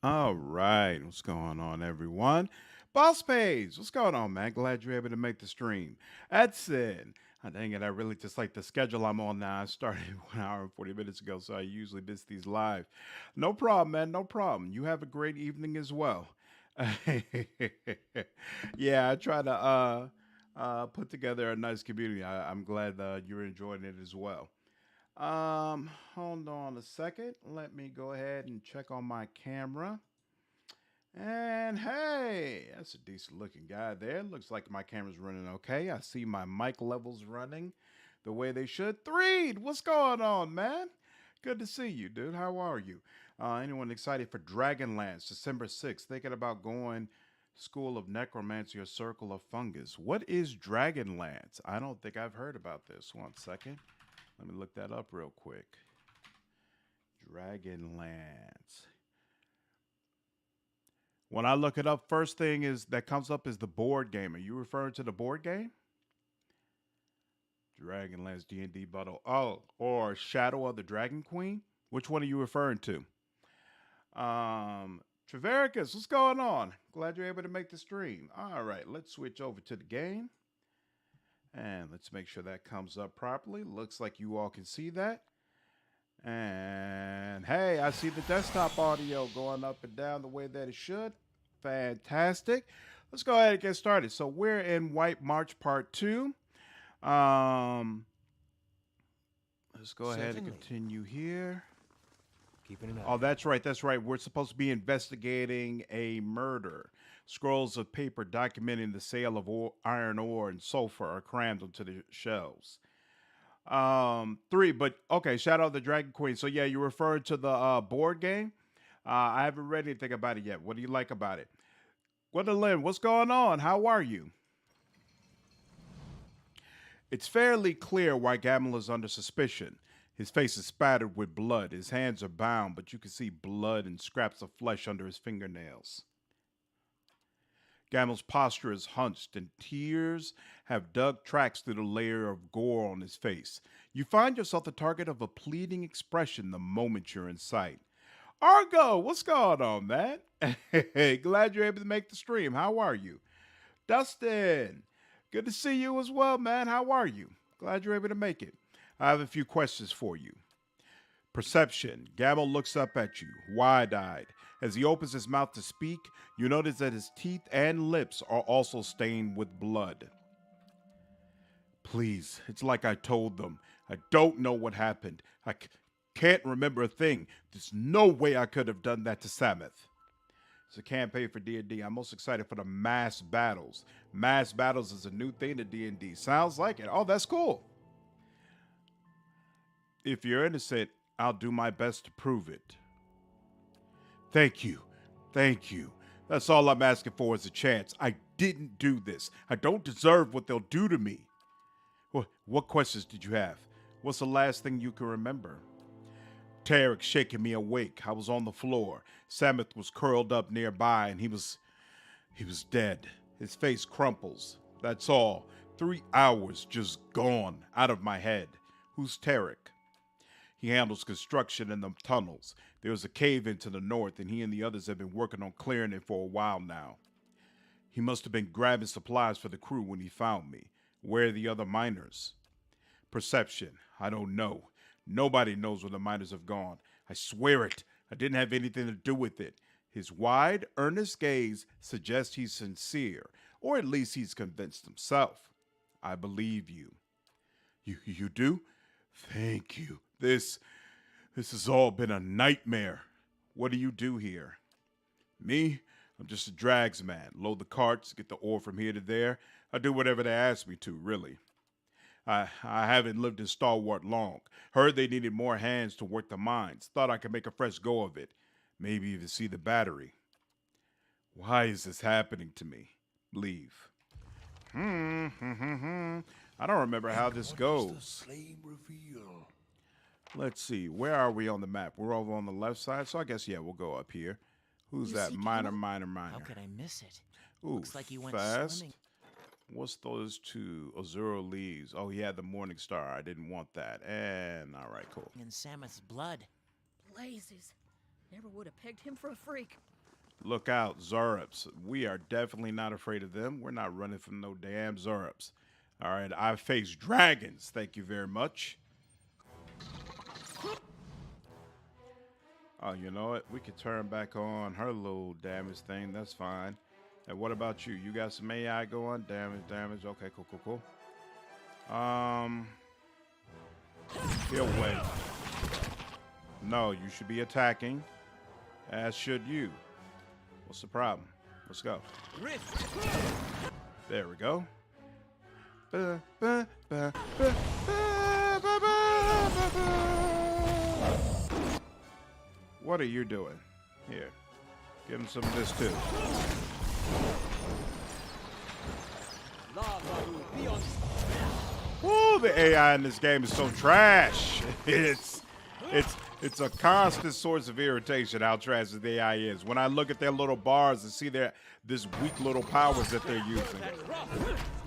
All right, what's going on, everyone? Boss Page, what's going on, man? Glad you're able to make the stream. That's it. Dang it, I really just like the schedule I'm on now. I started 1 hour and 40 minutes ago, so I usually miss these live. No problem, man. No problem. You have a great evening as well. Yeah, I try to put together a nice community. I'm glad you're enjoying it as well. Hold on a second. Let me go ahead and check on my camera. And hey, that's a decent looking guy there. Looks like my camera's running okay. I see my mic levels running the way they should. Threed, what's going on, man? Good to see you, dude. How are you? Anyone excited for Dragonlance, December 6th? Thinking about going School of Necromancy or Circle of Fungus. What is Dragonlance? I don't think I've heard about this. One second. Let me look that up real quick. Dragonlance. When I look it up, first thing is that comes up is the board game. Are you referring to the board game? Dragonlance D&D Battle. Oh, or Shadow of the Dragon Queen? Which one are you referring to? Trevericus, what's going on? Glad you're able to make the stream. All right, let's switch over to the game. And let's make sure that comes up properly. Looks like you all can see that. And hey, I see the desktop audio going up and down the way that it should. Fantastic. Let's go ahead and get started. So we're in White March Part 2. Um, let's go ahead and Certainly. continue here. Keeping an eye Oh, out. that's right. That's right. We're supposed to be investigating a murder. Scrolls of paper documenting the sale of iron ore and sulfur are crammed onto the shelves. Three, but okay, Shadow of the Dragon Queen. So yeah, you referred to the board game. I haven't read anything about it yet. What do you like about it? Gwendolyn, what's going on? How are you? It's fairly clear why Gamel is under suspicion. His face is spattered with blood. His hands are bound, but you can see blood and scraps of flesh under his fingernails. Gamel's posture is hunched, and tears have dug tracks through the layer of gore on his face. You find yourself the target of a pleading expression the moment you're in sight. Argo, what's going on, man? Hey, glad you're able to make the stream. How are you? Dustin, good to see you as well, man. How are you? Glad you're able to make it. I have a few questions for you. Perception. Gamel looks up at you, wide eyed. As he opens his mouth to speak, you notice that his teeth and lips are also stained with blood. Please, it's like I told them. I don't know what happened. Can't remember a thing. There's no way I could have done that to Samuth. It's a campaign for D&D. I'm most excited for the mass battles. Mass battles is a new thing to D&D. Sounds like it. Oh, that's cool. If you're innocent, I'll do my best to prove it. Thank you. Thank you. That's all I'm asking for is a chance. I didn't do this. I don't deserve what they'll do to me. What questions did you have? What's the last thing you can remember? Tarek shaking me awake. I was on the floor. Samuth was curled up nearby and he was dead. His face crumples. That's all. 3 hours just gone out of my head. Who's Tarek? He handles construction in the tunnels. There's a cave in to the north, and he and the others have been working on clearing it for a while now. He must have been grabbing supplies for the crew when he found me. Where are the other miners? Perception. I don't know. Nobody knows where the miners have gone. I swear it. I didn't have anything to do with it. His wide, earnest gaze suggests he's sincere, or at least he's convinced himself. I believe you. You do? Thank you. This has all been a nightmare. What do you do here? Me? I'm just a drags man. Load the carts, get the ore from here to there. I do whatever they ask me to, really. I haven't lived in Stalwart long. Heard they needed more hands to work the mines. Thought I could make a fresh go of it. Maybe even see the battery. Why is this happening to me? Leave. I don't remember how this What does the goes. flame reveal? Let's see. Where are we on the map? We're over on the left side, so I guess, yeah, we'll go up here. Who's You that? see Minor, Camel? minor, How minor. could I miss it? Ooh, Looks like he went fast. swimming What's those two? Azura leaves. Oh, he had the Morning Star. I didn't want that. And, all right, cool. in Samuth's blood. Blazes. Never would have pegged him for a freak. Look out, Zorops. We are definitely not afraid of them. We're not running from no damn Zorops. All right, I face dragons. Thank you very much. Oh, you know what? We could turn back on her little damage thing. That's fine. And what about you? You got some AI going? Damage. Okay, cool. He'll win. No, you should be attacking, as should you. What's the problem? Let's go. There we go. What are you doing? Here, give him some of this too. Woo, the AI in this game is so trash. It's a constant source of irritation how trash the AI is. When I look at their little bars and see this weak little powers that they're using.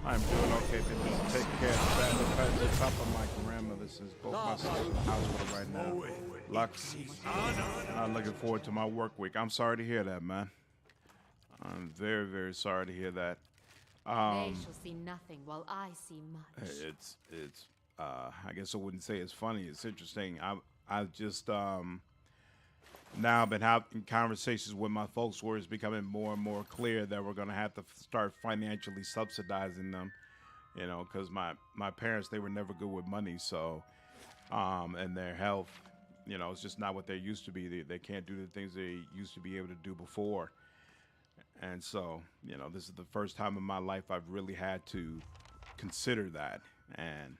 I'm doing okay, but just taking care of the family at the top of my grandmother since both my sisters are in the hospital right now. Lux, and I'm looking forward to my work week. I'm sorry to hear that, man. I'm very, very sorry to hear that. They shall see nothing while I see much. It's I guess I wouldn't say it's funny. It's interesting. I've just now been having conversations with my folks where it's becoming more and more clear that we're going to have to start financially subsidizing them, you know, because my parents, they were never good with money. So, and their health, you know, it's just not what they used to be. They can't do the things they used to be able to do before. And so, you know, this is the first time in my life I've really had to consider that. And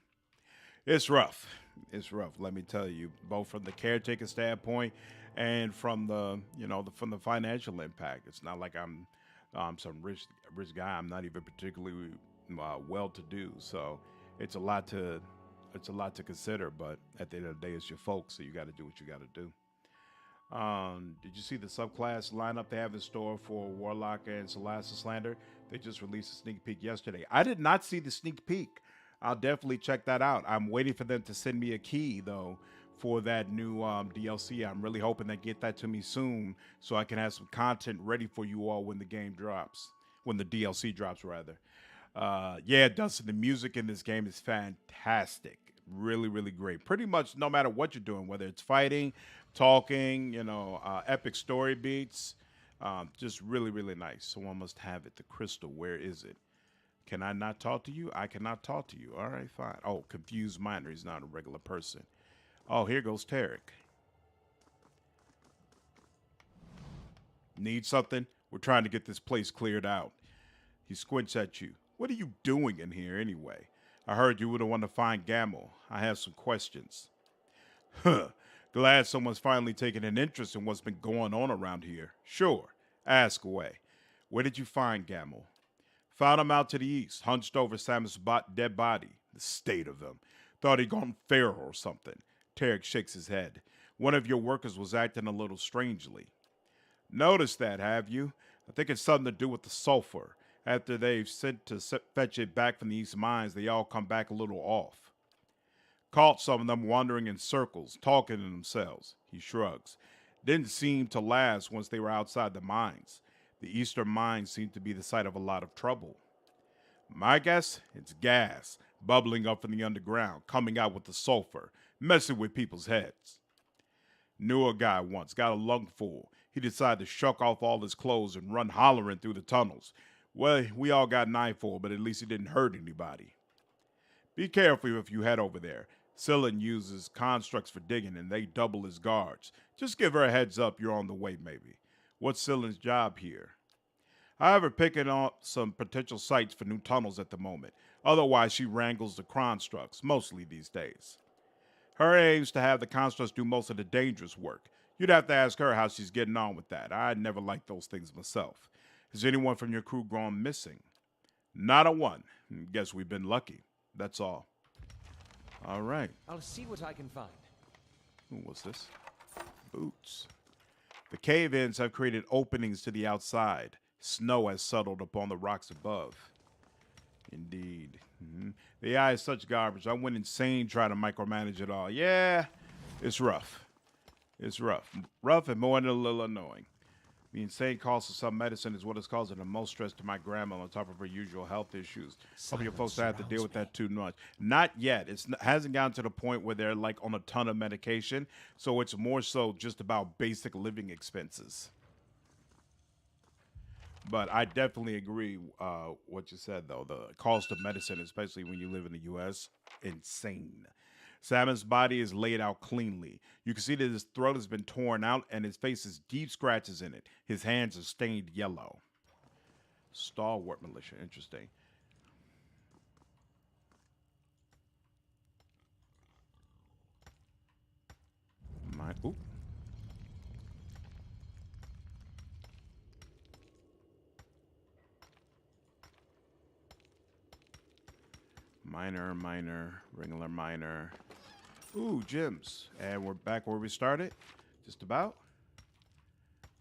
it's rough. It's rough, let me tell you, both from the caretaker standpoint and from the, you know, from the financial impact. It's not like I'm some rich guy. I'm not even particularly well-to-do. So it's a lot to consider. But at the end of the day, it's your folks, so you got to do what you got to do. Did you see the subclass lineup they have in store for Warlock and Slandered? They just released a sneak peek yesterday. I did not see the sneak peek. I'll definitely check that out. I'm waiting for them to send me a key, though, for that new DLC. I'm really hoping they get that to me soon so I can have some content ready for you all when the game drops. When the DLC drops, rather. Yeah, Dustin, the music in this game is fantastic. Really, really great. Pretty much no matter what you're doing, whether it's fighting, talking, you know, epic story beats, just really, really nice. Someone must have it. The crystal, where is it? Can I not talk to you? I cannot talk to you. All right, fine. Oh, confused miner. He's not a regular person. Oh, here goes Tarek. Need something? We're trying to get this place cleared out. He squints at you. What are you doing in here anyway? I heard you were the one to find Gamel. I have some questions. Huh. Glad someone's finally taken an interest in what's been going on around here. Sure. Ask away. Where did you find Gamel? Found him out to the east, hunched over Samus' dead body. The state of him. Thought he'd gone feral or something. Tarek shakes his head. One of your workers was acting a little strangely. Noticed that, have you? I think it's something to do with the sulfur. After they've sent to fetch it back from the East Mines, they all come back a little off. Caught some of them wandering in circles, talking to themselves. He shrugs. Didn't seem to last once they were outside the mines. The eastern mines seem to be the site of a lot of trouble. My guess? It's gas, bubbling up from the underground, coming out with the sulfur, messing with people's heads. Knew a guy once, got a lungful. He decided to shuck off all his clothes and run hollering through the tunnels. Well, we all got an eyeful, but at least he didn't hurt anybody. Be careful if you head over there. Cyllin uses constructs for digging, and they double his guards. Just give her a heads up you're on the way, maybe. What's Cyllin's job here? However, picking up some potential sites for new tunnels at the moment. Otherwise, she wrangles the constructs, mostly these days. Her aim's to have the constructs do most of the dangerous work. You'd have to ask her how she's getting on with that. I never liked those things myself. Has anyone from your crew gone missing? Not a one. Guess we've been lucky. That's all. All right. I'll see what I can find. What's this? Boots. The cave-ins have created openings to the outside. Snow has settled upon the rocks above. Indeed. The AI is such garbage. I went insane trying to micromanage it all. Yeah, it's rough. It's rough. Rough and more than a little annoying. The insane cost of some medicine is what is causing the most stress to my grandma on top of her usual health issues. Hope your folks don't have to deal with that too much. Not yet. Hasn't gotten to the point where they're like on a ton of medication. So it's more so just about basic living expenses. But I definitely agree what you said, though. The cost of medicine, especially when you live in the U.S., insane. Salmon's body is laid out cleanly. You can see that his throat has been torn out and his face has deep scratches in it. His hands are stained yellow. Stalwart militia. Interesting. Oop. Minor, regular minor. Ooh, gems. And we're back where we started. Just about.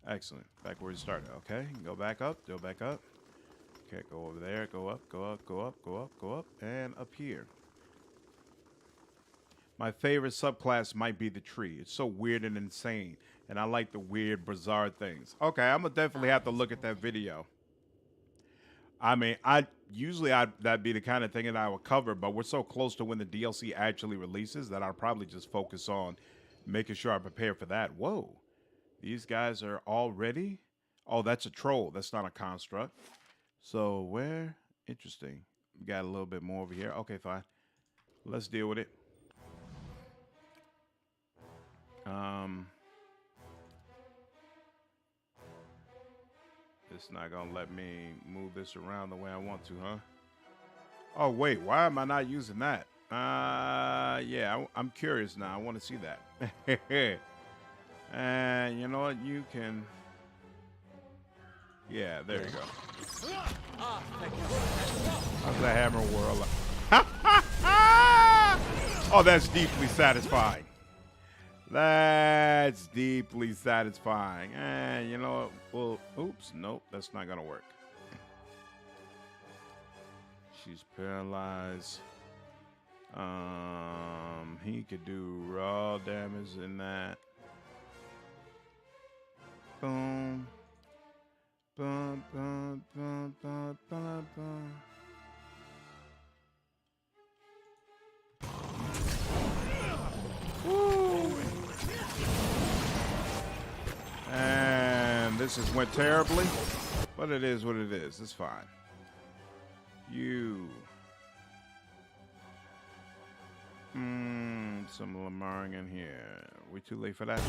Excellent. Back where we started. Okay, go back up, go back up. Okay, go over there, go up, go up, go up, go up, go up, and up here. My favorite subclass might be the tree. It's so weird and insane. And I like the weird, bizarre things. Okay, I'm gonna definitely have to look at that video. I mean, that'd be the kind of thing that I would cover, but we're so close to when the DLC actually releases that I'll probably just focus on making sure I prepare for that. Whoa, these guys are all ready? Oh, that's a troll. That's not a construct. So where? Interesting. We got a little bit more over here. Okay, fine. Let's deal with it. It's not gonna let me move this around the way I want to, huh? Oh wait, why am I not using that? Yeah, I'm curious now. I want to see that. And you know what? You can. Yeah, there you go. How's that hammer whirl? Oh, that's deeply satisfying. That's deeply satisfying. And you know what? Well, oops, nope, that's not gonna work. She's paralyzed. He could do raw damage in that. Boom. Bum, bum, bum, bum, bum, bum. Woo. And this has went terribly, but it is what it is. It's fine. You. Some Lamaring in here. We too late for that?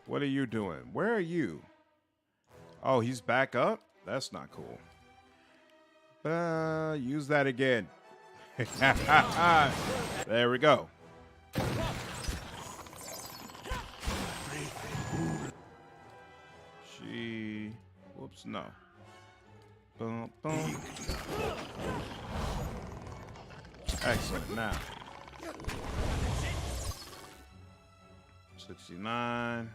What are you doing? Where are you? Oh, he's back up? That's not cool. Use that again. There we go. Whoops, no. Boom, boom. Excellent. Now. 69.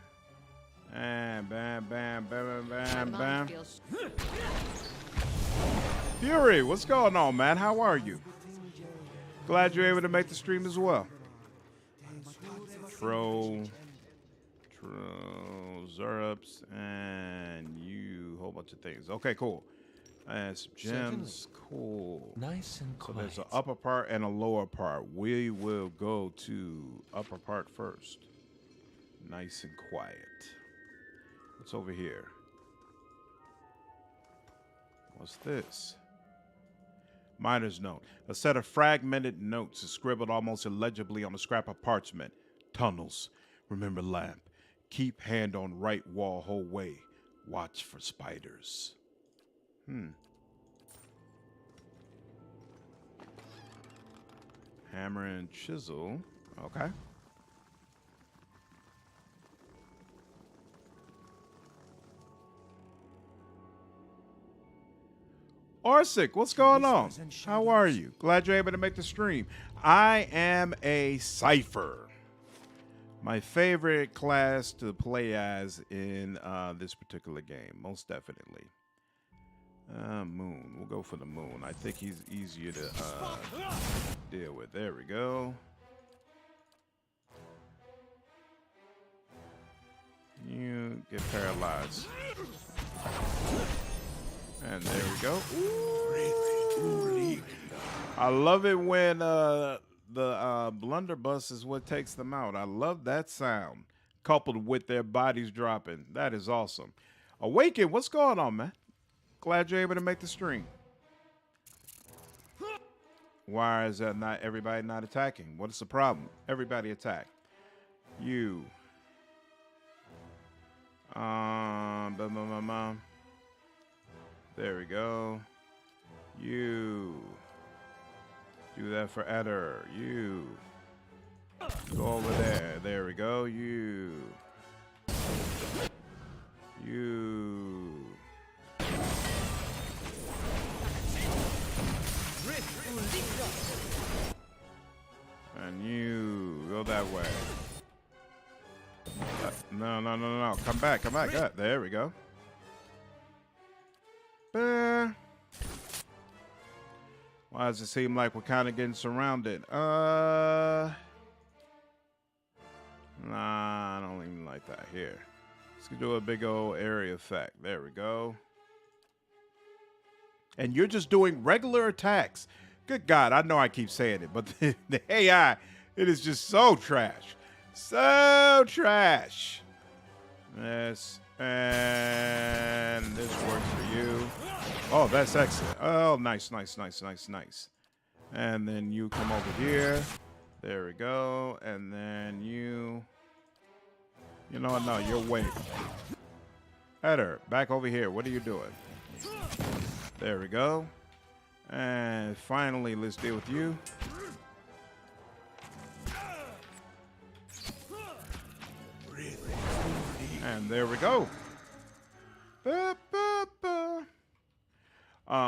And bam, bam, bam, bam, bam, bam. Fury, what's going on, man? How are you? Glad you're able to make the stream as well. Zerups, and you, whole bunch of things. Okay, cool. And some gems. Cool. Nice and So quiet. there's an upper part and a lower part. We will go to upper part first. Nice and quiet. What's over here? What's this? Miner's note. A set of fragmented notes is scribbled almost illegibly on a scrap of parchment. Tunnels. Remember lamp. Keep hand on right wall whole way. Watch for spiders. Hammer and chisel. Okay. Arsic, what's going on? How are you? Glad you're able to make the stream. I am a cipher. My favorite class to play as in this particular game, most definitely. Moon. We'll go for the moon. I think he's easier to deal with. There we go. You get paralyzed. And there we go. I love it when the blunderbuss is what takes them out. I love that sound, coupled with their bodies dropping. That is awesome. Awaken, what's going on, man? Glad you're able to make the stream. Why is that not everybody not attacking? What is the problem? Everybody attack. You. There we go. You. Do that for Eder. You. Go over there. There we go. You. You. And you. Go that way. No. Come back. Good. There we go. Why does it seem like we're kind of getting surrounded? Nah, I don't even like that here. Let's do a big old area effect. There we go. And you're just doing regular attacks. Good God, I know I keep saying it, but the AI, it is just so trash. So trash. Yes, and this works for you. Oh, that's excellent. Oh, nice. And then you come over here. There we go. And then you know what? No, you're waiting. Eder, back over here. What are you doing? There we go. And finally, let's deal with you. And there we go.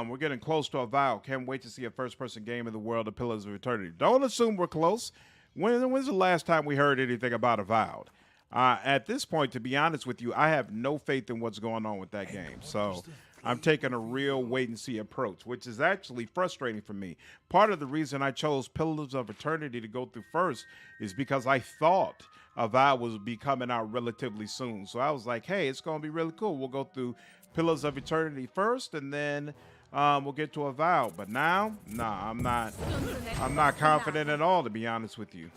We're getting close to a vow. Can't wait to see a first-person game in the world of Pillars of Eternity. Don't assume we're close. When's the last time we heard anything about Avowed? At this point, to be honest with you, I have no faith in what's going on with that game. So I'm taking a real wait-and-see approach, which is actually frustrating for me. Part of the reason I chose Pillars of Eternity to go through first is because I thought Avowed was be coming out relatively soon. So I was like, hey, it's going to be really cool. We'll go through Pillars of Eternity first, and then we'll get to Avowed. But now, nah, I'm not confident at all, to be honest with you.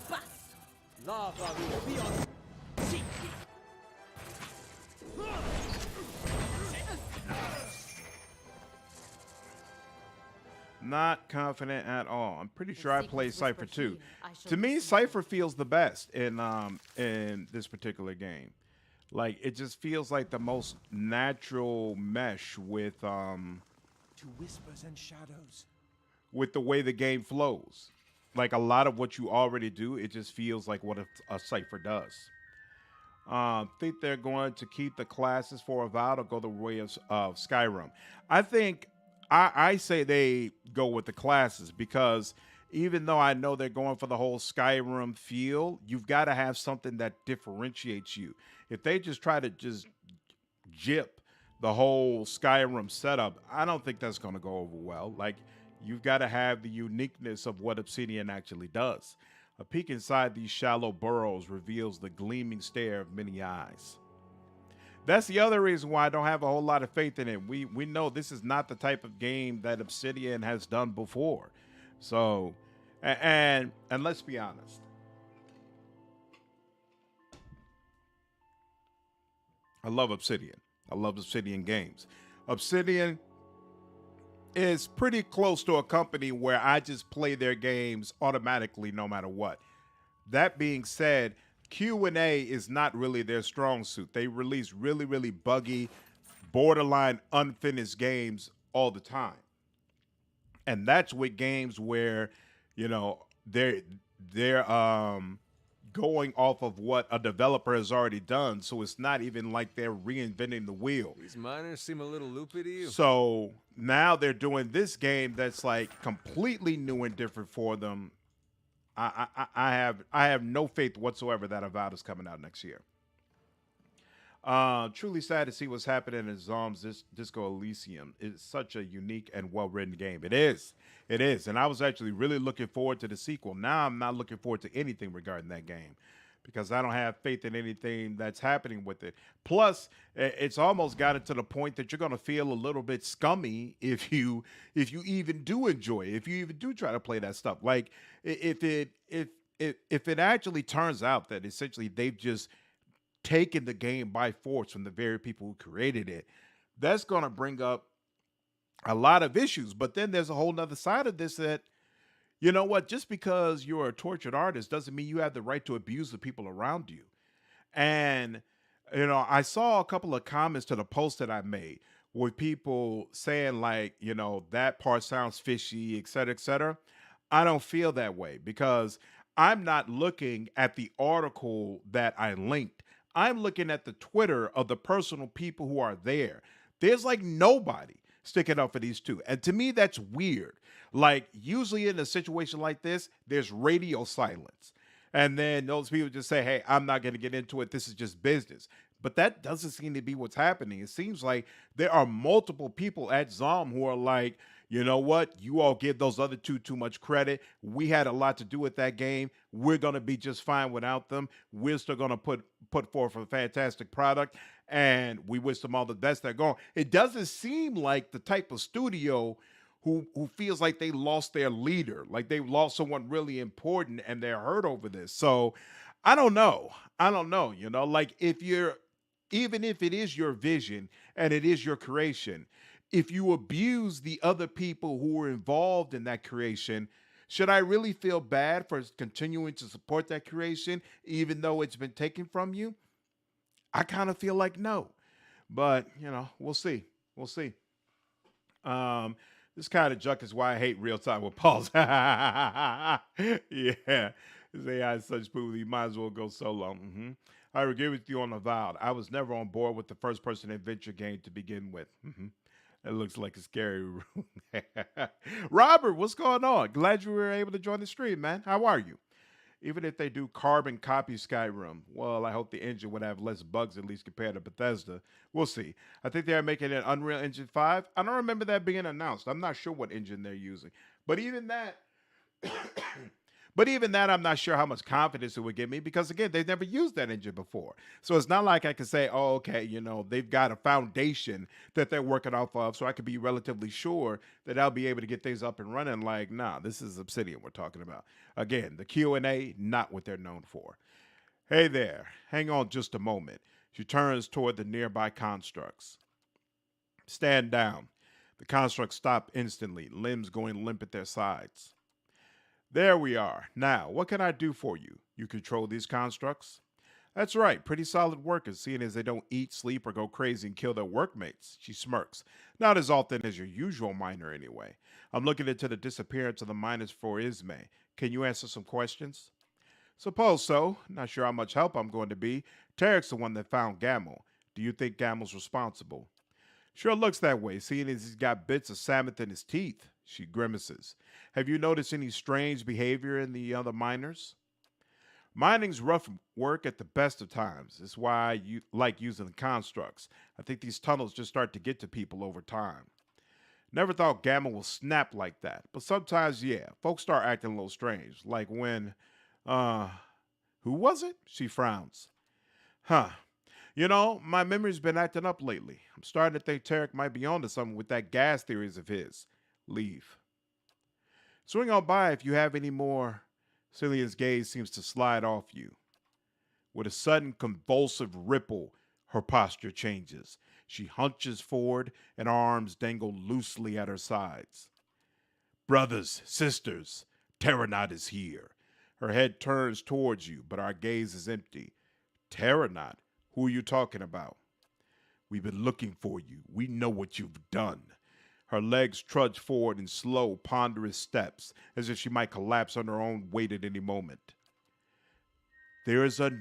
Not confident at all. I'm pretty sure I played Cypher too. To me, Cypher feels the best in this particular game. Like, it just feels like the most natural mesh with To whispers and shadows. with the way the game flows. Like, a lot of what you already do, it just feels like what a Cypher does. Think they're going to keep the classes for Avowed or go the way of Skyrim? I think I say they go with the classes, because even though I know they're going for the whole Skyrim feel, you've got to have something that differentiates you. If they just try to just jip the whole Skyrim setup, I don't think that's going to go over well. Like, you've got to have the uniqueness of what Obsidian actually does. A peek inside these shallow burrows reveals the gleaming stare of many eyes. That's the other reason why I don't have a whole lot of faith in it. We know this is not the type of game that Obsidian has done before. So, and let's be honest. I love Obsidian. I love Obsidian games. Obsidian is pretty close to a company where I just play their games automatically no matter what. That being said, Q&A is not really their strong suit. They release really, really buggy, borderline unfinished games all the time. And that's with games where, you know, they're going off of what a developer has already done. So it's not even like they're reinventing the wheel. These miners seem a little loopy to you. So now they're doing this game that's like completely new and different for them. I have no faith whatsoever that Avowed is coming out next year. Truly sad to see what's happening in Zom's Disco Elysium. It's such a unique and well-written game. It is. It is. And I was actually really looking forward to the sequel. Now I'm not looking forward to anything regarding that game. because I don't have faith in anything that's happening with it. Plus, it's almost gotten to the point that you're going to feel a little bit scummy if you even do enjoy it, if you even do try to play that stuff. Like if it actually turns out that essentially they've just taken the game by force from the very people who created it, that's going to bring up a lot of issues. But then there's a whole nother side of this that, you know what, just because you're a tortured artist doesn't mean you have the right to abuse the people around you. And, I saw a couple of comments to the post that I made with people saying, like, that part sounds fishy, et cetera, et cetera. I don't feel that way because I'm not looking at the article that I linked. I'm looking at the Twitter of the personal people who are there. There's like nobody sticking up for these two. And to me, that's weird. Like, usually in a situation like this, there's radio silence. And then those people just say, hey, I'm not going to get into it. This is just business. But that doesn't seem to be what's happening. It seems like there are multiple people at ZOM who are like, you know what? You all give those other two too much credit. We had a lot to do with that game. We're going to be just fine without them. We're still going to put forth a fantastic product, and we wish them all the best. They're going. It doesn't seem like the type of studio who feels like they lost their leader, like they lost someone really important, and they're hurt over this. So I don't know. Like even if it is your vision and it is your creation, if you abuse the other people who were involved in that creation, should I really feel bad for continuing to support that creation, even though it's been taken from you? I kind of feel like no, but we'll see. We'll see. This kind of junk is why I hate real time with Pauls. Yeah, this AI is such poo. You might as well go solo. I agree with you on Avowed. I was never on board with the first person adventure game to begin with. That looks like a scary room. Robert, what's going on? Glad you were able to join the stream, man. How are you? Even if they do carbon copy Skyrim, well, I hope the engine would have less bugs at least compared to Bethesda. We'll see. I think they're making an Unreal Engine 5. I don't remember that being announced. I'm not sure what engine they're using. But even that, I'm not sure how much confidence it would give me because, again, they've never used that engine before. So it's not like I can say, oh, okay, they've got a foundation that they're working off of, so I could be relatively sure that I'll be able to get things up and running. Like, nah, this is Obsidian we're talking about. Again, the Q&A, not what they're known for. Hey there, hang on just a moment. She turns toward the nearby constructs. Stand down. The constructs stop instantly, limbs going limp at their sides. There we are. Now, what can I do for you? You control these constructs? That's right, pretty solid workers, seeing as they don't eat, sleep, or go crazy and kill their workmates. She smirks. Not as often as your usual miner, anyway. I'm looking into the disappearance of the miners for Ismay. Can you answer some questions? Suppose so. Not sure how much help I'm going to be. Tarek's the one that found Gamel. Do you think Gamel's responsible? Sure looks that way, seeing as he's got bits of Samoth in his teeth. She grimaces. Have you noticed any strange behavior in the other miners? Mining's rough work at the best of times. It's why I like using the constructs. I think these tunnels just start to get to people over time. Never thought Gamma will snap like that. But sometimes, yeah, folks start acting a little strange. Like when, who was it? She frowns. Huh. My memory's been acting up lately. I'm starting to think Tarek might be onto something with that gas theories of his. Leave. Swing on by if you have any more. Cillian's gaze seems to slide off you. With a sudden convulsive ripple, her posture changes. She hunches forward and her arms dangle loosely at her sides. Brothers, sisters, Terranot is here. Her head turns towards you, but our gaze is empty. Terranot? Who are you talking about? We've been looking for you. We know what you've done. Her legs trudge forward in slow, ponderous steps, as if she might collapse on her own weight at any moment. There is an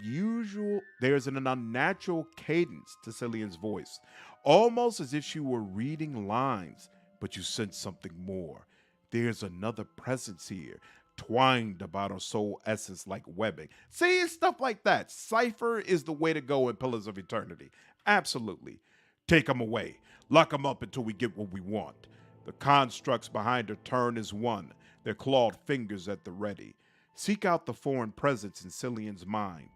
unnatural cadence to Cillian's voice, almost as if she were reading lines, but you sense something more. There's another presence here, twined about her soul essence like webbing. See, it's stuff like that. Cypher is the way to go in Pillars of Eternity. Absolutely. Take them away. Lock them up until we get what we want. The constructs behind her turn as one, their clawed fingers at the ready. Seek out the foreign presence in Cillian's mind.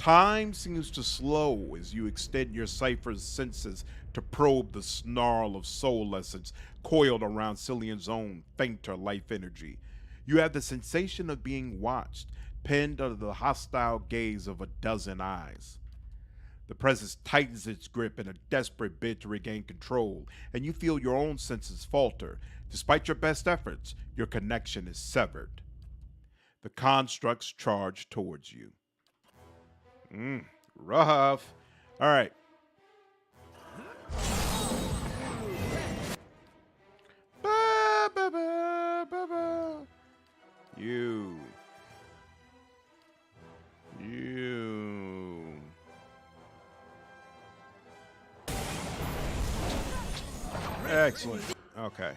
Time seems to slow as you extend your cipher's senses to probe the snarl of soul essence coiled around Cillian's own fainter life energy. You have the sensation of being watched, pinned under the hostile gaze of a dozen eyes. The presence tightens its grip in a desperate bid to regain control, and you feel your own senses falter. Despite your best efforts, your connection is severed. The constructs charge towards you. Rough. All right. Ba, ba, ba, ba, ba. You. Excellent. Okay.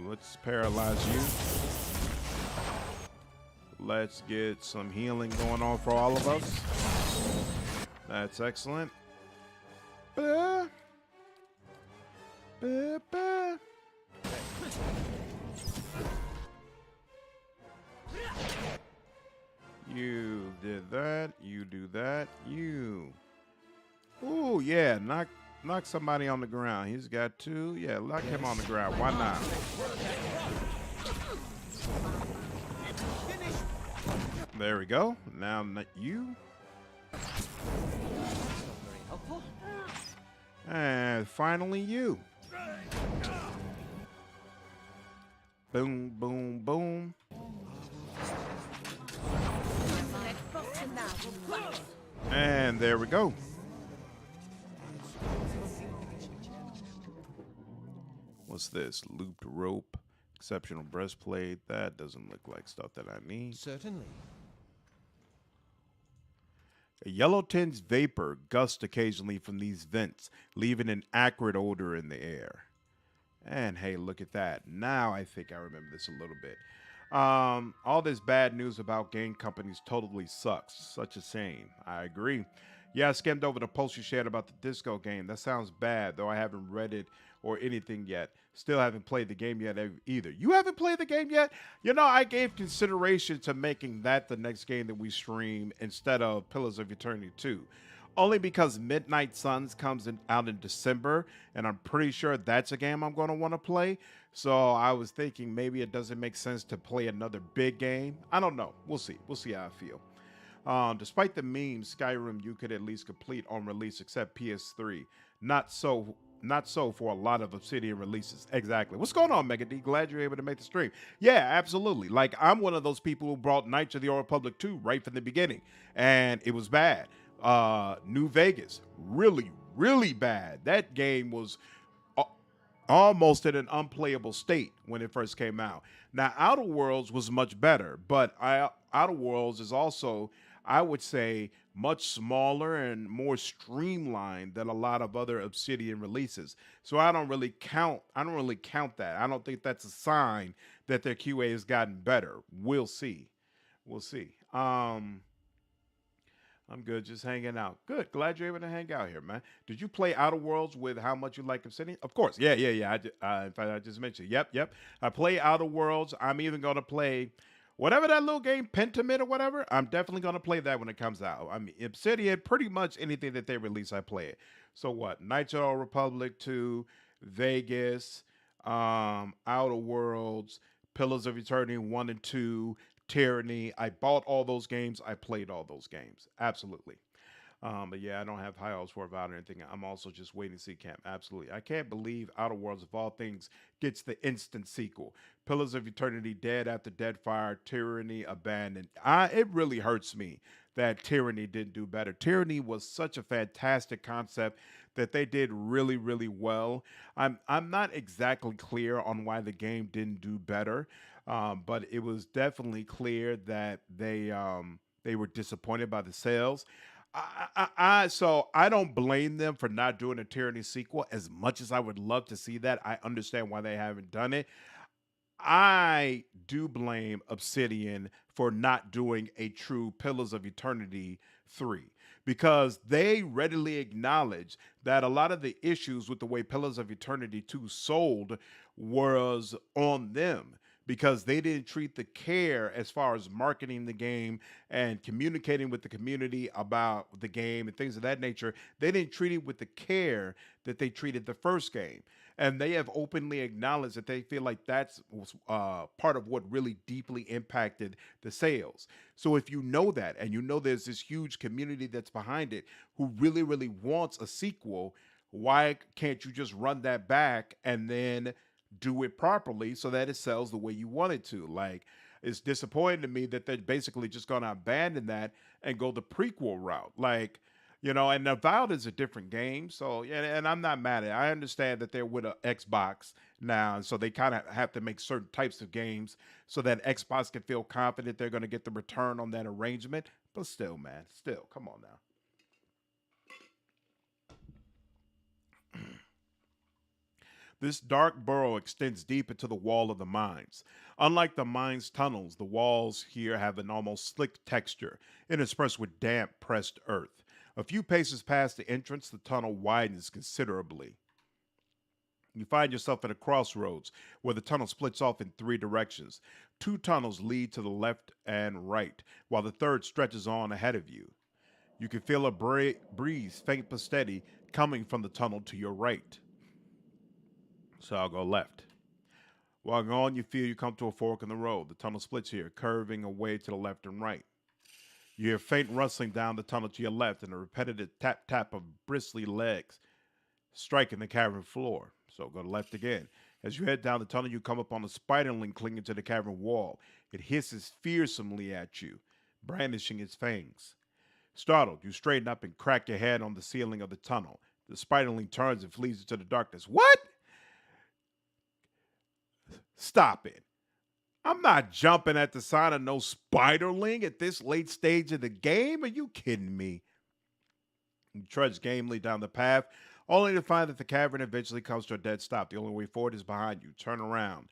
Let's paralyze you. Let's get some healing going on for all of us. That's excellent. Ba, ba, ba. You did that. You do that. You. Ooh, yeah. Knock somebody on the ground. He's got two. Yeah, knock him on the ground. Why not? There we go. Now you. And finally you. Boom, boom, boom. And there we go. What's this? Looped rope, exceptional breastplate. That doesn't look like stuff that I need. Certainly. A yellow tinge vapor gusts occasionally from these vents, leaving an acrid odor in the air. And hey, look at that. Now I think I remember this a little bit. All this bad news about game companies totally sucks. Such a shame. I agree. Yeah, I skimmed over the post you shared about the disco game. That sounds bad, though I haven't read it or anything yet. Still haven't played the game yet either. You haven't played the game yet? You know, I gave consideration to making that the next game that we stream instead of Pillars of Eternity 2. Only because Midnight Suns comes out in December, and I'm pretty sure that's a game I'm going to want to play. So I was thinking maybe it doesn't make sense to play another big game. I don't know. We'll see. We'll see how I feel. Despite the memes, Skyrim you could at least complete on release except PS3. Not so for a lot of Obsidian releases. Exactly. What's going on, Mega D? Glad you're able to make the stream. Yeah, absolutely. Like, I'm one of those people who brought Knights of the Old Republic 2 right from the beginning, and it was bad. New Vegas, really, really bad. That game was almost in an unplayable state when it first came out. Now, Outer Worlds was much better, but Outer Worlds is also, I would say, much smaller and more streamlined than a lot of other Obsidian releases. So I don't really count that. I don't think that's a sign that their QA has gotten better. We'll see. I'm good, just hanging out. Good, glad you're able to hang out here, man. Did you play Outer Worlds with how much you like Obsidian? Of course, yeah. In fact, I just mentioned, yep. I play Outer Worlds. I'm even going to play whatever that little game, Pentiment or whatever. I'm definitely going to play that when it comes out. I mean, Obsidian, pretty much anything that they release, I play it. So what? Knights of the Old Republic 2, Vegas, Outer Worlds, Pillars of Eternity 1 and 2, Tyranny. I bought all those games. I played all those games. Absolutely. But yeah, I don't have high hopes for Valor or anything. I'm also just waiting to see Camp. Absolutely. I can't believe Outer Worlds, of all things, gets the instant sequel. Pillars of Eternity, Dead After Deadfire, Tyranny, Abandoned. It really hurts me that Tyranny didn't do better. Tyranny was such a fantastic concept that they did really, really well. I'm not exactly clear on why the game didn't do better. But it was definitely clear that they were disappointed by the sales. So I don't blame them for not doing a Tyranny sequel. As much as I would love to see that, I understand why they haven't done it. I do blame Obsidian for not doing a true Pillars of Eternity 3, because they readily acknowledge that a lot of the issues with the way Pillars of Eternity 2 sold was on them, because they didn't treat the care as far as marketing the game and communicating with the community about the game and things of that nature. They didn't treat it with the care that they treated the first game. And they have openly acknowledged that they feel like that's part of what really deeply impacted the sales. So if you know that, and you know there's this huge community that's behind it who really, really wants a sequel, why can't you just run that back and then do it properly so that it sells the way you want it to? Like, it's disappointing to me that they're basically just going to abandon that and go the prequel route. Like, and Avowed is a different game. So, yeah, and I'm not mad at it. I understand that they're with an Xbox now, and so they kind of have to make certain types of games so that Xbox can feel confident they're going to get the return on that arrangement. But still, man, come on now. This dark burrow extends deep into the wall of the mines. Unlike the mine's tunnels, the walls here have an almost slick texture, interspersed with damp, pressed earth. A few paces past the entrance, the tunnel widens considerably. You find yourself at a crossroads where the tunnel splits off in three directions. Two tunnels lead to the left and right, while the third stretches on ahead of you. You can feel a breeze, faint but steady, coming from the tunnel to your right. So I'll go left. Walking on, you feel you come to a fork in the road. The tunnel splits here, curving away to the left and right. You hear faint rustling down the tunnel to your left and a repetitive tap-tap of bristly legs striking the cavern floor. So go to left again. As you head down the tunnel, you come upon a spiderling clinging to the cavern wall. It hisses fearsomely at you, brandishing its fangs. Startled, you straighten up and crack your head on the ceiling of the tunnel. The spiderling turns and flees into the darkness. What? Stop it. I'm not jumping at the sign of no spiderling at this late stage of the game. Are you kidding me? You trudge gamely down the path, only to find that the cavern eventually comes to a dead stop. The only way forward is behind you. Turn around.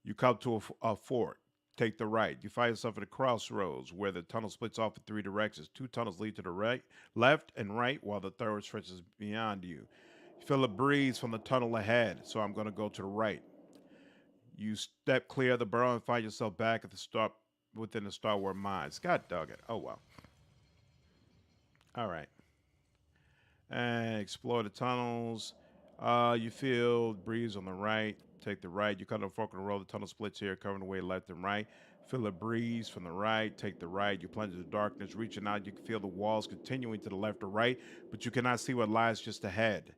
You come to a fork. Take the right. You find yourself at a crossroads where the tunnel splits off in three directions. Two tunnels lead to the right, left, and right, while the third stretches beyond you. You feel a breeze from the tunnel ahead, so I'm going to go to the right. You step clear of the burrow and find yourself back at the start within the Star Wars mines. God dog it. Oh, well. All right. And explore the tunnels. You feel breeze on the right. Take the right. You come to a fork in the road. The tunnel splits here, covering the way left and right. Feel a breeze from the right. Take the right. You plunge into the darkness. Reaching out, you can feel the walls continuing to the left or right, but you cannot see what lies just ahead.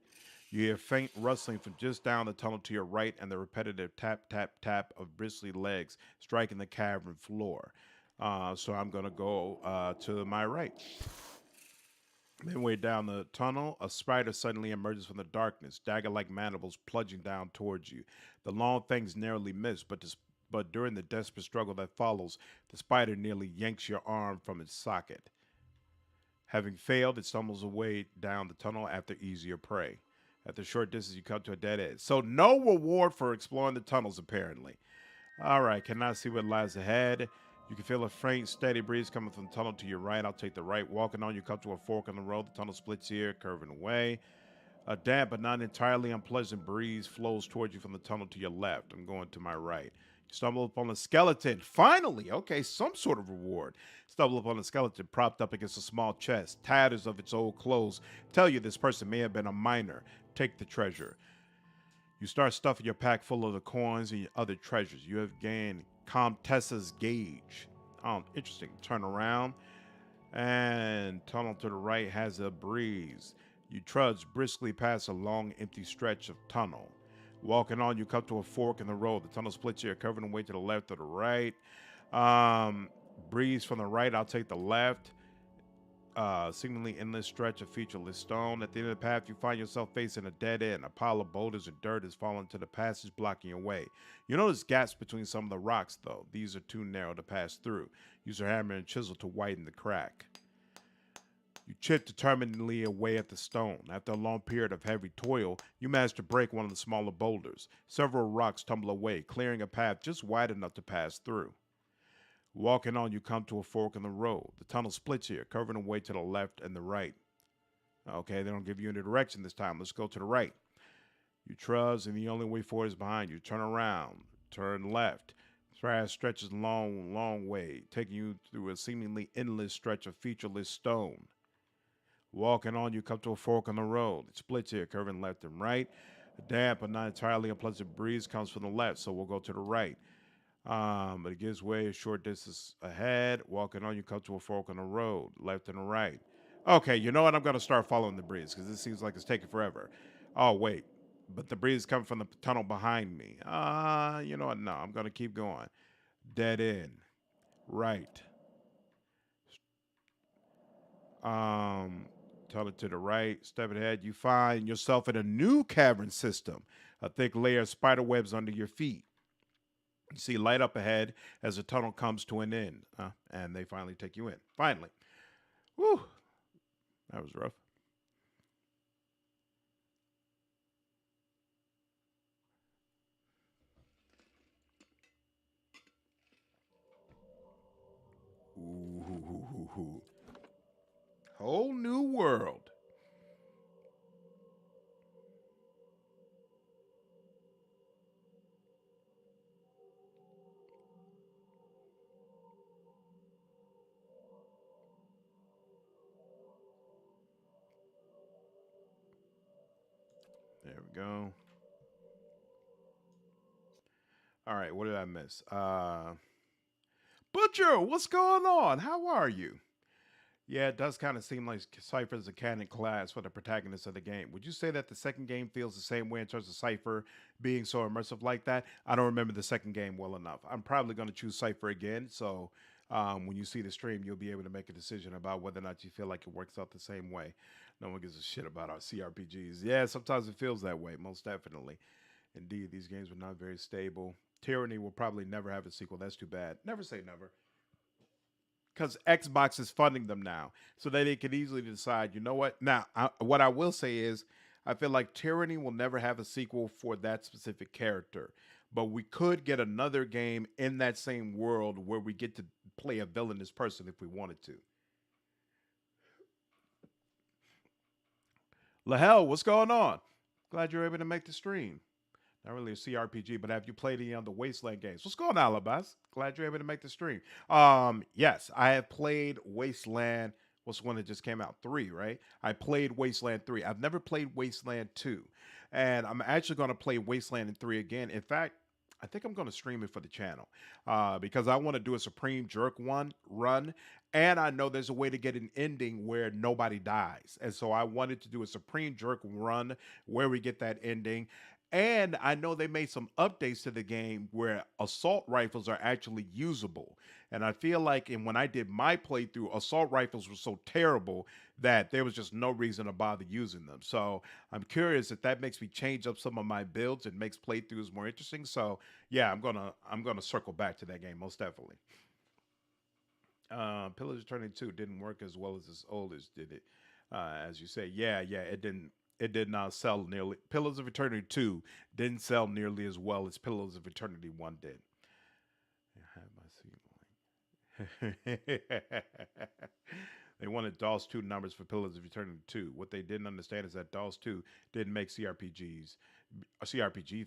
You hear faint rustling from just down the tunnel to your right and the repetitive tap, tap, tap of bristly legs striking the cavern floor. So I'm going to go to my right. Midway down the tunnel, a spider suddenly emerges from the darkness, dagger-like mandibles plunging down towards you. The long fangs narrowly miss, but during the desperate struggle that follows, the spider nearly yanks your arm from its socket. Having failed, it stumbles away down the tunnel after easier prey. After a short distance, you come to a dead end. So no reward for exploring the tunnels, apparently. All right, cannot see what lies ahead. You can feel a faint, steady breeze coming from the tunnel to your right. I'll take the right. Walking on, you come to a fork in the road. The tunnel splits here, curving away. A damp but not entirely unpleasant breeze flows towards you from the tunnel to your left. I'm going to my right. You stumble upon a skeleton. Finally, okay, some sort of reward. Stumble upon a skeleton propped up against a small chest. Tatters of its old clothes tell you this person may have been a miner. Take the treasure. You start stuffing your pack full of the coins and your other treasures. You have gained Comtessa's Gauge. Oh, interesting. Turn around, and tunnel to the right has a breeze. You trudge briskly past a long, empty stretch of tunnel. Walking on, you come to a fork in the road. The tunnel splits here, curving away to the left or the right. Breeze from the right. I'll take the left. Seemingly endless stretch of featureless stone. At the end of the path, you find yourself facing a dead end. A pile of boulders and dirt has fallen to the passage, blocking your way. You notice gaps between some of the rocks, though. These are too narrow to pass through. Use your hammer and chisel to widen the crack. You chip determinedly away at the stone. After a long period of heavy toil, you manage to break one of the smaller boulders. Several rocks tumble away, clearing a path just wide enough to pass through. Walking on, you come to a fork in the road. The tunnel splits here, curving away to the left and the right. Okay, they don't give you any direction this time. Let's go to the right. You trudge, and the only way forward is behind you. Turn around, turn left. Trash stretches a long, long way, taking you through a seemingly endless stretch of featureless stone. Walking on, you come to a fork on the road. It splits here, curving left and right. A damp but not entirely unpleasant breeze comes from the left, so we'll go to the right. But it gives way a short distance ahead. Walking on, you come to a fork on the road, left and right. Okay, you know what? I'm going to start following the breeze because this seems like it's taking forever. Oh, wait. But the breeze is coming from the tunnel behind me. You know what? No, I'm going to keep going. Dead end. Right. Um, Tunnel to the right. Step ahead. You find yourself in a new cavern system. A thick layer of spider webs under your feet. You see light up ahead as the tunnel comes to an end, and they finally take you in. Finally. Whew. That was rough. Ooh. Whole new world. There we go. All right, what did I miss? Butcher, what's going on? How are you? Yeah, it does kind of seem like Cypher is a canon class for the protagonist of the game. Would you say that the second game feels the same way in terms of Cypher being so immersive like that? I don't remember the second game well enough. I'm probably going to choose Cypher again. So when you see the stream, you'll be able to make a decision about whether or not you feel like it works out the same way. No one gives a shit about our CRPGs. Yeah, sometimes it feels that way, most definitely. Indeed, these games were not very stable. Tyranny will probably never have a sequel. That's too bad. Never say never because Xbox is funding them now, so that they can easily decide. You know what? Now, what I will say is, I feel like Tyranny will never have a sequel for that specific character, but we could get another game in that same world where we get to play a villainous person if we wanted to. Lahel, what's going on? Glad you're able to make the stream. Not really a CRPG, but have you played any of the Wasteland games? What's going on, Alabas? Glad you're able to make the stream. Yes, I have played Wasteland. What's the one that just came out? 3, right? I played Wasteland 3. I've never played Wasteland 2. And I'm actually going to play Wasteland 3 again. In fact, I think I'm going to stream it for the channel because I want to do a Supreme Jerk one run. And I know there's a way to get an ending where nobody dies. And so I wanted to do a Supreme Jerk run where we get that ending. And I know they made some updates to the game where assault rifles are actually usable. And I feel like when I did my playthrough, assault rifles were so terrible that there was just no reason to bother using them. So I'm curious if that makes me change up some of my builds and makes playthroughs more interesting. So yeah, I'm gonna circle back to that game most definitely. Pillars of Eternity 2 didn't work as well as its oldest, did it? As you say, yeah, it didn't. It did not sell nearly. Pillars of Eternity 2 didn't sell nearly as well as Pillars of Eternity 1 did. I have my seat. They wanted DOS 2 numbers for Pillars of Eternity 2. What they didn't understand is that DOS 2 didn't make CRPG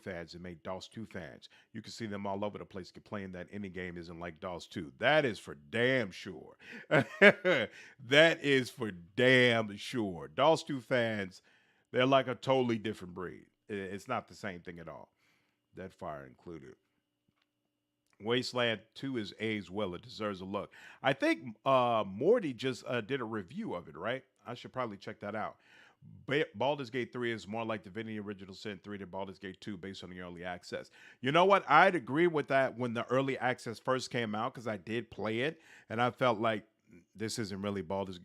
fans, it made DOS 2 fans. You can see them all over the place complaining that any game isn't like DOS 2. That is for damn sure. That is for damn sure. DOS 2 fans, they're like a totally different breed. It's not the same thing at all. That fire included. Wasteland 2 is aged well. It deserves a look. I think Morty just did a review of it, right? I should probably check that out. Baldur's Gate 3 is more like Divinity Original Sin 3 than Baldur's Gate 2 based on the early access. You know what? I'd agree with that when the early access first came out because I did play it and I felt like this isn't really Baldur's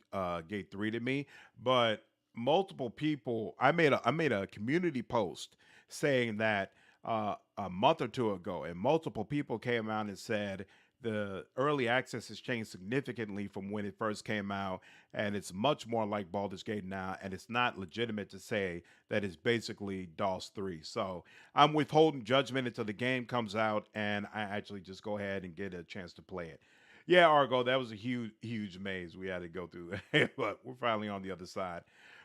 Gate 3 to me. But multiple people, I made a community post saying that a month or two ago, and multiple people came out and said the early access has changed significantly from when it first came out, and it's much more like Baldur's Gate now, and it's not legitimate to say that it's basically DOS 3. So I'm withholding judgment until the game comes out, and I actually just go ahead and get a chance to play it. Yeah, Argo, that was a huge maze we had to go through. But we're finally on the other side.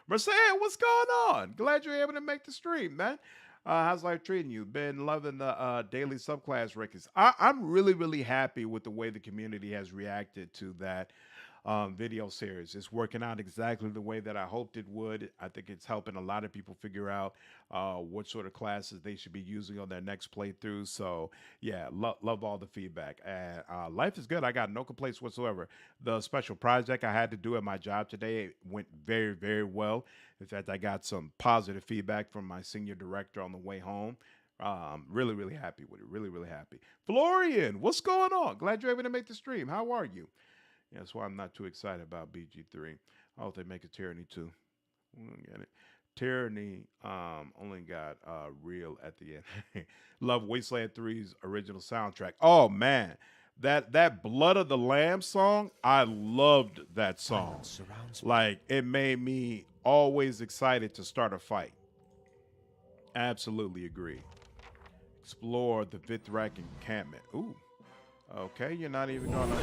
Mercedes, what's going on? Glad you're able to make the stream, man. How's life treating you? Been loving the daily subclass records. I'm really happy with the way the community has reacted to that video series. It's working out exactly the way that I hoped it would. I think it's helping a lot of people figure out what sort of classes they should be using on their next playthrough. So yeah, love all the feedback. And life is good. I got no complaints whatsoever. The special project I had to do at my job today went very well. In fact, I got some positive feedback from my senior director on the way home. Really happy with it. Really happy. Florian, what's going on? Glad you're able to make the stream. How are you? Yeah, that's why I'm not too excited about BG3. I hope they make a Tyranny too. We don't get it. Tyranny only got real at the end. Love Wasteland 3's original soundtrack. Oh man, that Blood of the Lamb song, I loved that song. Like it made me always excited to start a fight. Absolutely agree. Explore the Vithrak encampment. Ooh. Okay, you're not even gonna.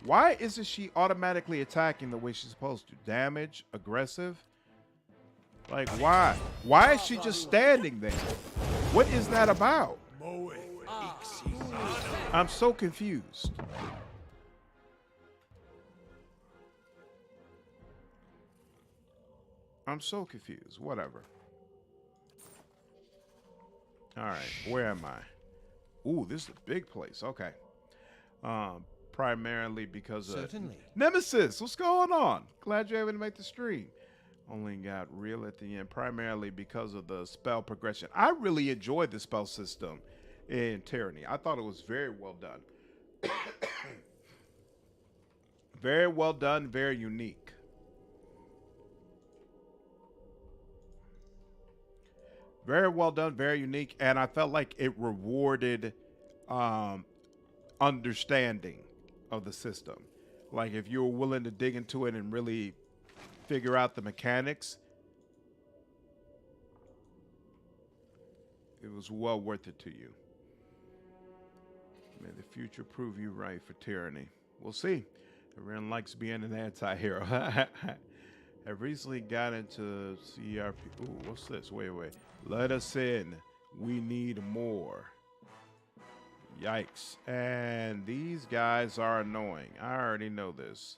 Why isn't she automatically attacking the way she's supposed to? Damage, aggressive? Like, why? Why is she just standing there? What is that about? I'm so confused. I'm so confused. Whatever. All right, where am I? Ooh, this is a big place. Okay. Primarily because of Nemesis. What's going on? Glad you're able to make the stream. Only got real at the end, primarily because of the spell progression. I really enjoyed the spell system in Tyranny. I thought it was very well done. Very well done, very unique. Very well done, very unique, and I felt like it rewarded understanding of the system. Like if you were willing to dig into it and really figure out the mechanics, it was well worth it to you. May the future prove you right for Tyranny. We'll see. Everyone likes being an anti-hero. I've recently got into CRP. Ooh, what's this? Wait. Let us in. We need more. Yikes. And these guys are annoying. I already know this.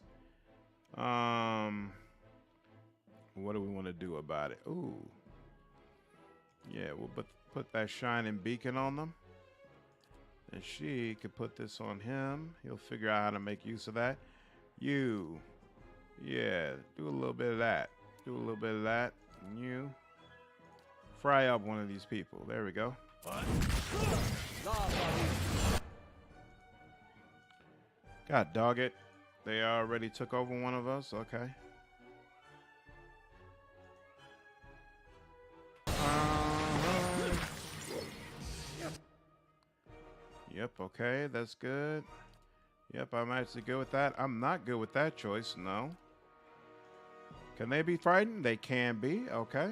What do we want to do about it? Ooh. Yeah, we'll put that shining beacon on them. And she could put this on him. He'll figure out how to make use of that. You. Yeah, do a little bit of that. Do a little bit of that. And you. Fry up one of these people. There we go. God dog it. They already took over one of us. Okay. Yep, okay, that's good. Yep, I'm actually good with that. I'm not good with that choice, no. Can they be frightened? They can be, okay.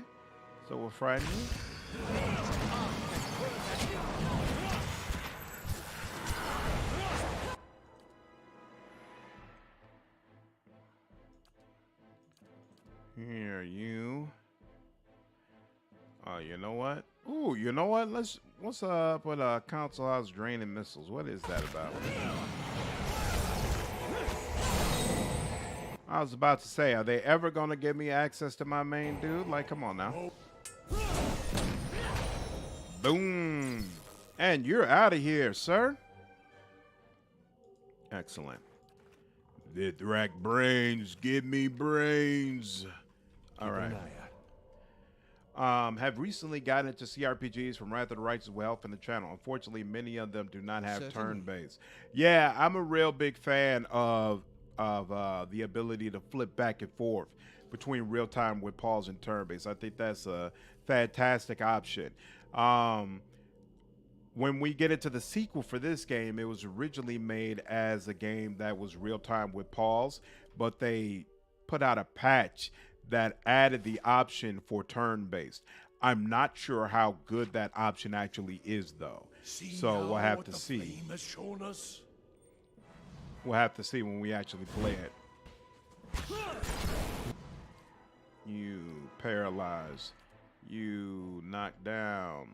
So we'll frighten you. Here, you. Oh, you know what? Ooh, you know what? What's up with Council House draining missiles? What is that about? I was about to say, are they ever gonna give me access to my main dude? Like, come on now. Boom. And you're out of here, sir. Excellent. Vithrak brains, give me brains. All right. Have recently gotten into CRPGs from Wrath of the Righteous will help in the channel. Unfortunately, many of them do not have turn-based. Yeah, I'm a real big fan of the ability to flip back and forth between real-time with pause and turn-based. I think that's a fantastic option. When we get into the sequel for this game, it was originally made as a game that was real-time with pause, but they put out a patch that added the option for turn-based. I'm not sure how good that option actually is, though. So we'll have to see. We'll have to see when we actually play it. You paralyze. You knock down.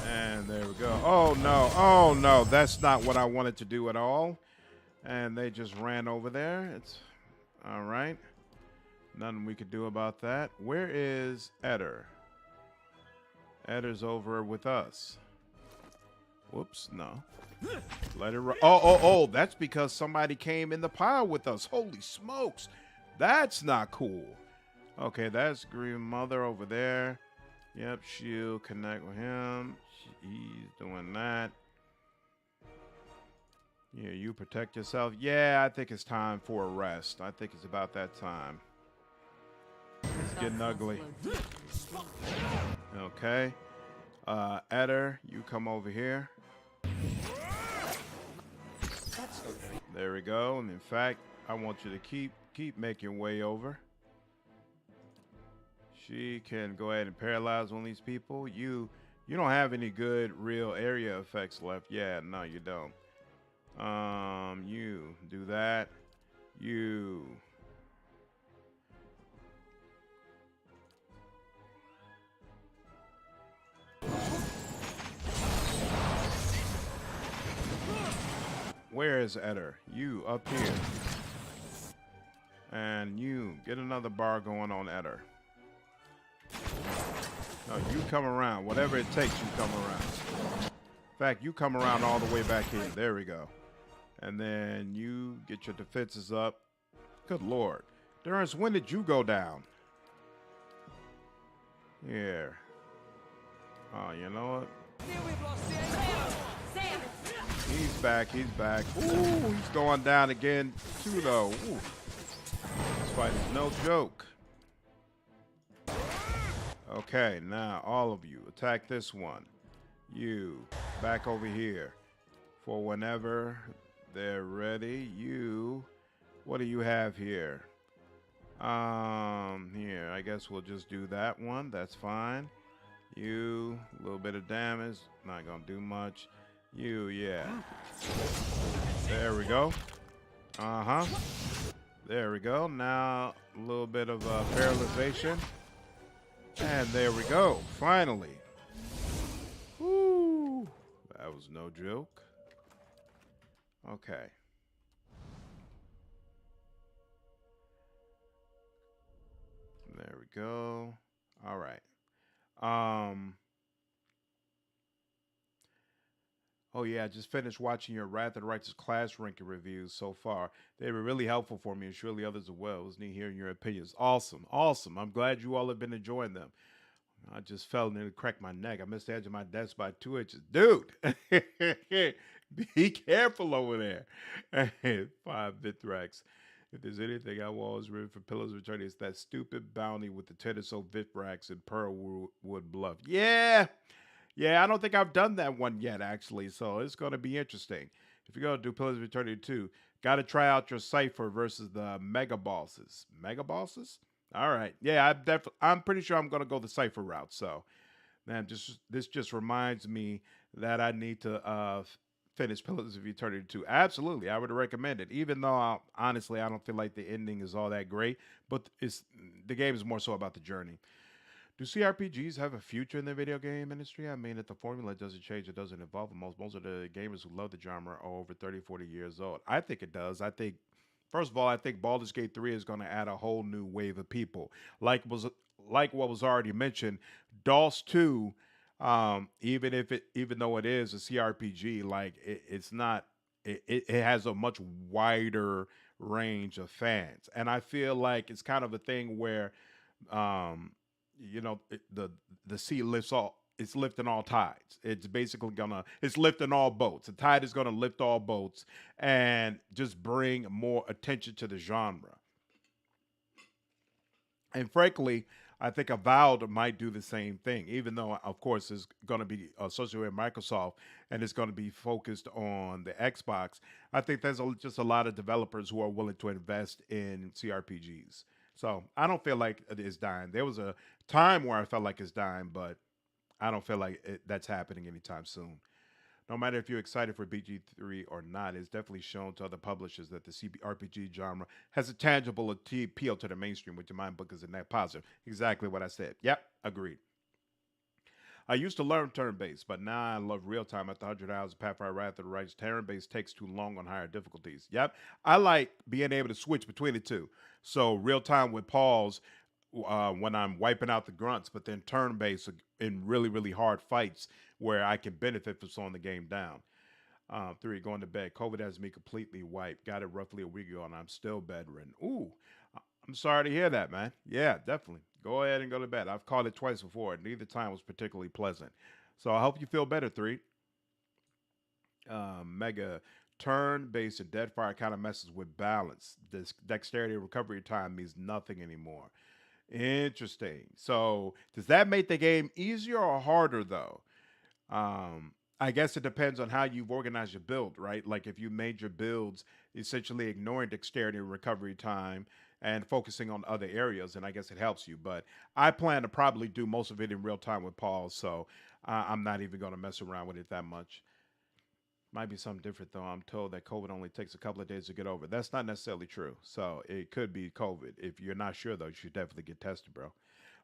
And there we go. Oh no, oh no, that's not what I wanted to do at all. And they just ran over there. It's all right. Nothing we could do about that. Where is Eder? Eder's over with us. Whoops, no. Let it run. Oh, that's because somebody came in the pile with us. Holy smokes. That's not cool. Okay, that's Green Mother over there. Yep, she'll connect with him. He's doing that. Yeah, you protect yourself. Yeah, I think it's time for a rest. I think it's about that time. It's getting ugly. Okay. Eder, you come over here. There we go. And in fact, I want you to keep making your way over. She can go ahead and paralyze one of these people. You don't have any good real area effects left. Yeah, no, you don't. You do that. You. Where is Eder? You up here. And you get another bar going on Eder. No, you come around. Whatever it takes, you come around. In fact, you come around all the way back here. There we go. And then you get your defenses up. Good Lord. Durance, when did you go down? Here. Oh, you know what? He's back. He's back. Ooh, he's going down again, too, though. Ooh. This fight is no joke. Okay, now all of you attack this one. You back over here for whenever they're ready. You, what do you have here? Here, I guess we'll just do that one. That's fine. You, a little bit of damage, not gonna do much. You, yeah. There we go. There we go. Now a little bit of paralyzation. And there we go. Finally. Woo. That was no joke. Okay. There we go. All right. Oh yeah, I just finished watching your Wrath of the Righteous class ranking reviews so far. They were really helpful for me and surely others as well. It was neat hearing your opinions. Awesome. Awesome. I'm glad you all have been enjoying them. I just fell and nearly cracked my neck. I missed the edge of my desk by 2 inches. Dude, be careful over there. 5 Vithraks. If there's anything I was ready for Pillars of Eternity, it's that stupid bounty with the 10 or so Vithraks and Pearlwood Bluff. Yeah. Yeah, I don't think I've done that one yet, actually, so it's going to be interesting. If you're going to do Pillars of Eternity 2, got to try out your Cypher versus the Mega Bosses. Mega Bosses? All right. Yeah, I'm pretty sure I'm going to go the Cypher route, so man, this just reminds me that I need to finish Pillars of Eternity 2. Absolutely, I would recommend it, even though, honestly, I don't feel like the ending is all that great, but the game is more so about the journey. Do CRPGs have a future in the video game industry? I mean, if the formula doesn't change, it doesn't evolve. Most of the gamers who love the genre are over 30, 40 years old. I think it does. I think, first of all, I think Baldur's Gate 3 is going to add a whole new wave of people. Like what was already mentioned, DOS 2, even though it is a CRPG, like it's not, it has a much wider range of fans. And I feel like it's kind of a thing where, the sea lifts all, it's lifting all tides. It's basically it's lifting all boats. The tide is gonna lift all boats and just bring more attention to the genre. And frankly, I think Avowed might do the same thing, even though, of course, it's going to be associated with Microsoft and it's going to be focused on the Xbox. I think there's just a lot of developers who are willing to invest in CRPGs. So I don't feel like it's dying. There was a time where I felt like it's dying, but I don't feel like that's happening anytime soon. No matter if you're excited for BG3 or not, it's definitely shown to other publishers that the CRPG genre has a tangible appeal to the mainstream, which in my book is a net positive. Exactly what I said. Yep, agreed. I used to learn turn-based, but now I love real-time. After 100 hours of Pathfinder Wrath of the Righteous, turn-based takes too long on higher difficulties. Yep, I like being able to switch between the two. So real-time with pause when I'm wiping out the grunts, but then turn-based in really, really hard fights where I can benefit from slowing the game down. Three, going to bed. COVID has me completely wiped. Got it roughly a week ago, and I'm still bedridden. Ooh, I'm sorry to hear that, man. Yeah, definitely. Go ahead and go to bed. I've called it twice before. Neither time was particularly pleasant. So I hope you feel better, three. Mega turn based and Deadfire kind of messes with balance. This dexterity recovery time means nothing anymore. Interesting. So does that make the game easier or harder though? I guess it depends on how you've organized your build, right? Like if you made your builds essentially ignoring dexterity and recovery time and focusing on other areas, and I guess it helps you. But I plan to probably do most of it in real time with Paul, so I'm not even going to mess around with it that much. Might be something different though. I'm told that COVID only takes a couple of days to get over. That's not necessarily true. So it could be COVID. If you're not sure though, you should definitely get tested, bro.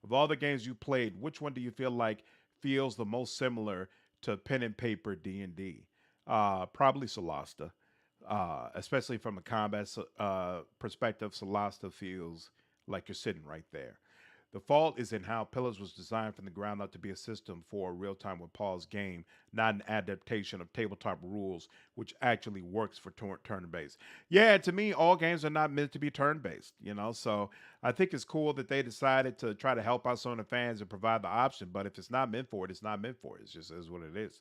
Of all the games you played, which one do you feel like feels the most similar to pen and paper D&D? Probably Solasta. Especially from a combat perspective, Solasta feels like you're sitting right there. The fault is in how Pillars was designed from the ground up to be a system for a real time with Paul's game, not an adaptation of tabletop rules, which actually works for turn based. Yeah, to me, all games are not meant to be turn based, you know? So I think it's cool that they decided to try to help out some of the fans and provide the option, but if it's not meant for it, it's not meant for it. It's just is what it is.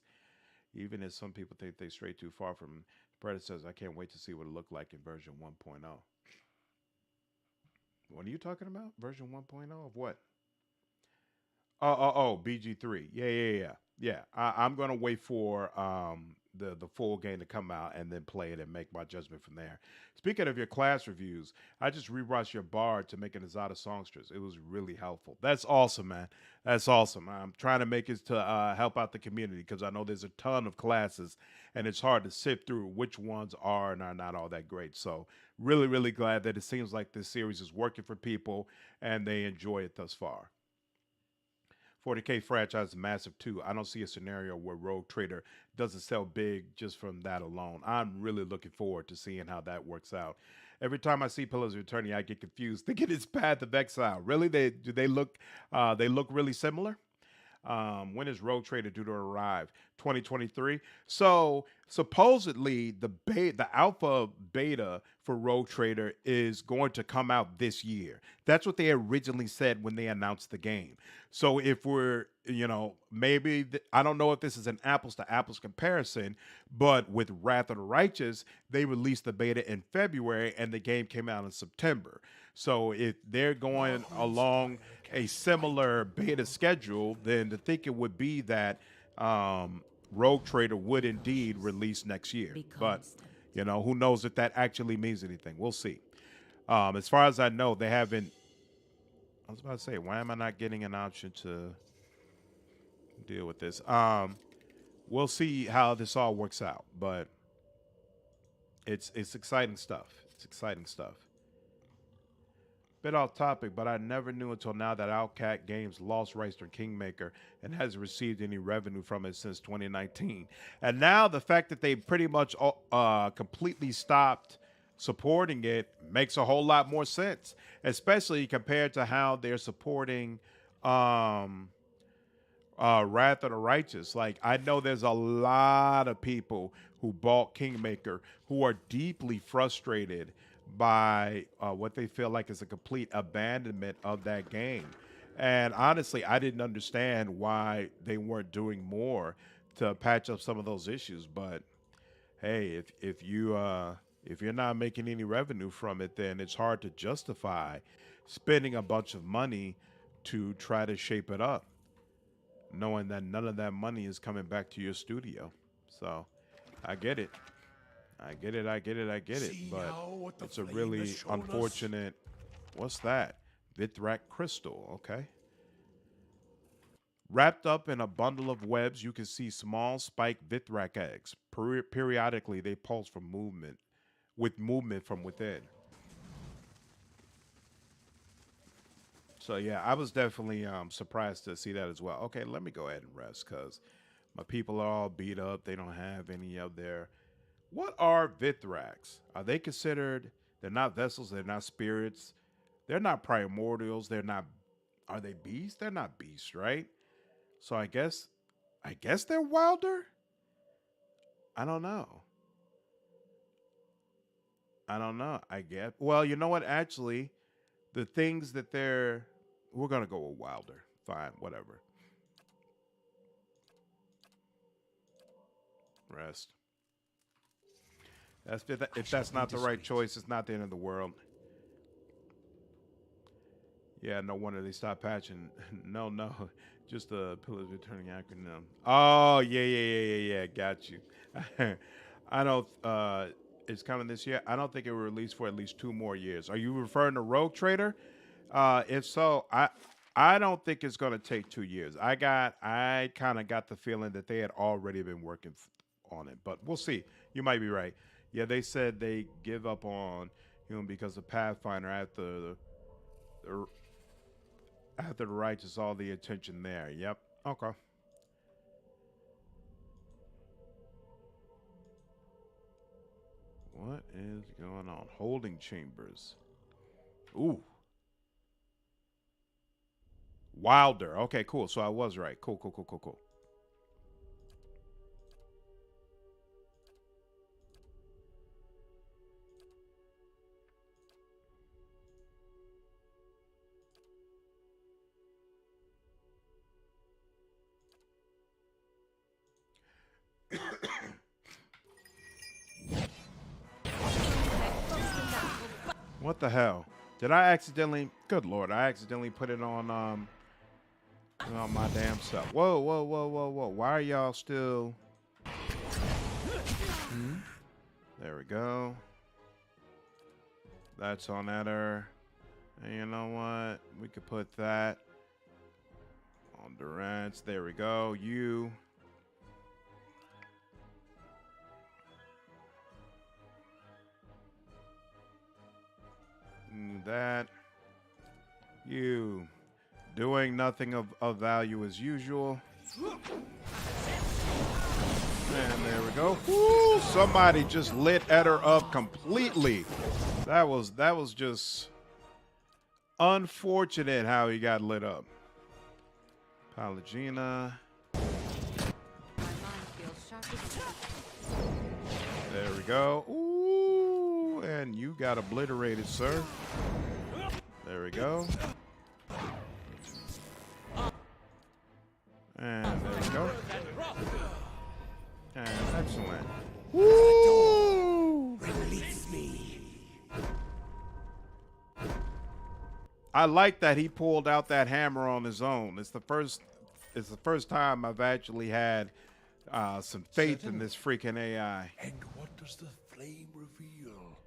Even if some people think they stray too far from predecessors, I can't wait to see what it looked like in version 1.0. What are you talking about? Version 1.0 of what? Oh, BG3. Yeah. Yeah, I'm gonna wait for the full game to come out and then play it and make my judgment from there. Speaking of your class reviews, I just rewatched your bard to make an Azada songstress. It was really helpful. That's awesome, man. That's awesome. I'm trying to make it to help out the community because I know there's a ton of classes and it's hard to sift through which ones are and are not all that great. So really, really glad that it seems like this series is working for people and they enjoy it thus far. 40K franchise is massive too. I don't see a scenario where Rogue Trader doesn't sell big just from that alone. I'm really looking forward to seeing how that works out. Every time I see Pillars of Eternity, I get confused, thinking it's Path of Exile. Really, they look really similar? When is Rogue Trader due to arrive? 2023. So supposedly the alpha beta for Rogue Trader is going to come out this year. That's what they originally said when they announced the game. So if we're, maybe I don't know if this is an apples to apples comparison, but with Wrath of the Righteous, they released the beta in February and the game came out in September. So if they're going along a similar beta schedule, then the thinking would be that Rogue Trader would indeed release next year. But who knows if that actually means anything? We'll see. As far as I know, they haven't. I was about to say, why am I not getting an option to deal with this? We'll see how this all works out, but it's exciting stuff. It's exciting stuff. Bit off topic, but I never knew until now that Outcat Games lost rights to Kingmaker and hasn't received any revenue from it since 2019. And now the fact that they pretty much completely stopped supporting it makes a whole lot more sense, especially compared to how they're supporting Wrath of the Righteous. Like, I know there's a lot of people who bought Kingmaker who are deeply frustrated by what they feel like is a complete abandonment of that game. And honestly, I didn't understand why they weren't doing more to patch up some of those issues. But hey, if you're not making any revenue from it, then it's hard to justify spending a bunch of money to try to shape it up, knowing that none of that money is coming back to your studio. So I get it. I get it. But it's a really unfortunate. What's that? Vithrak crystal. Okay. Wrapped up in a bundle of webs, you can see small spiked Vithrak eggs. Periodically, they pulse from movement, with movement from within. So yeah, I was definitely surprised to see that as well. Okay, let me go ahead and rest because my people are all beat up. They don't have any of their. What are Vithraks? Are they considered? They're not vessels. They're not spirits. They're not primordials. They're not. Are they beasts? They're not beasts, right? So I guess they're wilder. I don't know. I don't know. I guess. Well, you know what? Actually, the things that we're gonna go with wilder. Fine, whatever. Rest. If that's not the right choice, it's not the end of the world. Yeah, no wonder they stopped patching. No, just the pillars returning acronym. Oh yeah. Got you. I don't. It's coming this year. I don't think it will release for at least 2 more years. Are you referring to Rogue Trader? If so, I don't think it's going to take 2 years. I kind of got the feeling that they had already been working on it, but we'll see. You might be right. Yeah, they said they give up on him because of Pathfinder after the righteous, all the attention there. Yep. Okay. What is going on? Holding chambers. Ooh. Wilder. Okay, cool. So I was right. Cool. What the hell? Did I accidentally? Good Lord, I accidentally put it on my damn self. Whoa. Why are y'all still? There we go. That's on Eder. And you know what? We could put that on Durance. There we go. You. That. You. Doing nothing of value as usual. And there we go. Woo, somebody just lit Eder up completely. That was just unfortunate how he got lit up. Palagina. There we go. Ooh, and you got obliterated, sir. There we go. And there we go. And excellent. Woo! Release me. I like that he pulled out that hammer on his own. It's the first time I've actually had some faith in this freaking AI. And what does the flame reveal?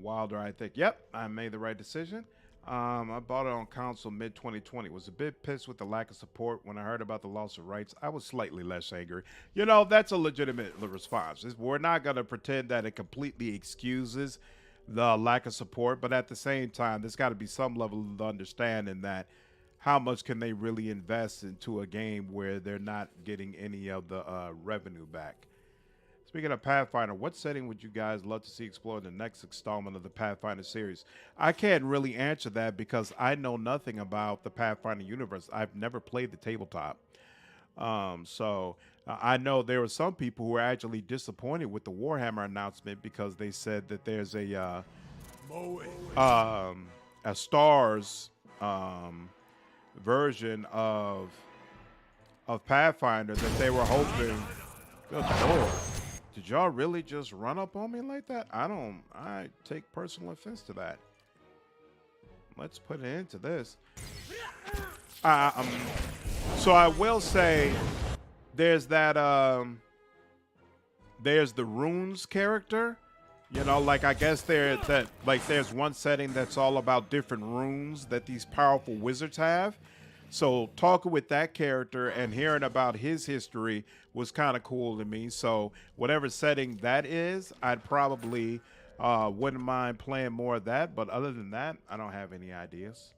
Wilder, I think. Yep, I made the right decision. I bought it on console mid-2020. Was a bit pissed with the lack of support. When I heard about the loss of rights, I was slightly less angry. You know, that's a legitimate response. We're not going to pretend that it completely excuses the lack of support, but at the same time, there's got to be some level of understanding that how much can they really invest into a game where they're not getting any of the revenue back. Speaking of Pathfinder, what setting would you guys love to see explored in the next installment of the Pathfinder series? I can't really answer that because I know nothing about the Pathfinder universe. I've never played the tabletop. So I know there were some people who were actually disappointed with the Warhammer announcement because they said that there's a Stars version of Pathfinder that they were hoping. Good Lord. Did y'all really just run up on me like that? I take personal offense to that. Let's put an end to this. So I will say there's that, there's the runes character, you know, like I guess there's one setting that's all about different runes that these powerful wizards have. So talking with that character and hearing about his history was kind of cool to me. So whatever setting that is, I'd probably wouldn't mind playing more of that. But other than that, I don't have any ideas.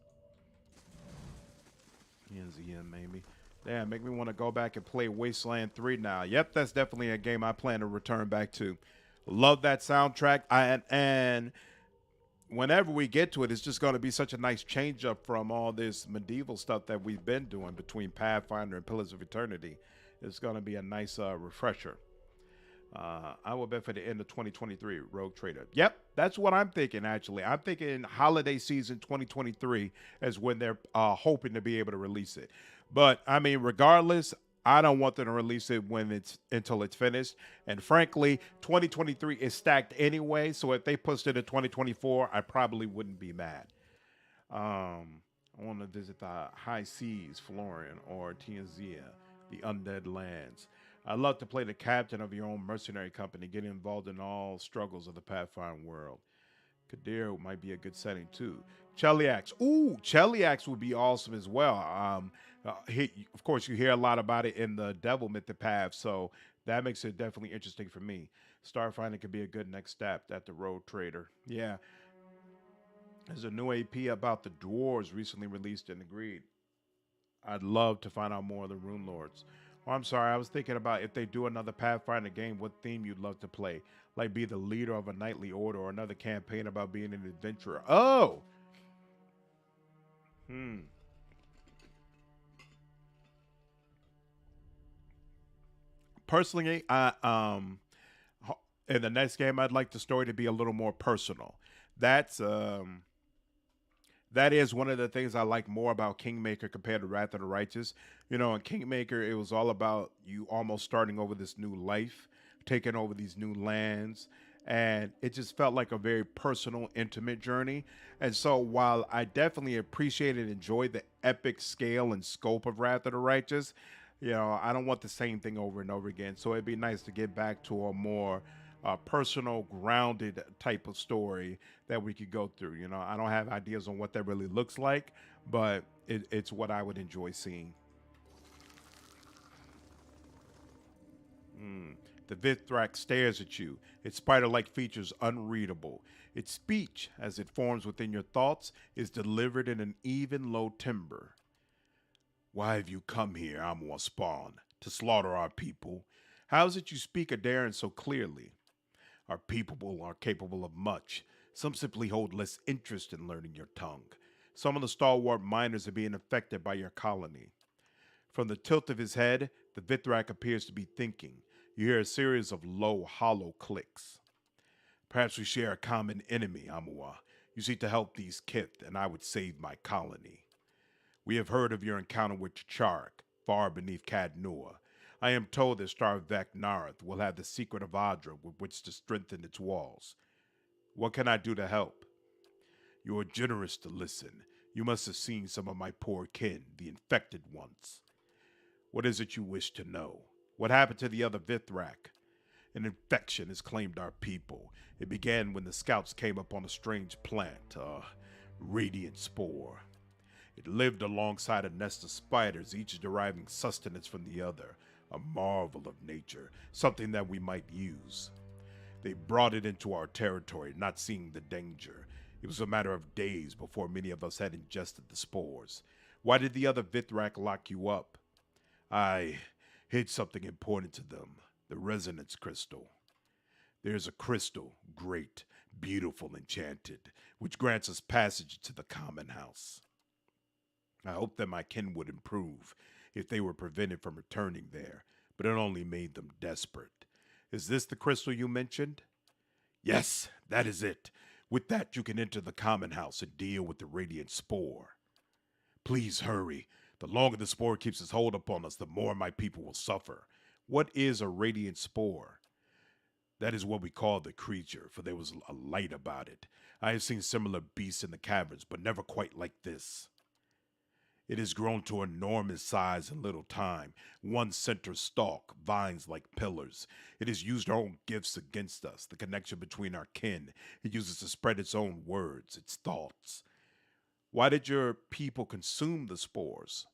NZM maybe. Damn, make me want to go back and play Wasteland 3 now. Yep, that's definitely a game I plan to return back to. Love that soundtrack. And whenever we get to it, it's just going to be such a nice change up from all this medieval stuff that we've been doing between Pathfinder and Pillars of Eternity. It's going to be a nice refresher. I will bet for the end of 2023, Rogue Trader. Yep, that's what I'm thinking, actually. I'm thinking holiday season 2023 is when they're hoping to be able to release it. But, I mean, regardless, I don't want them to release it until it's finished. And frankly, 2023 is stacked anyway, so if they pushed it to 2024, I probably wouldn't be mad. I want to visit the High Seas, Florian, or Tianzia, the Undead Lands. I'd love to play the captain of your own mercenary company, get involved in all struggles of the Pathfinder world. Kadir might be a good setting too. Cheliax. Ooh, Cheliax would be awesome as well. Of course, you hear a lot about it in the Devil Mythic Path, so that makes it definitely interesting for me. Starfinder could be a good next step at the Road Trader. Yeah. There's a new AP about the dwarves recently released and agreed. I'd love to find out more of the Rune Lords. Oh, I'm sorry, I was thinking about if they do another Pathfinder game, what theme you'd love to play. Like be the leader of a knightly order or another campaign about being an adventurer. Oh! Personally, in the next game, I'd like the story to be a little more personal. That's that is one of the things I like more about Kingmaker compared to Wrath of the Righteous. You know, in Kingmaker, it was all about you almost starting over this new life, taking over these new lands, and it just felt like a very personal, intimate journey. And so, while I definitely appreciate and enjoy the epic scale and scope of Wrath of the Righteous, you know, I don't want the same thing over and over again. So it'd be nice to get back to a more personal, grounded type of story that we could go through. You know, I don't have ideas on what that really looks like, but it's what I would enjoy seeing. The Vithrak stares at you, its spider-like features unreadable. Its speech, as it forms within your thoughts, is delivered in an even, low timbre. Why have you come here, Amor Spawn, to slaughter our people? How is it you speak Adaran so clearly? Our people are capable of much. Some simply hold less interest in learning your tongue. Some of the stalwart miners are being affected by your colony. From the tilt of his head, the Vithrak appears to be thinking. You hear a series of low, hollow clicks. Perhaps we share a common enemy, Amua. You seek to help these kith, and I would save my colony. We have heard of your encounter with Tarek, far beneath Cadnua. I am told that Starvek Nareth will have the secret of Adra with which to strengthen its walls. What can I do to help? You are generous to listen. You must have seen some of my poor kin, the infected ones. What is it you wish to know? What happened to the other Vithrak? An infection has claimed our people. It began when the scouts came upon a strange plant, a radiant spore. It lived alongside a nest of spiders, each deriving sustenance from the other, a marvel of nature, something that we might use. They brought it into our territory, not seeing the danger. It was a matter of days before many of us had ingested the spores. Why did the other Vithrak lock you up? I hid something important to them, the resonance crystal. There's a crystal, great, beautiful, enchanted, which grants us passage to the common house. I hoped that my kin would improve if they were prevented from returning there, but it only made them desperate. Is this the crystal you mentioned? Yes, that is it. With that, you can enter the common house and deal with the radiant spore. Please hurry. The longer the spore keeps its hold upon us, the more my people will suffer. What is a radiant spore? That is what we call the creature, for there was a light about it. I have seen similar beasts in the caverns, but never quite like this. It has grown to enormous size in little time. One center stalk, vines like pillars. It has used our own gifts against us, the connection between our kin. It uses to spread its own words, its thoughts. Why did your people consume the spores?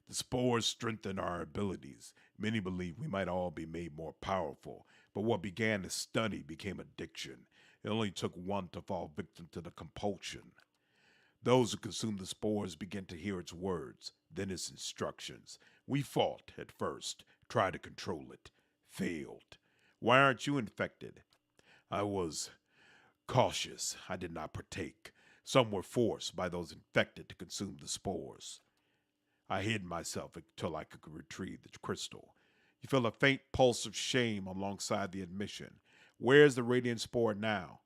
The spores strengthen our abilities. Many believe we might all be made more powerful, but what began as study became addiction. It only took one to fall victim to the compulsion. Those who consume the spores begin to hear its words, then its instructions. We fought at first, tried to control it, failed. Why aren't you infected? I was cautious. I did not partake. Some were forced by those infected to consume the spores. I hid myself until I could retrieve the crystal. You feel a faint pulse of shame alongside the admission. Where's the radiant spore now?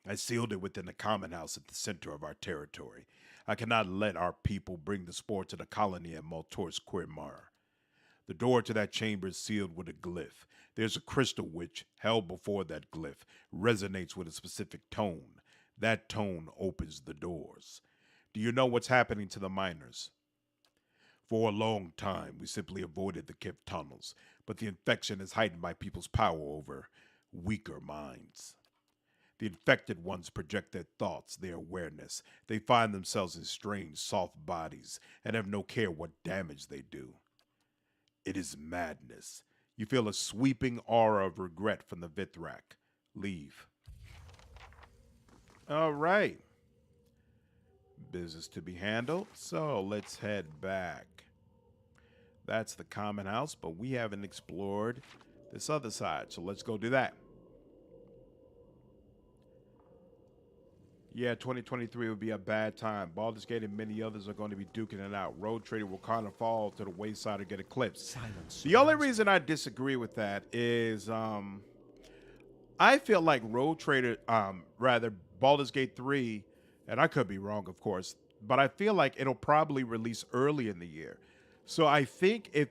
I sealed it within the common house at the center of our territory. I cannot let our people bring the spore to the colony at Maltor's Quirmar. The door to that chamber is sealed with a glyph. There's a crystal which, held before that glyph, resonates with a specific tone. That tone opens the doors. Do you know what's happening to the miners? For a long time, we simply avoided the kept tunnels, but the infection has heightened my people's power over weaker minds. The infected ones project their thoughts, their awareness. They find themselves in strange, soft bodies and have no care what damage they do. It is madness. You feel a sweeping aura of regret from the Vithrak. Leave. All right. Business to be handled. So let's head back. That's the common house, but we haven't explored this other side. So let's go do that. Yeah, 2023 would be a bad time. Baldur's Gate and many others are going to be duking it out. Road Trader will kind of fall to the wayside or get eclipsed. Silence. The only reason I disagree with that is I feel like Road Trader, rather Baldur's Gate 3, and I could be wrong, of course, but I feel like it'll probably release early in the year. So I think if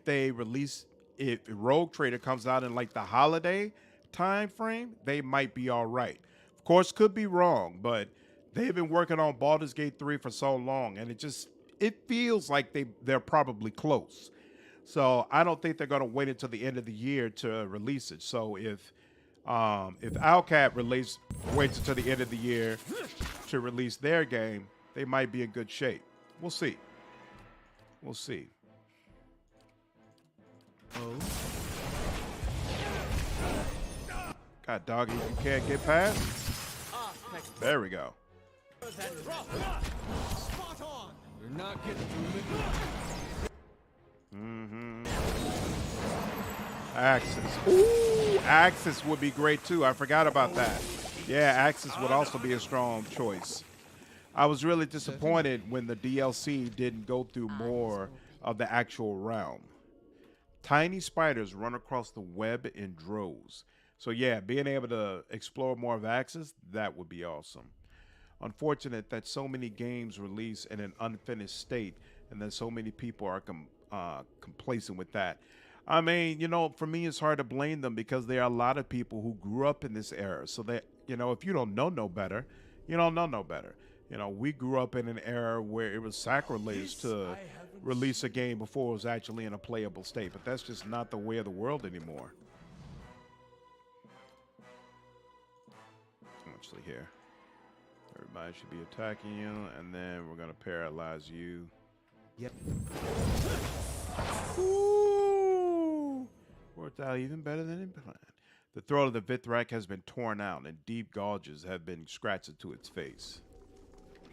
Rogue Trader comes out in like the holiday time frame, they might be all right. Of course, could be wrong, but they've been working on Baldur's Gate 3 for so long, and it feels like they're probably close. So I don't think they're going to wait until the end of the year to release it. So if Owlcat waits until the end of the year to release their game, they might be in good shape. We'll see. We'll see. Oh. God, doggy, you can't get past? There we go. Spot on. You're not getting through me. Axis. Ooh, Axis would be great too. I forgot about that. Yeah, Axis would also be a strong choice. I was really disappointed when the DLC didn't go through more of the actual realm. Tiny spiders run across the web in droves. So yeah, being able to explore more of Axis, that would be awesome. Unfortunate that so many games release in an unfinished state and that so many people are complacent with that. I mean, you know, for me, it's hard to blame them because there are a lot of people who grew up in this era. So that, you know, if you don't know no better, you don't know no better. You know, we grew up in an era where it was sacrilege to release a game before it was actually in a playable state. But that's just not the way of the world anymore. Actually, here. Everybody should be attacking you, and then we're going to paralyze you. Yep. Ooh! Worked out even better than it planned. The throat of the Vithrak has been torn out, and deep gouges have been scratched into its face.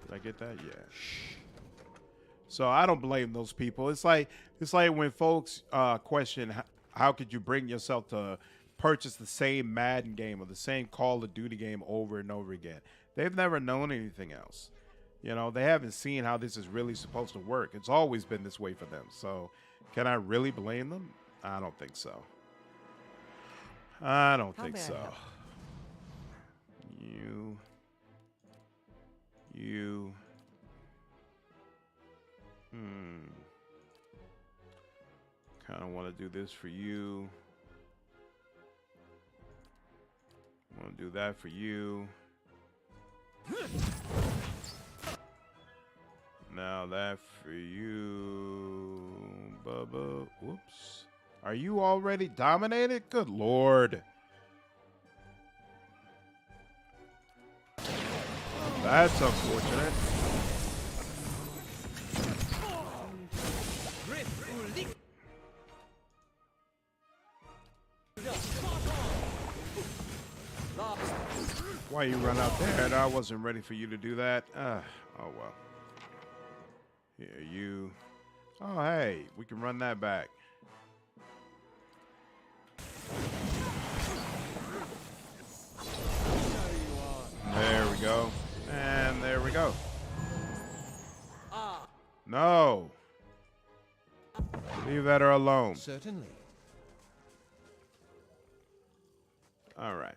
Did I get that? Yeah. So I don't blame those people. It's like when folks question how could you bring yourself to purchase the same Madden game or the same Call of Duty game over and over again. They've never known anything else. You know, they haven't seen how this is really supposed to work. It's always been this way for them. So can I really blame them? I don't think so. I don't think so. Kind of want to do this for you. Want to do that for you. Now that for you. Bubba. Whoops. Are you already dominated? Good Lord. That's unfortunate. Why you run out there? And I wasn't ready for you to do that. Oh well. Here you. Oh hey, we can run that back. There we go. And there we go. No. Leave that alone. Certainly. All right.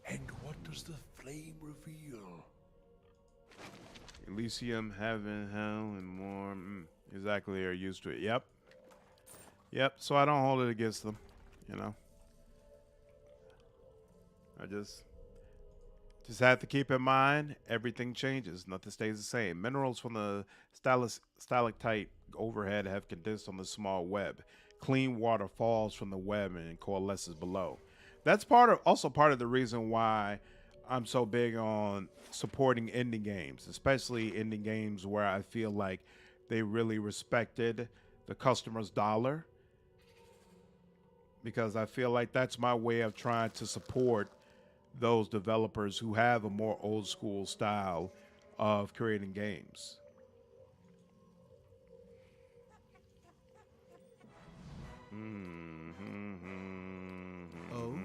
And what does the flame reveal? Elysium, heaven, hell, and more. Exactly, are used to it. Yep. Yep. So I don't hold it against them, you know. I just have to keep in mind everything changes. Nothing stays the same. Minerals from the stalactite overhead have condensed on the small web. Clean water falls from the web and coalesces below. That's also part of the reason why I'm so big on supporting indie games, especially indie games where I feel like they really respected the customer's dollar, because I feel like that's my way of trying to support those developers who have a more old school style of creating games. Oh?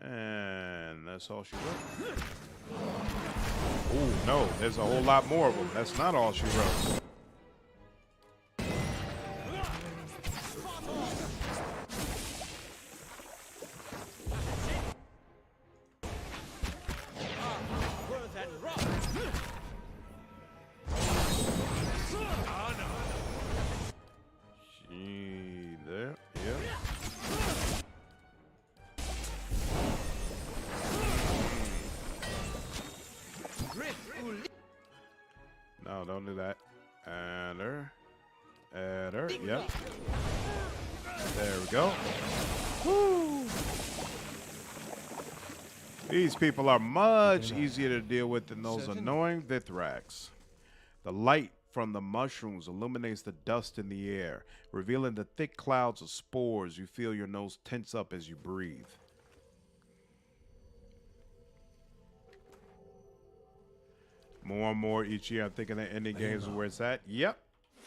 And that's all she wrote. Oh, no, there's a whole lot more of them. That's not all she wrote. No, don't do that. And her. And her. Yep. There we go. Woo! These people are much easier to deal with than those annoying Vithraks. The light from the mushrooms illuminates the dust in the air, revealing the thick clouds of spores. You feel your nose tense up as you breathe. More and more each year, I'm thinking that indie games are where it's at. Yep,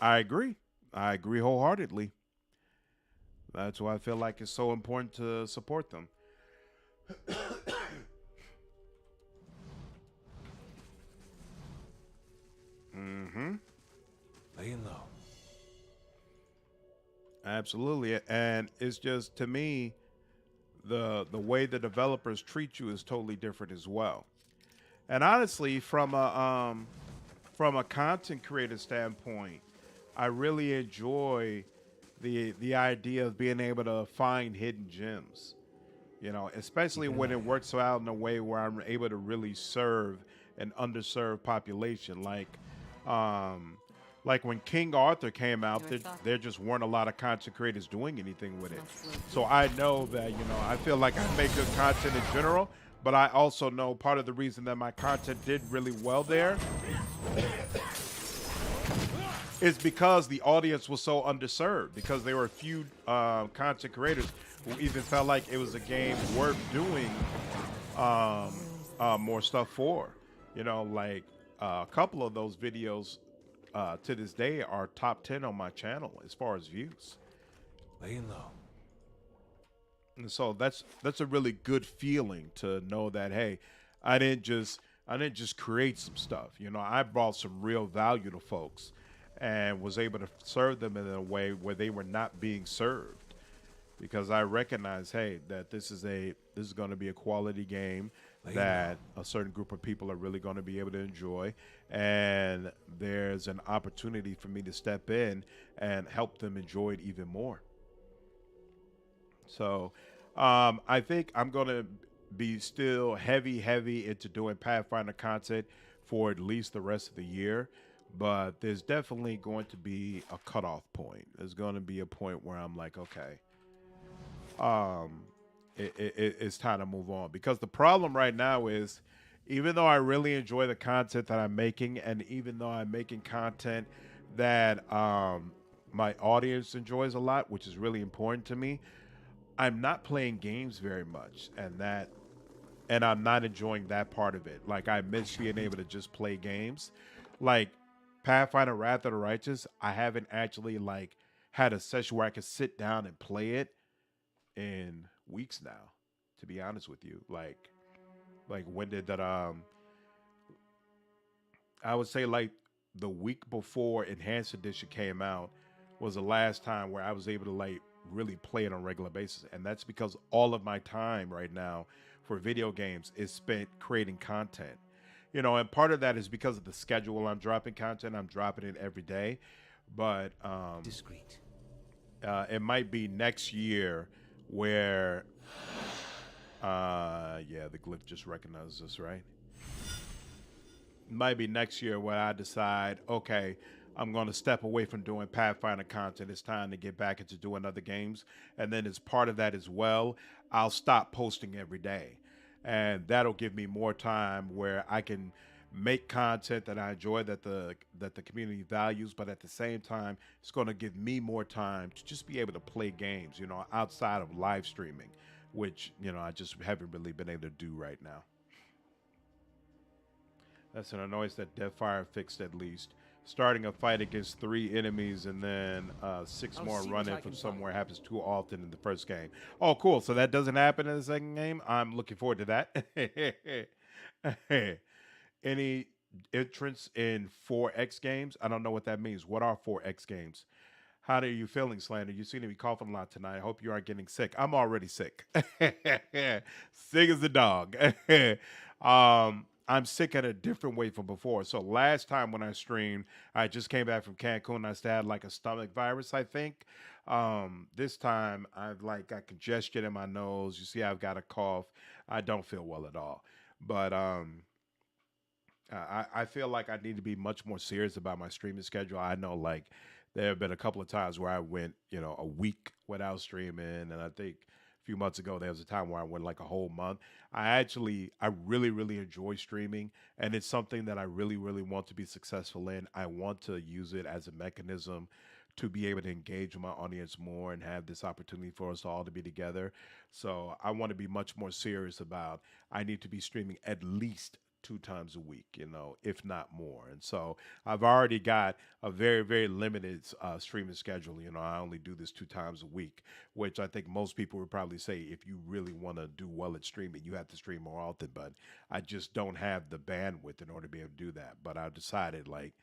I agree. I agree wholeheartedly. That's why I feel like it's so important to support them. Laying low. Absolutely. And it's just, to me, the way the developers treat you is totally different as well. And honestly, from a content creator standpoint, I really enjoy the idea of being able to find hidden gems. You know, especially when it works out in a way where I'm able to really serve an underserved population. Like when King Arthur came out, there just weren't a lot of content creators doing anything with it. So I know that, you know, I feel like I make good content in general, but I also know part of the reason that my content did really well there is because the audience was so underserved, because there were a few content creators who even felt like it was a game worth doing more stuff for. You know, like a couple of those videos to this day are top 10 on my channel as far as views. Laying low. And so that's a really good feeling to know that, hey, I didn't just create some stuff. You know, I brought some real value to folks and was able to serve them in a way where they were not being served, because I recognize, hey, that this is going to be a quality game that a certain group of people are really going to be able to enjoy, and there's an opportunity for me to step in and help them enjoy it even more. So I think I'm going to be still heavy into doing Pathfinder content for at least the rest of the year, but there's definitely going to be a cutoff point. There's going to be a point where I'm like, okay, it's time to move on, because the problem right now is even though I really enjoy the content that I'm making, and even though I'm making content that my audience enjoys a lot, which is really important to me, I'm not playing games very much, and I'm not enjoying that part of it. Like I miss being able to just play games. Like Pathfinder Wrath of the Righteous, I haven't actually like had a session where I could sit down and play it in weeks now, to be honest with you. Like when did that I would say like the week before Enhanced Edition came out was the last time where I was able to like really play it on a regular basis. And that's because all of my time right now for video games is spent creating content. You know, and part of that is because of the schedule I'm dropping content. I'm dropping it every day. But Discreet. it might be next year where yeah, the glyph just recognizes us, right? Might be next year where I decide, okay, I'm going to step away from doing Pathfinder content. It's time to get back into doing other games. And then as part of that as well, I'll stop posting every day. And that'll give me more time where I can make content that I enjoy, that the community values, but at the same time, it's going to give me more time to just be able to play games, you know, outside of live streaming, which, you know, I just haven't really been able to do right now. That's an annoyance that Deathfire fixed at least. Starting a fight against 3 enemies and then six I'll more see run what in I from can somewhere find. happens too often in the first game. Oh, cool. So that doesn't happen in the second game? I'm looking forward to that. Any entrance in 4X games? I don't know what that means. What are 4X games? How are you feeling, Slander? You seem to be coughing a lot tonight. I hope you aren't getting sick. I'm already sick. Sick as a dog. I'm sick in a different way from before. So last time when I streamed, I just came back from Cancun. I still had like a stomach virus, I think. This time I've like got congestion in my nose. You see, I've got a cough. I don't feel well at all. But I feel like I need to be much more serious about my streaming schedule. I know, like, there have been a couple of times where I went, you know, a week without streaming, and I think a few months ago there was a time where I went like a whole month. I really, really enjoy streaming, and it's something that I really, really want to be successful in. I want to use it as a mechanism to be able to engage with my audience more and have this opportunity for us all to be together. So I want to be much more serious about I need to be streaming at least 2 times a week, you know, if not more. And so I've already got a very, very limited streaming schedule. You know, I only do this 2 times a week, which I think most people would probably say if you really want to do well at streaming, you have to stream more often. But I just don't have the bandwidth in order to be able to do that. But I've decided, like,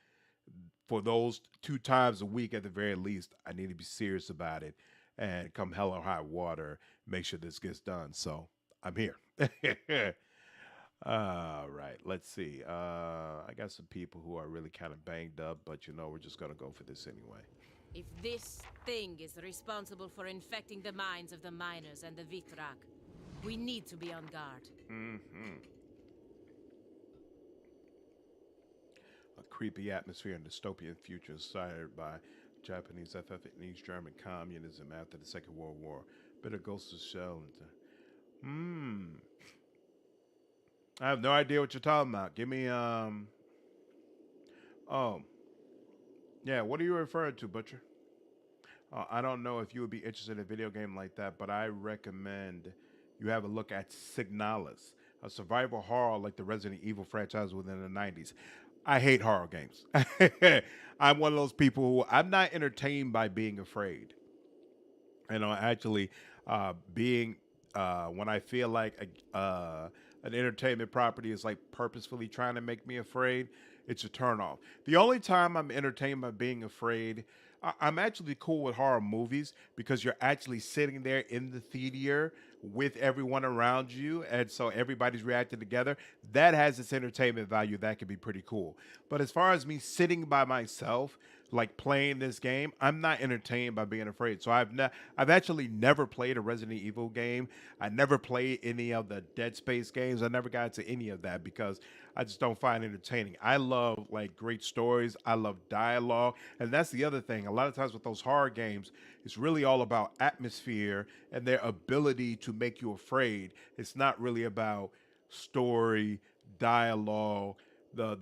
for those 2 times a week at the very least, I need to be serious about it and come hell or high water, make sure this gets done. So I'm here. All right, let's see. I got some people who are really kind of banged up, but you know, we're just gonna go for this anyway. If this thing is responsible for infecting the minds of the miners and the Vithrak, we need to be on guard. Hmm. A creepy atmosphere and dystopian future inspired by Japanese FF and East German communism after the Second World War. Bitter ghosts of shell. Hmm. I have no idea what you're talking about. Give me Oh, yeah. What are you referring to, Butcher? I don't know if you would be interested in a video game like that, but I recommend you have a look at Signalis, a survival horror like the Resident Evil franchise within the 90s. I hate horror games. I'm one of those people who I'm not entertained by being afraid. You know, actually, being when I feel like an entertainment property is like purposefully trying to make me afraid, it's a turnoff. The only time I'm entertained by being afraid, I'm actually cool with horror movies because you're actually sitting there in the theater with everyone around you, and so everybody's reacting together. That has its entertainment value. That can be pretty cool. But as far as me sitting by myself, like playing this game, I'm not entertained by being afraid. So I've actually never played a Resident Evil game. I never played any of the Dead Space games. I never got into any of that because I just don't find it entertaining. I love like great stories. I love dialogue, and that's the other thing. A lot of times with those horror games, it's really all about atmosphere and their ability to make you afraid. It's not really about story, dialogue, the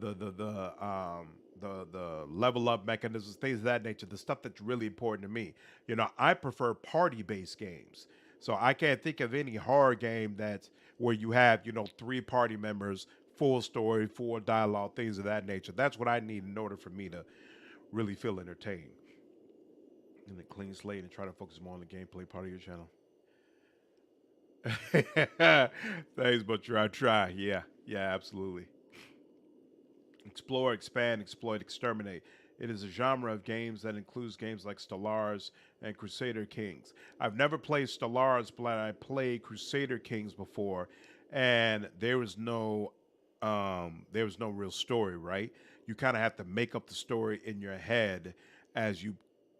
level up mechanisms, things of that nature, the stuff that's really important to me. You know, I prefer party based games. So I can't think of any horror game that's where you have, you know, three party members, full story, full dialogue, things of that nature. That's what I need in order for me to really feel entertained. And a clean slate and try to focus more on the gameplay part of your channel. Thanks, but I try. Yeah, yeah, absolutely. Explore, expand, exploit, exterminate. It is a genre of games that includes games like Stellaris and Crusader Kings. I've never played Stellaris, but I played Crusader Kings before, and there was no real story, right? You kind of have to make up the story in your head as you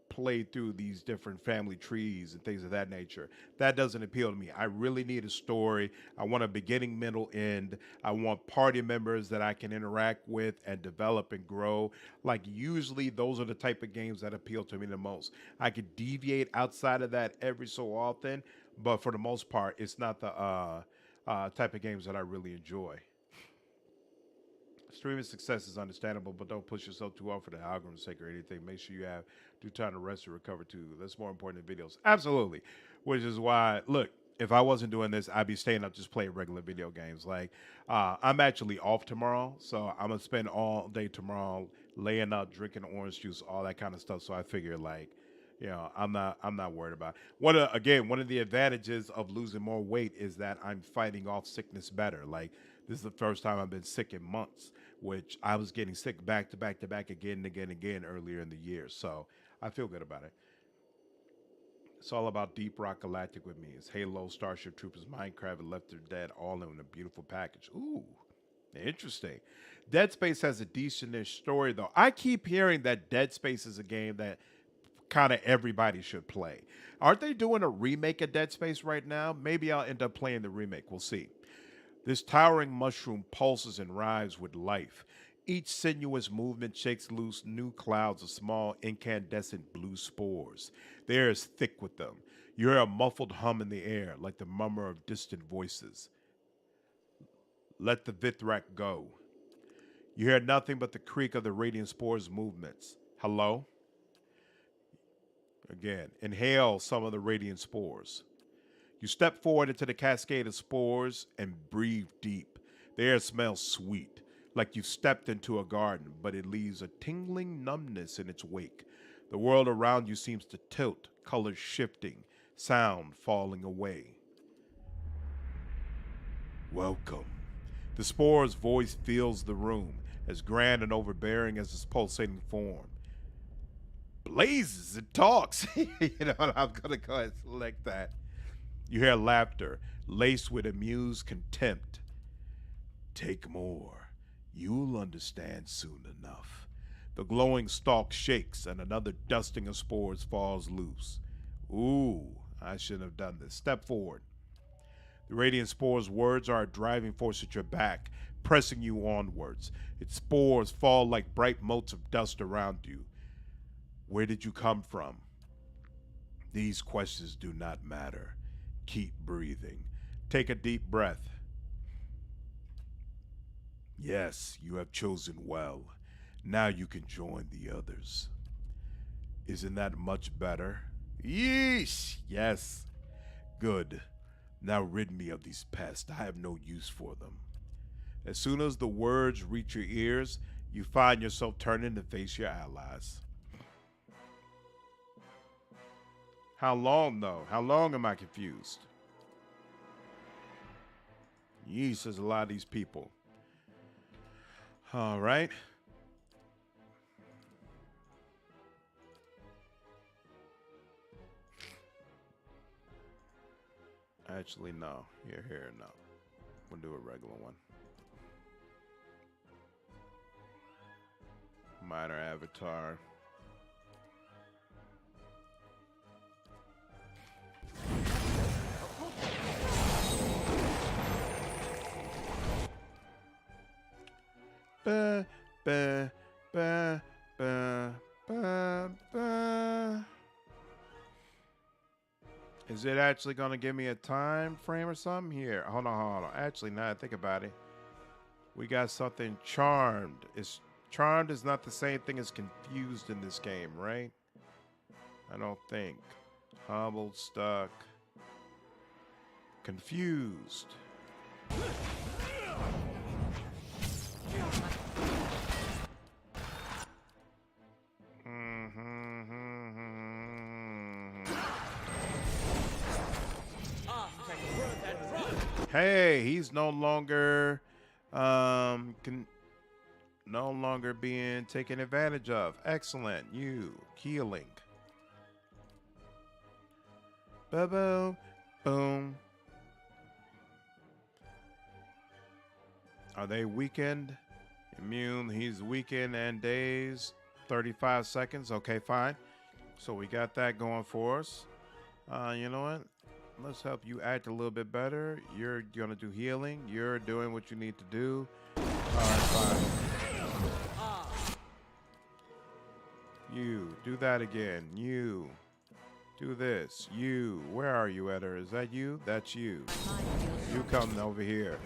play through these different family trees and things of that nature. That doesn't appeal to me. I really need a story. I want a beginning, middle, end. I want party members that I can interact with and develop and grow. Like, usually those are the type of games that appeal to me the most. I could deviate outside of that every so often, but for the most part, it's not the type of games that I really enjoy. Streaming success is understandable, but don't push yourself too hard for the algorithm's sake or anything. Make sure you have due time to rest and recover too. That's more important than videos. Absolutely. Which is why, look, if I wasn't doing this, I'd be staying up just playing regular video games. Like, I'm actually off tomorrow, so I'm gonna spend all day tomorrow laying up, drinking orange juice, all that kind of stuff. So I figure, like, you know, I'm not worried about it. One of the advantages of losing more weight is that I'm fighting off sickness better. Like, this is the first time I've been sick in months, which I was getting sick back to back to back again and again and again earlier in the year. So I feel good about it. It's all about Deep Rock Galactic with me. It's Halo, Starship Troopers, Minecraft, and Left 4 Dead all in a beautiful package. Ooh, interesting. Dead Space has a decentish story, though. I keep hearing that Dead Space is a game that kind of everybody should play. Aren't they doing a remake of Dead Space right now? Maybe I'll end up playing the remake. We'll see. This towering mushroom pulses and writhes with life. Each sinuous movement shakes loose new clouds of small incandescent blue spores. The air is thick with them. You hear a muffled hum in the air, like the murmur of distant voices. Let the Vithrak go. You hear nothing but the creak of the radiant spores' movements. Hello? Again, inhale some of the radiant spores. You step forward into the cascade of spores and breathe deep. The air smells sweet, like you've stepped into a garden, but it leaves a tingling numbness in its wake. The world around you seems to tilt, colors shifting, sound falling away. Welcome. The spore's voice fills the room, as grand and overbearing as its pulsating form. Blazes, it talks. I'm going to go ahead and select that. You hear laughter, laced with amused contempt. Take more. You'll understand soon enough. The glowing stalk shakes, and another dusting of spores falls loose. Ooh, I shouldn't have done this. Step forward. The radiant spore's words are a driving force at your back, pressing you onwards. Its spores fall like bright motes of dust around you. Where did you come from? These questions do not matter. Keep breathing. Take a deep breath. Yes, you have chosen well. Now you can join the others. Isn't that much better? Yeesh! Yes. Good. Now rid me of these pests. I have no use for them. As soon as the words reach your ears, you find yourself turning to face your allies. How long, though? How long am I confused? Yeesh, there's a lot of these people. All right. Actually, no. Here, no. We'll do a regular one. Minor avatar. Ba, ba, ba, ba, ba, ba. Is it actually going to give me a time frame or something? Here, hold on. Actually, now I think about it. We got something charmed. Charmed is not the same thing as confused in this game, right? I don't think. Hobbled, stuck. Confused. Hey, he's no longer no longer being taken advantage of. Excellent. You healing. Boom, boom. Are they weakened? Immune. He's weakened and dazed. 35 seconds. Okay, fine. So we got that going for us. You know what? Let's help you act a little bit better. You're gonna do healing. You're doing what you need to do. All right, fine. You do that again. You do this. You. Where are you, Eder? Is that you? That's you. You come over here.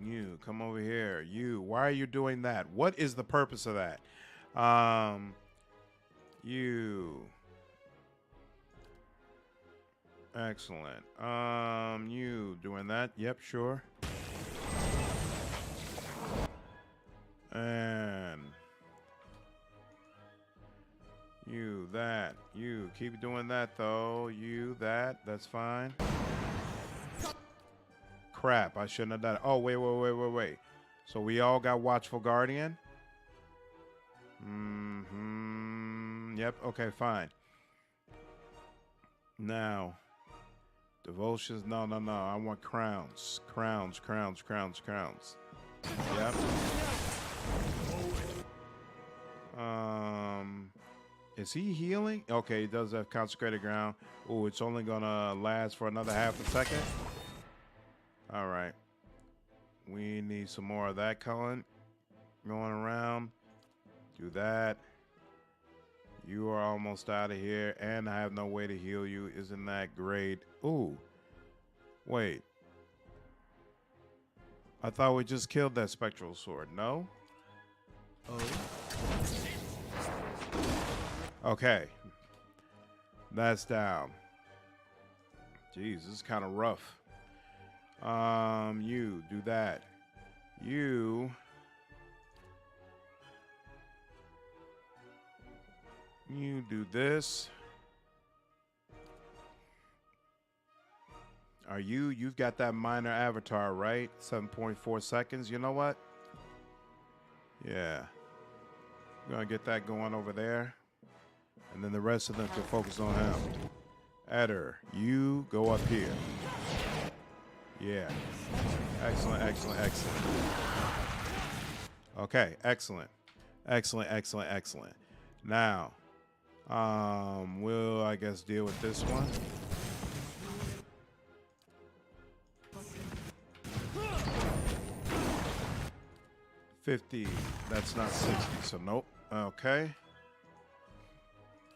You come over here. You. Why are you doing that? What is the purpose of that? You. Excellent. You doing that? Yep, sure. And you that. You keep doing that though. You that. That's fine. Crap, I shouldn't have done it. Oh, wait. So we all got Watchful Guardian? Yep, okay, fine. Now, devotions. No. I want crowns. Crowns. Yep. Is he healing? Okay, he does have consecrated ground. Oh, it's only gonna last for another half a second. All right. We need some more of that going around. Do that. You are almost out of here, and I have no way to heal you. Isn't that great? Ooh. Wait. I thought we just killed that spectral sword. No? Oh. Okay. That's down. Jeez, this is kind of rough. You do that. You do this. Are you've got that minor avatar, right? 7.4 seconds. You know what? Yeah. We're gonna get that going over there. And then the rest of them can focus on him. Eder, you go up here. Yeah. Excellent. Okay, excellent. Now, we'll, I guess, deal with this one. 50. That's not 60, so nope. Okay.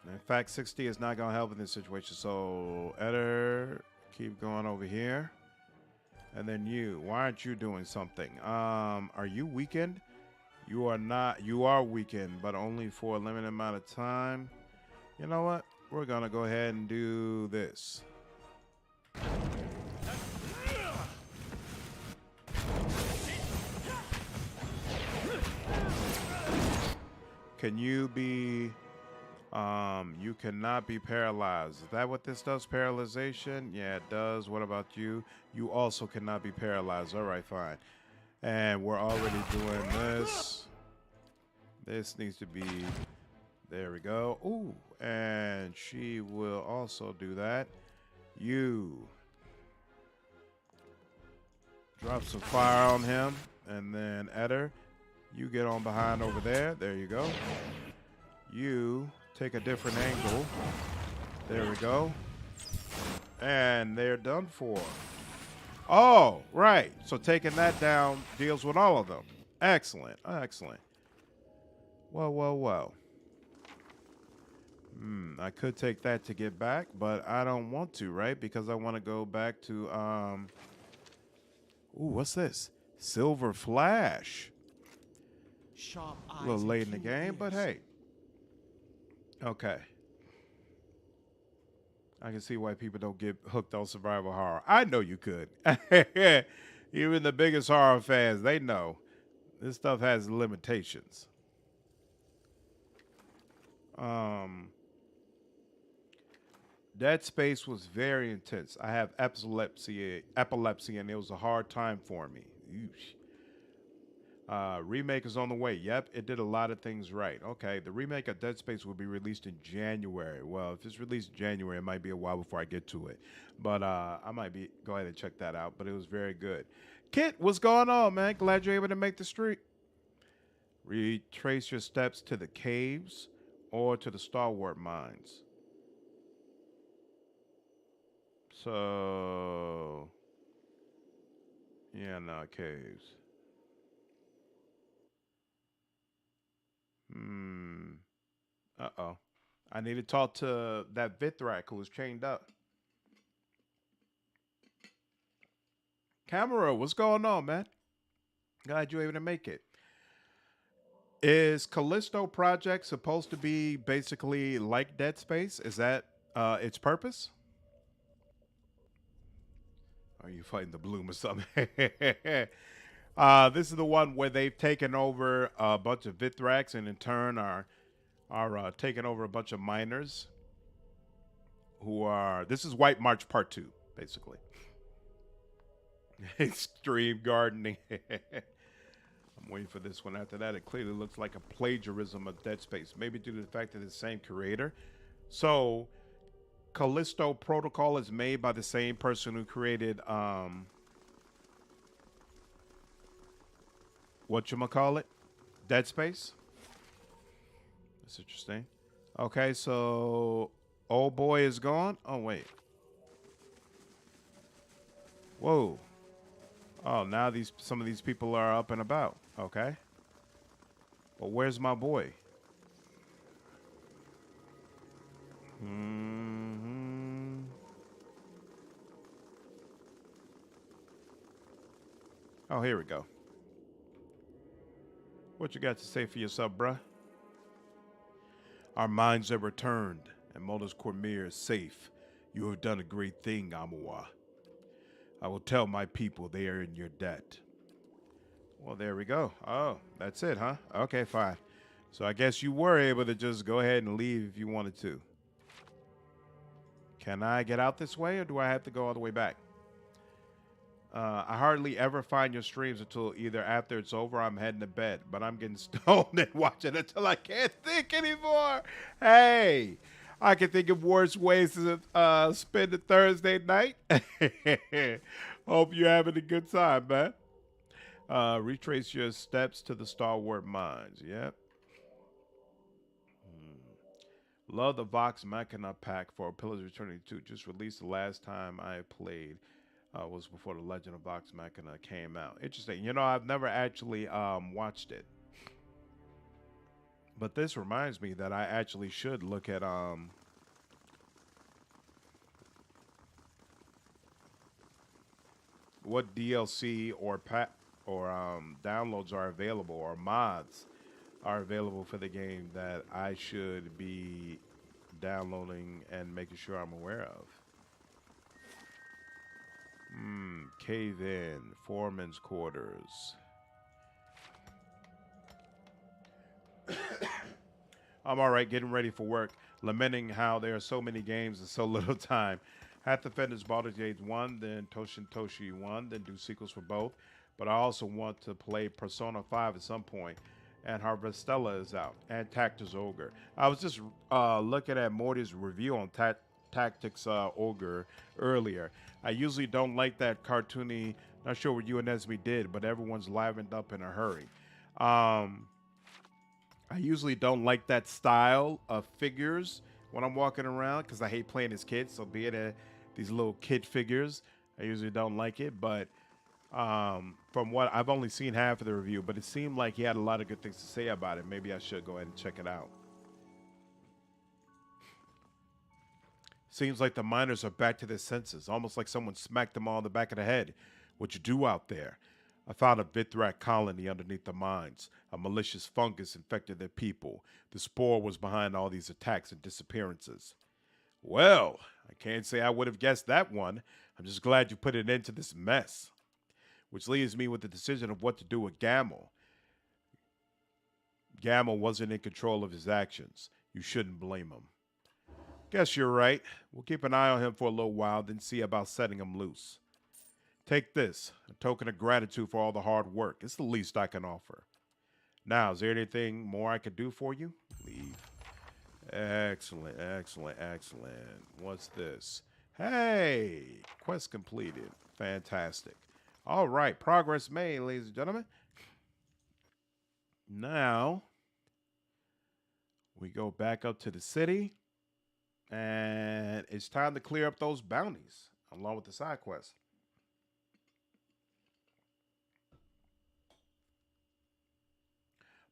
In fact, 60 is not going to help in this situation. So, Eder, keep going over here. And then you. Why aren't you doing something? Are you weakened? You are not. You are weakened, but only for a limited amount of time. You know what? We're going to go ahead and do this. Can you be... you cannot be paralyzed. Is that what this does? Paralyzation? Yeah, it does. What about you? You also cannot be paralyzed. All right, fine. And we're already doing this. This needs to be... There we go. Ooh, and she will also do that. You drop some fire on him. And then Eder, you get on behind over there. There you go. You take a different angle. There we go. And they're done for. Oh, right. So taking that down deals with all of them. Excellent. Excellent. Well. I could take that to get back, but I don't want to, right? Because I want to go back to Ooh, what's this? Silver Flash. Sharp eyes. A little and late in the keen game, but ears. hey. Okay. I can see why people don't get hooked on survival horror. I know you could. Even the biggest horror fans, they know this stuff has limitations. Dead Space was very intense. I have epilepsy, and it was a hard time for me. Remake is on the way. Yep, it did a lot of things right. Okay, the remake of Dead Space will be released in January. Well, if it's released in January, it might be a while before I get to it. But I might go ahead and check that out. But it was very good. Kit, what's going on, man? Glad you're able to make the street. Retrace your steps to the caves or to the stalwart mines. So, yeah, no, caves. Uh-oh. I need to talk to that Vithrak who was chained up. Camera, what's going on, man? Glad you were able to make it. Is Callisto Project supposed to be basically like Dead Space? Is that its purpose? Are you fighting the bloom or something? This is the one where they've taken over a bunch of Vithraks and in turn are taking over a bunch of miners who are. This is White March Part 2, basically. Extreme gardening. I'm waiting for this one. After that, it clearly looks like a plagiarism of Dead Space. Maybe due to the fact that it's the same creator. So, Callisto Protocol is made by the same person who created whatchamacallit? Dead Space. That's interesting. Okay, so old boy is gone. Oh wait. Whoa. Oh, now some of these people are up and about. Okay. But where's my boy? Oh, here we go. What you got to say for yourself, bruh? Our minds have returned, and Mulder's Cormier is safe. You have done a great thing, Amawa. I will tell my people they are in your debt. Well, there we go. Oh, that's it, huh? Okay, fine. So I guess you were able to just go ahead and leave if you wanted to. Can I get out this way, or do I have to go all the way back? I hardly ever find your streams until either after it's over or I'm heading to bed. But I'm getting stoned and watching until I can't think anymore. Hey, I can think of worse ways to spend a Thursday night. Hope you're having a good time, man. Retrace your steps to the stalwart mines. Yep. Love the Vox Machina pack for Pillars of Eternity 2. Just released the last time I played. Was before the Legend of Vox Machina came out. Interesting. You know, I've never actually watched it. But this reminds me that I actually should look at what DLC or downloads are available or mods are available for the game that I should be downloading and making sure I'm aware of. Cave in, foreman's quarters. I'm all right, getting ready for work, lamenting how there are so many games and so little time. Half the Defenders Baldur's Gate 1, then Toshin Toshi 1, then do sequels for both. But I also want to play Persona 5 at some point. And Harvestella is out, and Tactics Ogre. I was just looking at Morty's review on Tactics Ogre earlier. I usually don't like that cartoony, not sure what you and Esme did, but everyone's livened up in a hurry. I usually don't like that style of figures when I'm walking around because I hate playing as kids. So be it these little kid figures, I usually don't like it. But from what I've only seen half of the review, but it seemed like he had a lot of good things to say about it. Maybe I should go ahead and check it out. Seems like the miners are back to their senses, almost like someone smacked them all in the back of the head what you do out there. I found a Vithrak colony underneath the mines. A malicious fungus infected their people. The spore was behind all these attacks and disappearances. Well, I can't say I would have guessed that one. I'm just glad you put an end to this mess. Which leaves me with the decision of what to do with Gamel. Gamel wasn't in control of his actions. You shouldn't blame him. Guess you're right. We'll keep an eye on him for a little while, then see about setting him loose. Take this, a token of gratitude for all the hard work. It's the least I can offer. Now, is there anything more I could do for you? Leave. Excellent, excellent, excellent. What's this? Hey, quest completed. Fantastic. All right, progress made, ladies and gentlemen. Now, we go back up to the city, and it's time to clear up those bounties, along with the side quests.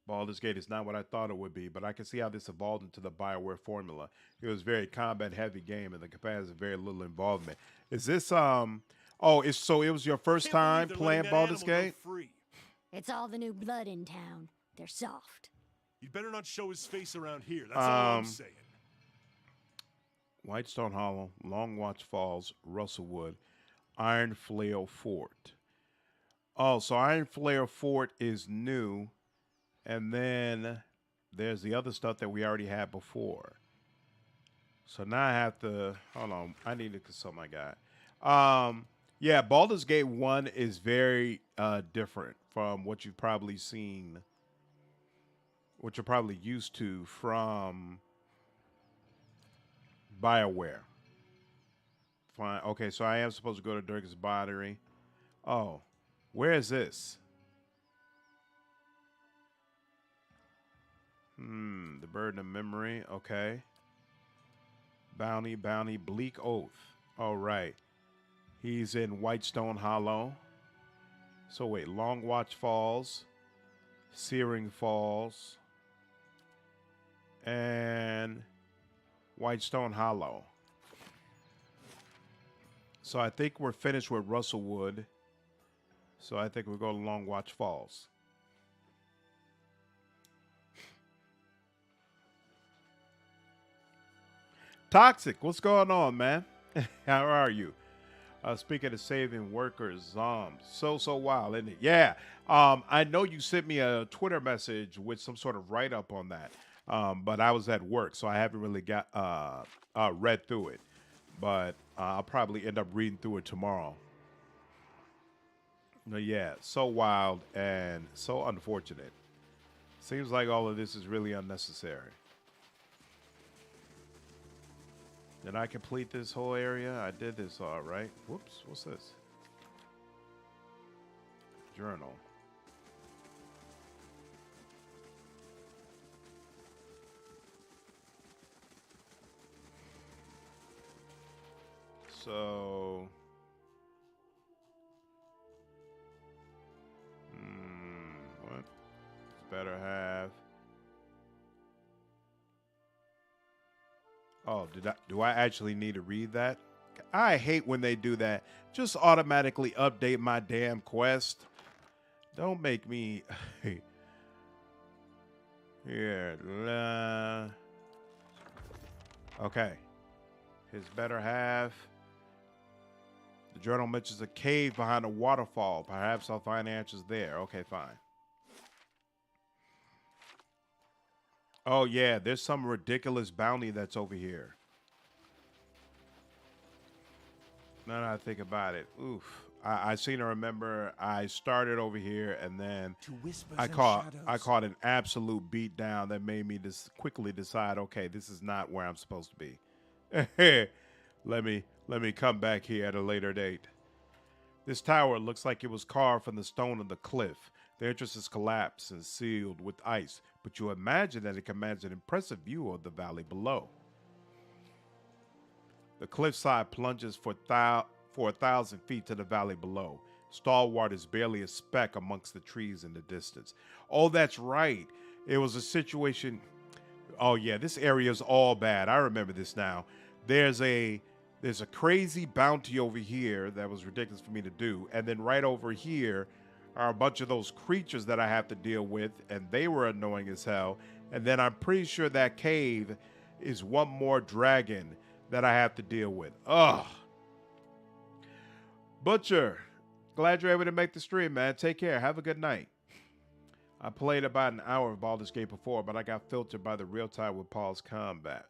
Baldur's Gate is not what I thought it would be, but I can see how this evolved into the BioWare formula. It was a very combat-heavy game, and the combat has very little involvement. Is this, it was your first time playing Baldur's Gate? It's all the new blood in town. They're soft. You'd better not show his face around here. That's all I'm saying. Whitestone Hollow, Long Watch Falls, Russellwood, Iron Flail Fort. Oh, so Iron Flail Fort is new. And then there's the other stuff that we already had before. So now I have to, hold on, I need to consult my guy. Yeah, Baldur's Gate 1 is very different from what you've probably seen, what you're probably used to from BioWare. Fine, okay, so I am supposed to go to Durgan's Battery. Oh, where is this? The Burden of Memory. Okay. Bounty, Bleak Oath. All right. He's in Whitestone Hollow. So wait, Long Watch Falls, Searing Falls, and Whitestone Hollow. So I think we're finished with Russellwood. So I think we'll go to Long Watch Falls. Toxic, what's going on, man? How are you? Speaking of saving workers, so wild, isn't it? Yeah. I know you sent me a Twitter message with some sort of write-up on that. But I was at work, so I haven't really got read through it. But I'll probably end up reading through it tomorrow. But yeah, so wild and so unfortunate. Seems like all of this is really unnecessary. Did I complete this whole area? I did this all right. Whoops, what's this? Journal. So, what? Better have. Oh, do I actually need to read that? I hate when they do that. Just automatically update my damn quest. Don't make me. Here. Okay. His better half. The journal mentions a cave behind a waterfall. Perhaps I'll find answers there. Okay, fine. Oh, yeah, there's some ridiculous bounty that's over here. Now that I think about it, oof. I seem to remember I started over here and then I caught an absolute beat down that made me just quickly decide, okay, this is not where I'm supposed to be. Let me come back here at a later date. This tower looks like it was carved from the stone of the cliff. The entrance is collapsed and sealed with ice, but you imagine that it commands an impressive view of the valley below. The cliffside plunges for 1,000 feet to the valley below. Stalwart is barely a speck amongst the trees in the distance. Oh, that's right. It was a situation. Oh, yeah, this area is all bad. I remember this now. There's There's a crazy bounty over here that was ridiculous for me to do. And then right over here are a bunch of those creatures that I have to deal with, and they were annoying as hell. And then I'm pretty sure that cave is one more dragon that I have to deal with. Ugh. Butcher, glad you're able to make the stream, man. Take care. Have a good night. I played about an hour of Baldur's Gate before, but I got filtered by the real time with Paul's combat.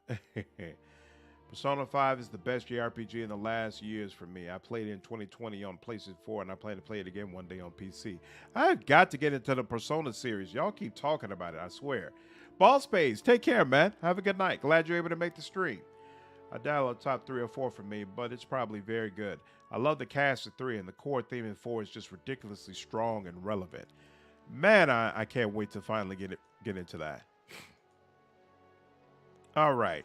Persona 5 is the best JRPG in the last years for me. I played it in 2020 on PlayStation 4, and I plan to play it again one day on PC. I've got to get into the Persona series. Y'all keep talking about it, I swear. Ball Spades, take care, man. Have a good night. Glad you're able to make the stream. I download top 3 or 4 for me, but it's probably very good. I love the cast of 3, and the core theme in 4 is just ridiculously strong and relevant. Man, I can't wait to finally get into that. All right.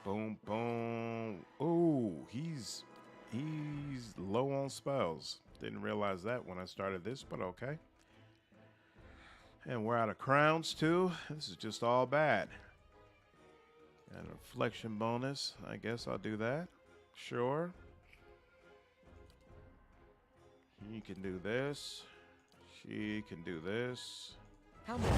Boom, boom. Ooh, he's low on spells. Didn't realize that when I started this, but okay. And we're out of crowns, too. This is just all bad. And a reflection bonus. I guess I'll do that. Sure. He can do this. She can do this. How much?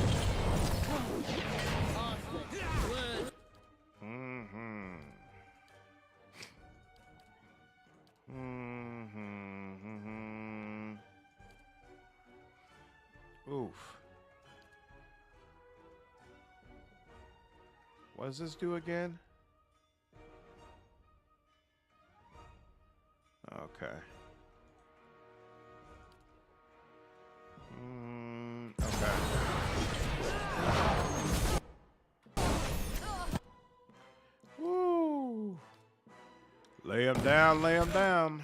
Oof. What does this do again? Okay. Okay. Woo! Lay him down, lay him down.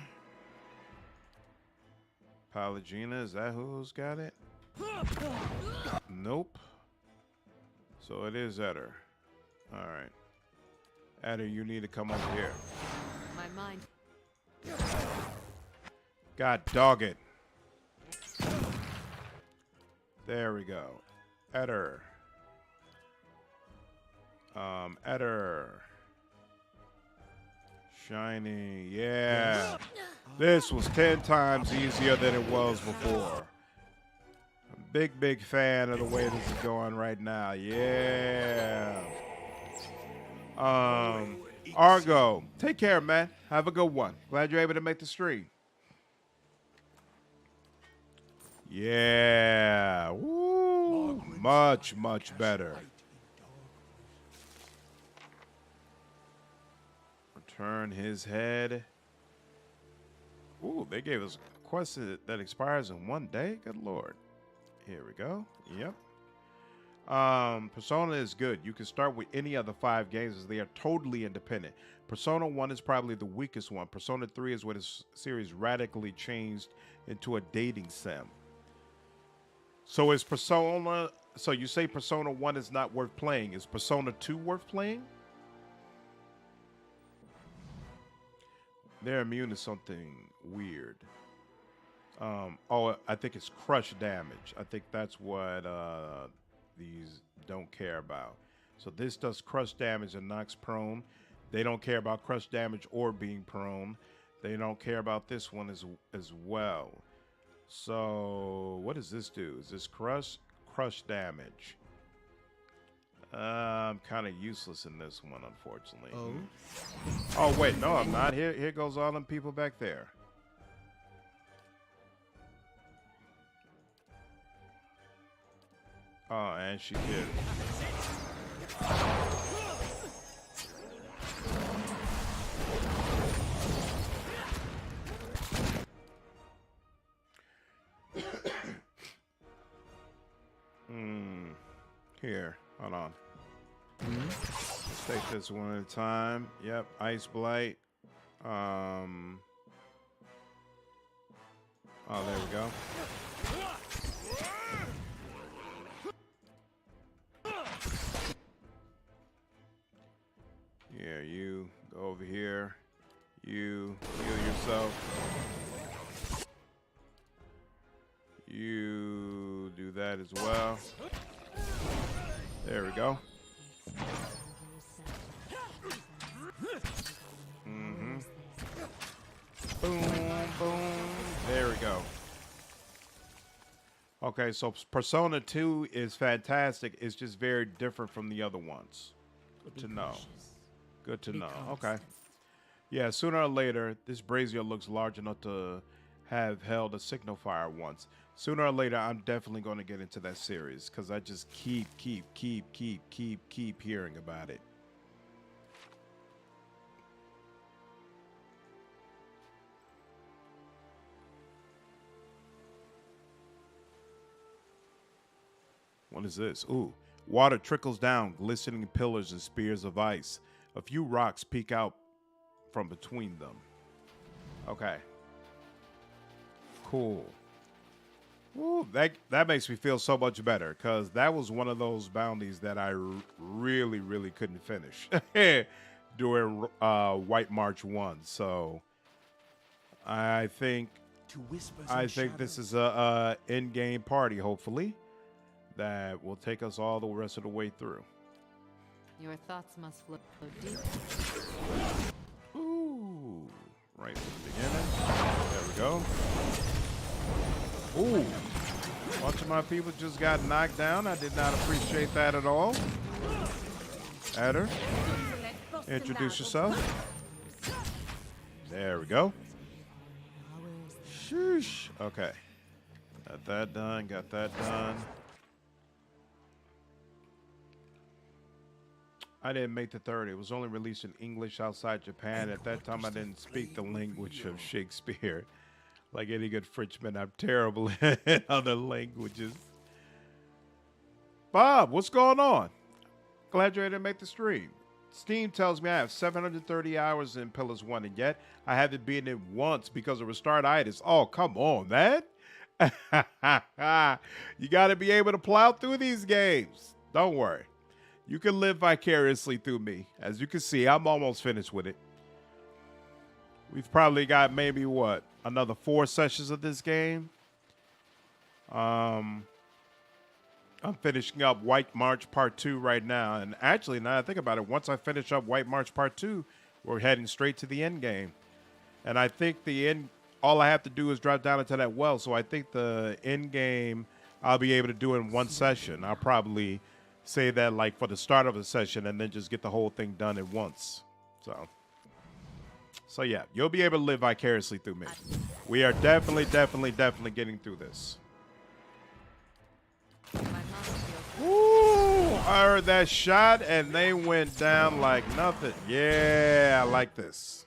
Palagina, is that who's got it? Nope. So it is Eder. All right. Eder, you need to come over here. My mind. God dog it. There we go. Eder. Eder. Shiny. Yeah. This was 10 times easier than it was before. I'm big fan of the way this is going right now. Yeah. Argo, take care, man. Have a good one. Glad you're able to make the stream. Yeah. Woo. Much better. Return his head. Ooh, they gave us a quest that expires in 1 day. Good Lord. Here we go. Yep. Persona is good. You can start with any of the 5 games as they are totally independent. Persona 1 is probably the weakest one. Persona 3 is where the series radically changed into a dating sim. So is Persona... So you say Persona 1 is not worth playing. Is Persona 2 worth playing? They're immune to something weird. Oh, I think it's crush damage. I think that's what these don't care about. So this does crush damage and knocks prone. They don't care about crush damage or being prone. They don't care about this one as well. So what does this do? Is this crush damage? I'm kind of useless in this one, unfortunately. Oh wait, no, I'm not. Here goes all them people back there. Oh, and she did. Here, hold on. Let's take this one at a time. Yep, Ice Blight. Oh, there we go. Yeah, you go over here. You heal yourself. You do that as well. There we go. Boom, boom. There we go. Okay, so Persona 2 is fantastic. It's just very different from the other ones. Good to know. Good to know. Okay. Yeah, sooner or later, this brazier looks large enough to have held a signal fire once. Sooner or later, I'm definitely going to get into that series because I just keep hearing about it. What is this? Ooh. Water trickles down, glistening pillars and spears of ice. A few rocks peek out from between them. Okay. Cool. Ooh, that makes me feel so much better because that was one of those bounties that I really couldn't finish during White March 1. So I think this is a in-game party, hopefully, that will take us all the rest of the way through. Your thoughts must flow deep. Ooh, right from the beginning. There we go. Ooh, a bunch of my people just got knocked down. I did not appreciate that at all. Adder, introduce yourself. There we go. Sheesh. Okay. Got that done. Got that done. I didn't make the 30. It was only released in English outside Japan. At that time, I didn't speak the language of Shakespeare. Like any good Frenchman, I'm terrible in other languages. Bob, what's going on? Glad you didn't make the stream. Steam tells me I have 730 hours in Pillars 1, and yet I haven't beaten it once because of restartitis. Oh, come on, man. You got to be able to plow through these games. Don't worry. You can live vicariously through me. As you can see, I'm almost finished with it. We've probably got maybe, what, another 4 sessions of this game. I'm finishing up White March Part 2 right now. And actually, now that I think about it, once I finish up White March Part 2, we're heading straight to the end game. And I think the end, all I have to do is drop down into that well. So I think the end game I'll be able to do in one session. I'll probably say that like for the start of a session and then just get the whole thing done at once. So yeah, you'll be able to live vicariously through me. We are definitely getting through this. Ooh, I heard that shot and they went down like nothing. Yeah, I like this.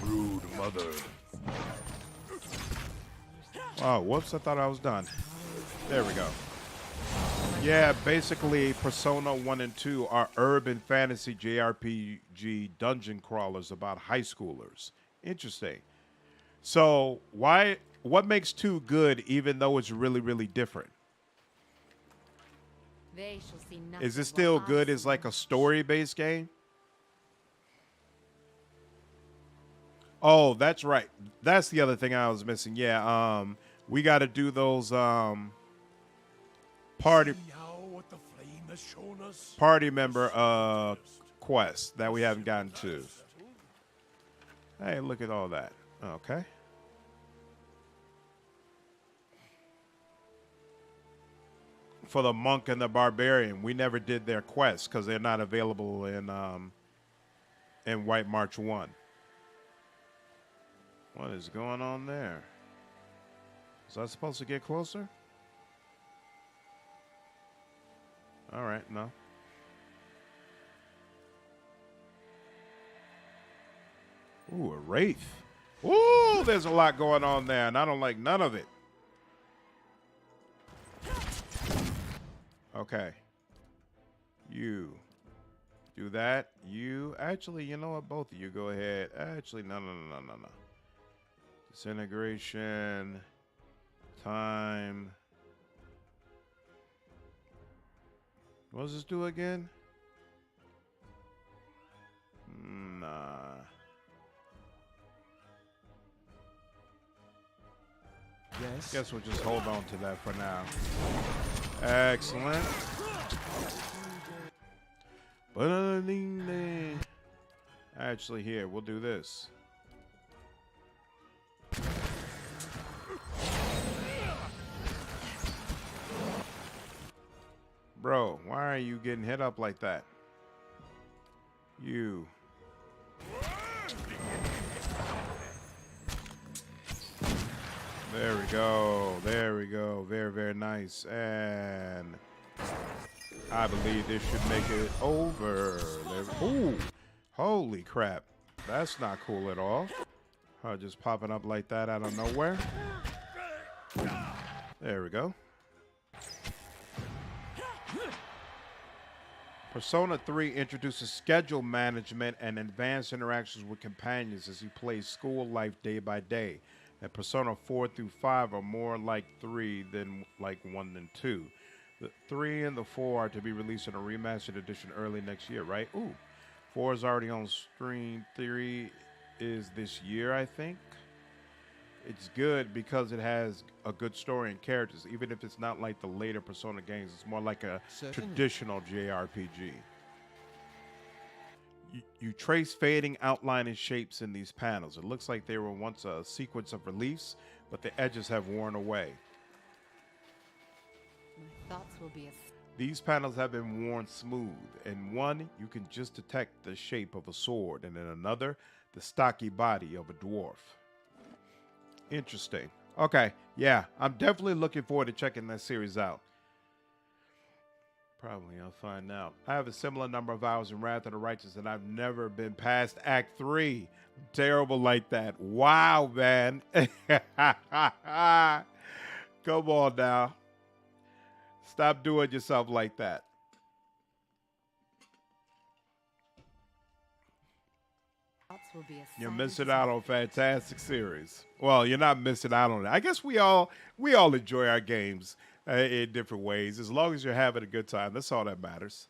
Rude mother. Oh, whoops, I thought I was done. There we go. Yeah, basically Persona 1 and 2 are urban fantasy JRPG dungeon crawlers about high schoolers. Interesting. So what makes 2 good even though it's really different? They shall see nothing. Is it still good as like a story-based game? Oh, that's right. That's the other thing I was missing. Yeah, we got to do those party member quests that we haven't gotten to. Hey, look at all that. Okay. For the monk and the barbarian, we never did their quests because they're not available in White March 1. What is going on there? Was I supposed to get closer? All right, no. Ooh, a wraith. Ooh, there's a lot going on there, and I don't like none of it. Okay. You do that. You actually, you know what? Both of you go ahead. Actually, no. Disintegration. Time. What does this do again? Nah. Guess we'll just hold on to that for now. Excellent. Actually, here, we'll do this. Bro, why are you getting hit up like that? You. There we go. There we go. Very, very nice. And I believe this should make it over. There, ooh. Holy crap. That's not cool at all. Just popping up like that out of nowhere. There we go. Persona 3 introduces schedule management and advanced interactions with companions as you play school life day by day. And Persona 4 through 5 are more like 3 than like 1 and 2. The 3 and the 4 are to be released in a remastered edition early next year, right? Ooh, 4 is already on stream. 3 is this year, I think. It's good because it has a good story and characters, even if it's not like the later Persona games. It's more like a traditional JRPG. You trace fading outline and shapes in these panels. It looks like they were once a sequence of reliefs, but the edges have worn away. My thoughts will be These panels have been worn smooth. In one, you can just detect the shape of a sword, and in another, the stocky body of a dwarf. Interesting. Okay, yeah, I'm definitely looking forward to checking that series out. Probably I'll find out. I have a similar number of hours in Wrath of the Righteous, and I've never been past Act 3. I'm terrible like that. Wow, man. Come on now. Stop doing yourself like that. will be a You're sight missing to out on fantastic series. Well, you're not missing out on it. I guess we all enjoy our games in different ways. As long as you're having a good time, that's all that matters.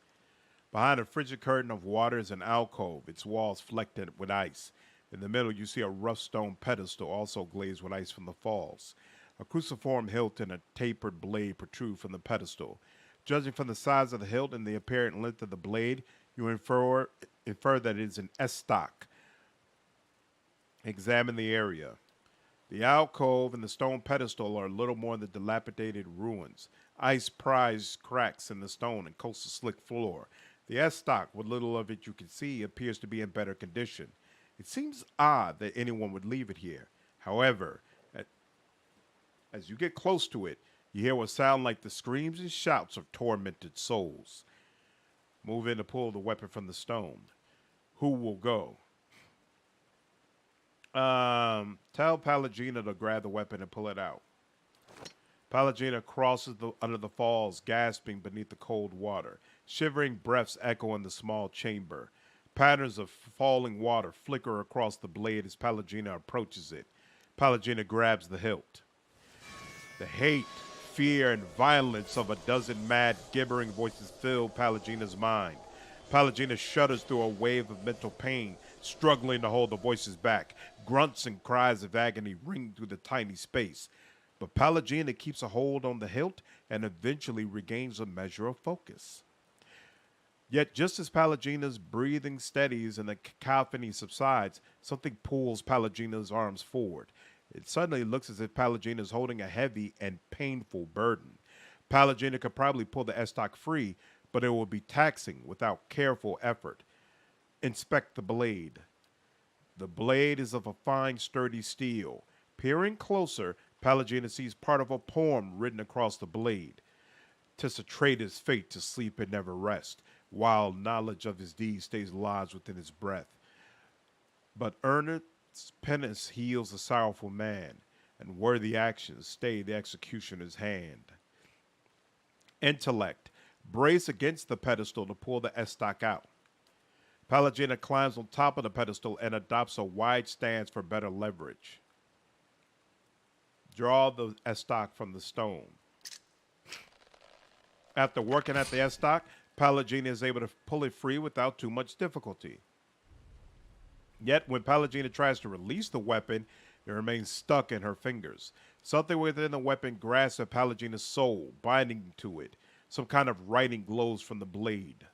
Behind a frigid curtain of water is an alcove, its walls flecked with ice. In the middle, you see a rough stone pedestal, also glazed with ice from the falls. A cruciform hilt and a tapered blade protrude from the pedestal. Judging from the size of the hilt and the apparent length of the blade, you infer that it is an S-stock. Examine the area. The alcove and the stone pedestal are little more than dilapidated ruins. Ice pries cracks in the stone and coats the slick floor. The S-stock, what little of it you can see, appears to be in better condition. It seems odd that anyone would leave it here. However, as you get close to it, you hear what sound like the screams and shouts of tormented souls. Move in to pull the weapon from the stone. Who will go? Tell Pallegina to grab the weapon and pull it out. Pallegina crosses under the falls, gasping beneath the cold water. Shivering breaths echo in the small chamber. Patterns of falling water flicker across the blade as Pallegina approaches it. Pallegina grabs the hilt. The hate, fear, and violence of a dozen mad, gibbering voices fill Pallegina's mind. Pallegina shudders through a wave of mental pain, struggling to hold the voices back. Grunts and cries of agony ring through the tiny space. But Pallegina keeps a hold on the hilt and eventually regains a measure of focus. Yet just as Pallegina's breathing steadies and the cacophony subsides, something pulls Pallegina's arms forward. It suddenly looks as if Pallegina is holding a heavy and painful burden. Pallegina could probably pull the S-stock free, but it will be taxing without careful effort. Inspect the blade. The blade is of a fine, sturdy steel. Peering closer, Pallegina sees part of a poem written across the blade. 'Tis a traitor's fate to sleep and never rest, while knowledge of his deeds stays lodged within his breath. But earnest penance heals a sorrowful man, and worthy actions stay the executioner's hand. Intellect. Brace against the pedestal to pull the S-stock out. Pallegina climbs on top of the pedestal and adopts a wide stance for better leverage. Draw the S-stock from the stone. After working at the S-stock, Pallegina is able to pull it free without too much difficulty. Yet, when Pallegina tries to release the weapon, it remains stuck in her fingers. Something within the weapon grasps at Pallegina's soul, binding to it. Some kind of writing glows from the blade.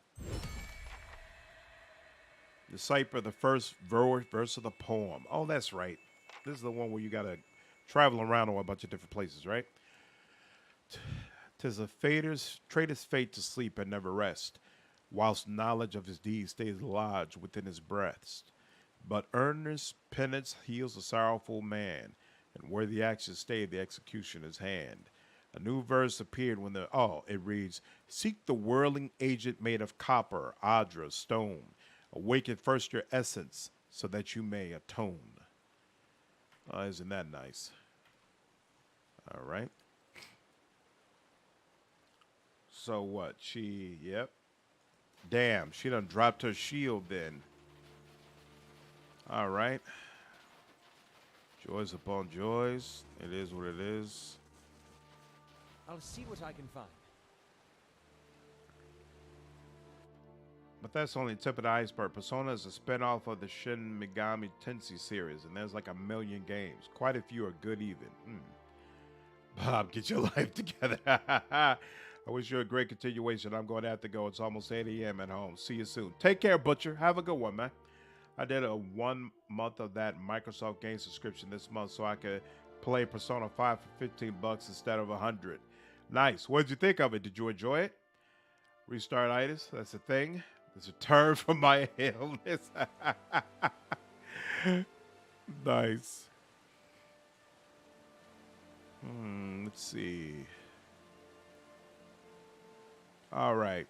Decipher the first verse of the poem. Oh, that's right. This is the one where you gotta travel around to a bunch of different places, right? Tis a traitor's fate to sleep and never rest, whilst knowledge of his deeds stays lodged within his breast. But earnest penance heals a sorrowful man, and where the action stayed, the execution is hand. A new verse appeared when it reads, seek the whirling agent made of copper, adra, stone. Awaken first your essence, so that you may atone. Oh, isn't that nice? All right. So what? Yep. Damn, she done dropped her shield then. All right. Joys upon joys. It is what it is. I'll see what I can find. But that's only the tip of the iceberg. Persona is a spinoff of the Shin Megami Tensei series, and there's like 1 million games. Quite a few are good even. Bob, get your life together. I wish you a great continuation. I'm going to have to go. It's almost 8 a.m. at home. See you soon. Take care, Butcher. Have a good one, man. I did a 1 month of that Microsoft game subscription this month so I could play Persona 5 for $15 instead of 100. Nice. What did you think of it? Did you enjoy it? Restart-itis, that's a thing. There's a term for my illness. Nice. Let's see. All right.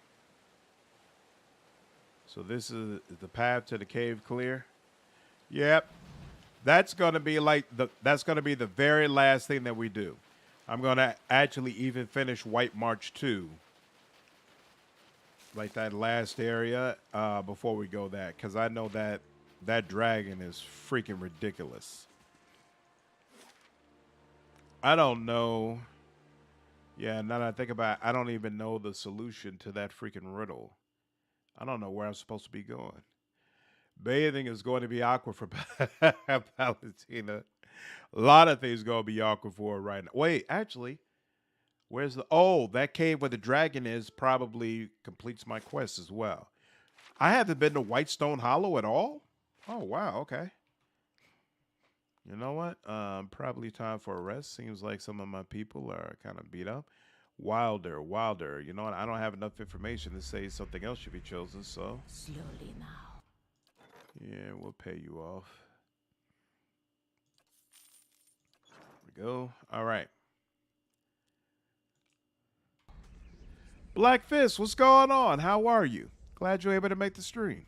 So this is the path to the cave clear. Yep. That's going to be the very last thing that we do. I'm going to actually even finish White March 2. Like that last area before we go that, because I know that dragon is freaking ridiculous. I don't know. Yeah, now that I think about it, I don't even know the solution to that freaking riddle. I don't know where I'm supposed to be going. Bathing is going to be awkward for Palestina. A lot of things going to be awkward for her right now. Wait, actually, where's that cave where the dragon is probably completes my quest as well. I haven't been to Whitestone Hollow at all? Oh, wow, okay. You know what? Probably time for a rest. Seems like some of my people are kind of beat up. Wilder. You know what? I don't have enough information to say something else should be chosen, so. Slowly now. Yeah, we'll pay you off. There we go. All right. Black Fist, what's going on? How are you? Glad you're able to make the stream.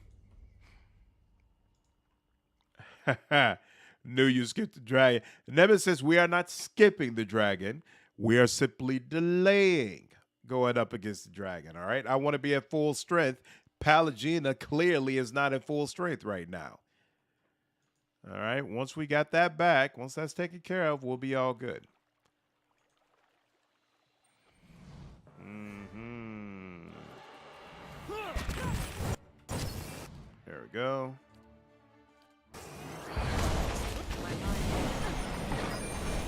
Knew you skipped the dragon. Nemesis, we are not skipping the dragon. We are simply delaying going up against the dragon, all right? I want to be at full strength. Pallegina clearly is not at full strength right now. All right, once we got that back, once that's taken care of, we'll be all good. There we go.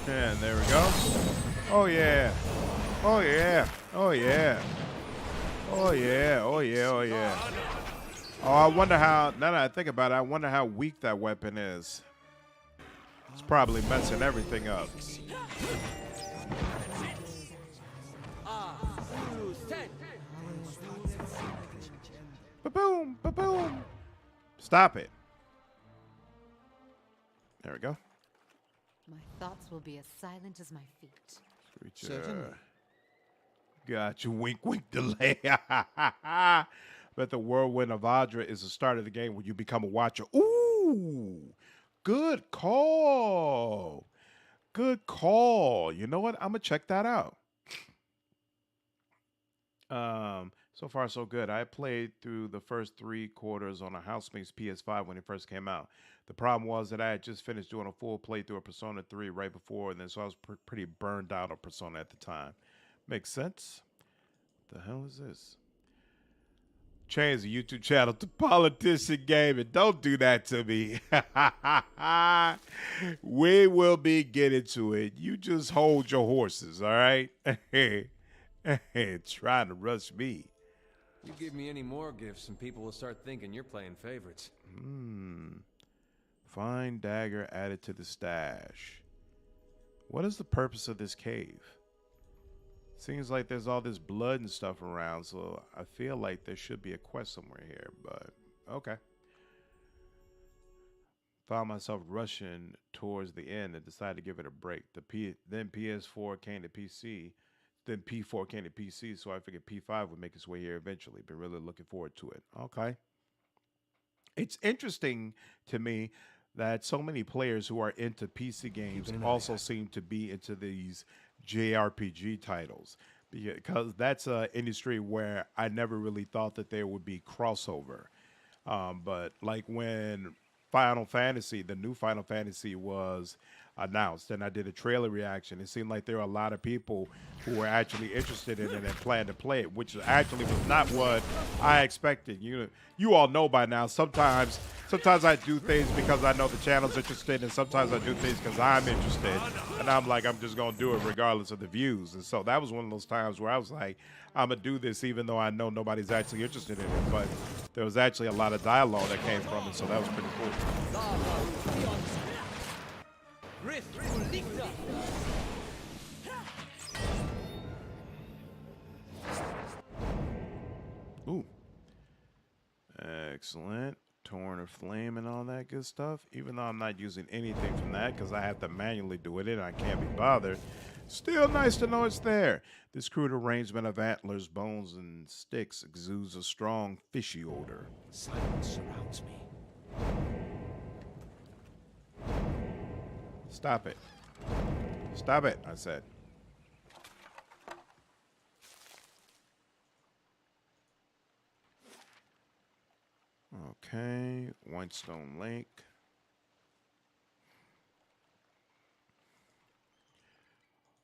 And there we go. Oh yeah. Oh yeah. Oh yeah. Oh yeah. Oh yeah. Oh yeah. Oh, I wonder how, now that I think about it, I wonder how weak that weapon is. It's probably messing everything up. Ba-boom, ba-boom. Stop it. There we go. My thoughts will be as silent as my feet. Certainly. Got you. Wink, wink, delay. But the whirlwind of Adra is the start of the game when you become a watcher. Ooh, good call. Good call. You know what? I'm going to check that out. So far, so good. I played through the first 3 quarters on a housemate's PS5 when it first came out. The problem was that I had just finished doing a full playthrough of Persona 3 right before, and then so I was pretty burned out on Persona at the time. Makes sense. What the hell is this? Change the YouTube channel to Politician Gaming. Don't do that to me. We will be getting to it. You just hold your horses, all right? Trying to rush me. You give me any more gifts and people will start thinking you're playing favorites. Fine dagger added to the stash. What is the purpose of this cave? Seems like there's all this blood and stuff around, so I feel like there should be a quest somewhere here, but okay. Found myself rushing towards the end and decided to give it a break. Then PS4 came to PC, then P4 came to PC, so I figured P5 would make its way here eventually. Been really looking forward to it. Okay. It's interesting to me that so many players who are into PC games also seem to be into these JRPG titles, because that's an industry where I never really thought that there would be crossover. But like when Final Fantasy, the new Final Fantasy was announced and I did a trailer reaction, it seemed like there were a lot of people who were actually interested in it and planned to play it, which actually was not what I expected. You all know by now, sometimes I do things because I know the channel's interested, and sometimes I do things because I'm interested, and I'm like, I'm just gonna do it regardless of the views. And so that was one of those times where I was like, I'm gonna do this even though I know nobody's actually interested in it, but there was actually a lot of dialogue that came from it, so that was pretty cool. Ooh. Excellent. Torn or flame and all that good stuff. Even though I'm not using anything from that because I have to manually do it and I can't be bothered, still nice to know it's there. This crude arrangement of antlers, bones, and sticks exudes a strong fishy odor. Silence surrounds me. Stop it. Stop it, I said. Okay, Whitestone Lake.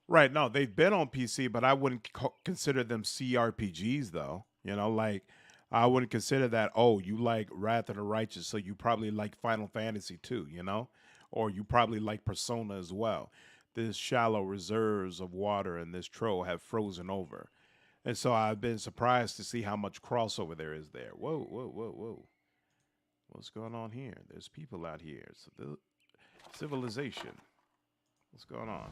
Right, no, they've been on PC, but I wouldn't consider them CRPGs, though. Like, I wouldn't consider that, oh, you like Wrath of the Righteous, so you probably like Final Fantasy too, Or you probably like Persona as well. This shallow reserves of water in this trough have frozen over. And so I've been surprised to see how much crossover there is there. Whoa, whoa, whoa, whoa. What's going on here? There's people out here. Civilization. What's going on?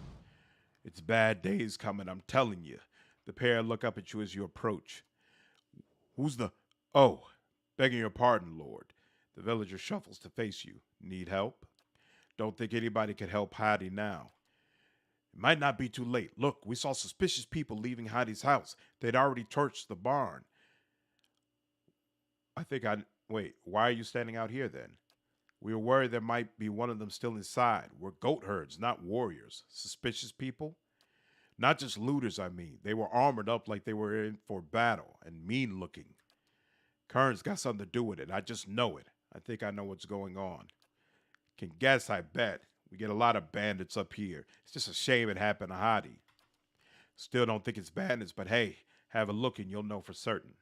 It's bad days coming, I'm telling you. The pair look up at you as you approach. Who's the... Oh, begging your pardon, Lord. The villager shuffles to face you. Need help? Don't think anybody could help Heidi now. It might not be too late. Look, we saw suspicious people leaving Heidi's house. They'd already torched the barn. Wait, why are you standing out here then? We were worried there might be one of them still inside. We're goat herds, not warriors. Suspicious people? Not just looters, I mean. They were armored up like they were in for battle and mean looking. Kern's got something to do with it. I just know it. I think I know what's going on. Can guess, I bet. We get a lot of bandits up here. It's just a shame it happened to Hadi. Still don't think it's bandits, but hey, have a look and you'll know for certain.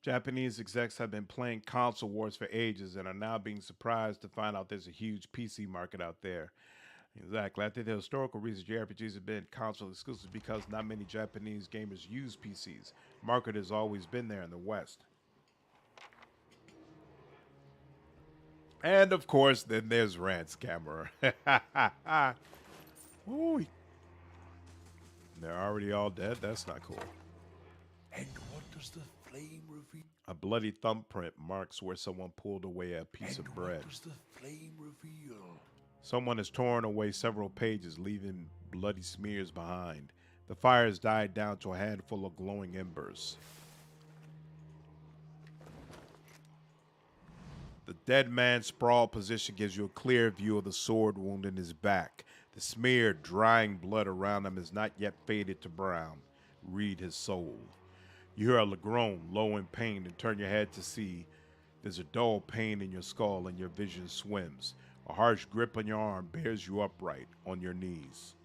Japanese execs have been playing console wars for ages and are now being surprised to find out there's a huge PC market out there. Exactly. I think the historical reasons JRPGs have been console exclusive because not many Japanese gamers use PCs. Market has always been there in the West. And of course, then there's Rant's camera. Ooh. They're already all dead? That's not cool. And what does the flame reveal? A bloody thumbprint marks where someone pulled away a piece of bread. What does the flame reveal? Someone has torn away several pages, leaving bloody smears behind. The fire has died down to a handful of glowing embers. The dead man's sprawled position gives you a clear view of the sword wound in his back. The smeared, drying blood around him is not yet faded to brown. Read his soul. You hear a groan, low in pain, and turn your head to see there's a dull pain in your skull and your vision swims. A harsh grip on your arm bears you upright on your knees.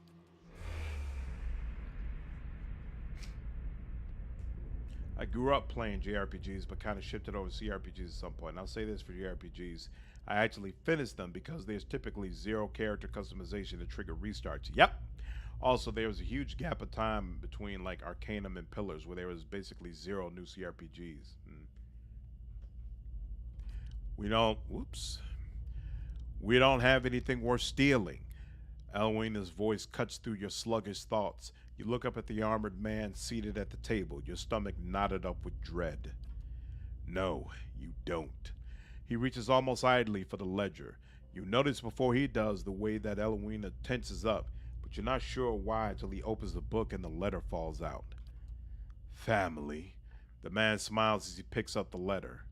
I grew up playing JRPGs, but kind of shifted over to CRPGs at some point. And I'll say this for JRPGs. I actually finished them because there's typically zero character customization to trigger restarts. Yep. Also, there was a huge gap of time between like Arcanum and Pillars where there was basically zero new CRPGs. We don't have anything worth stealing. Alwina's voice cuts through your sluggish thoughts. You look up at the armored man seated at the table, your stomach knotted up with dread. No, you don't. He reaches almost idly for the ledger. You notice before he does the way that Alwina tenses up, but you're not sure why until he opens the book and the letter falls out. Family. The man smiles as he picks up the letter.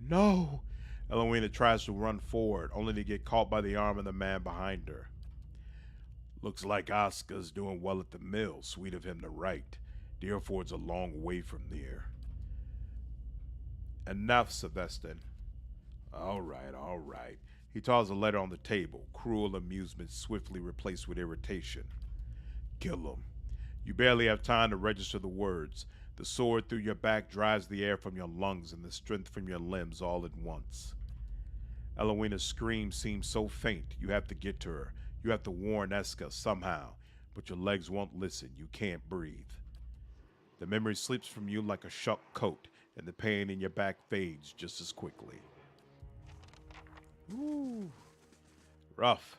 No! Alwina tries to run forward, only to get caught by the arm of the man behind her. Looks like Oscar's doing well at the mill. Sweet of him to write. Deerford's a long way from there. Enough, Sebastian. All right. He tosses a letter on the table. Cruel amusement swiftly replaced with irritation. Kill him. You barely have time to register the words. The sword through your back drives the air from your lungs and the strength from your limbs all at once. Alwina's scream seems so faint, you have to get to her. You have to warn Eska somehow, but your legs won't listen. You can't breathe. The memory slips from you like a shuck coat, and the pain in your back fades just as quickly. Ooh. Rough.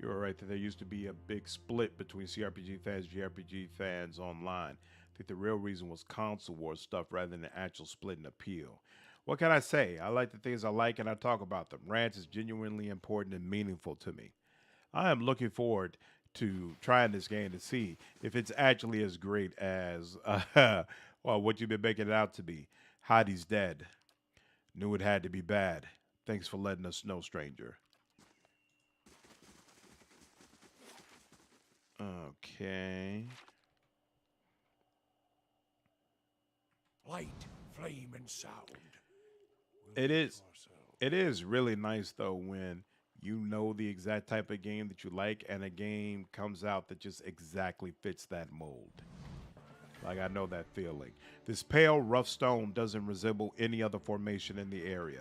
You were right that there used to be a big split between CRPG fans and JRPG fans online. I think the real reason was console war stuff rather than the actual split in appeal. What can I say? I like the things I like and I talk about them. Rants is genuinely important and meaningful to me. I am looking forward to trying this game to see if it's actually as great as well, what you've been making it out to be. Heidi's dead. Knew it had to be bad. Thanks for letting us know, stranger. Okay. Light, flame, and sound. It is really nice though when you know the exact type of game that you like and a game comes out that just exactly fits that mold. Like, I know that feeling. This pale, rough stone doesn't resemble any other formation in the area.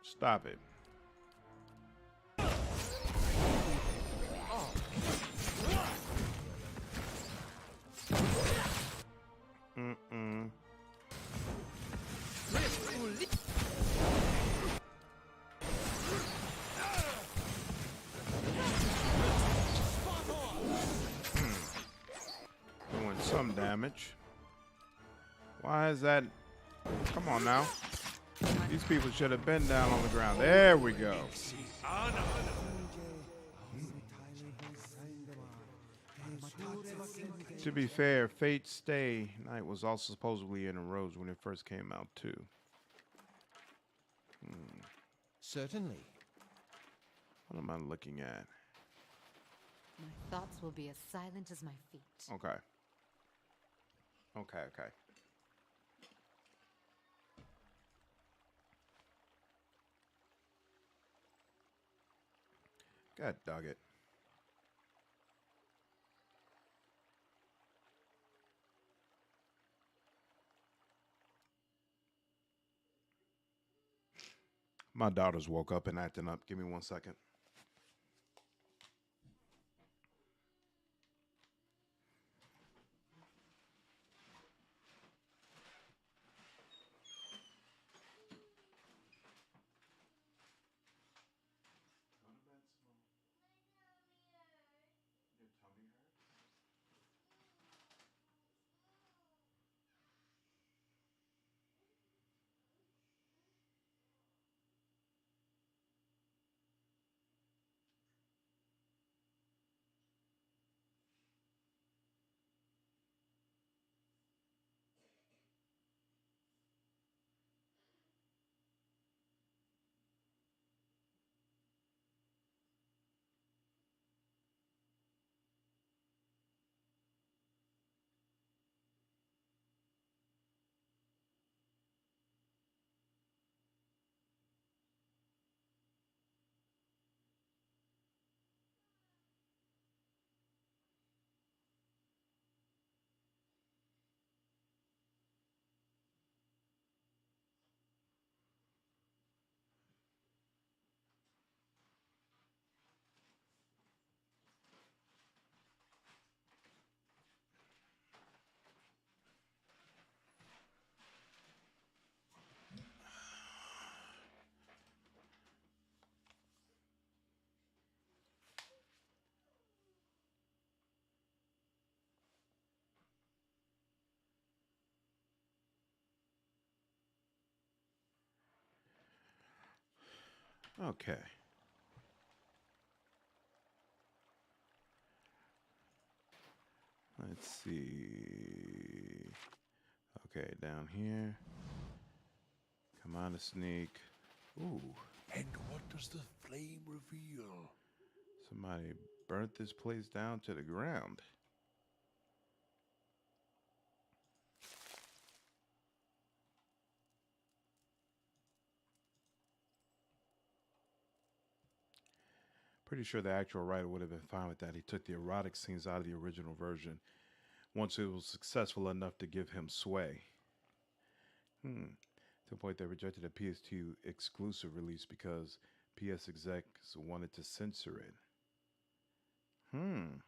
Stop it. Doing some damage. Why is that? Come on now. These people should have been down on the ground. There we go. To be fair, Fate's Stay Night was also supposedly in a rose when it first came out too. Certainly. What am I looking at? My thoughts will be as silent as my feet. Okay. God dog it. My daughters woke up and acting up. Give me 1 second. Okay. Let's see. Okay, down here. Come on, a sneak. Ooh. And what does the flame reveal? Somebody burnt this place down to the ground. Pretty sure the actual writer would have been fine with that. He took the erotic scenes out of the original version once it was successful enough to give him sway. To the point they rejected a PS2 exclusive release because PS execs wanted to censor it. The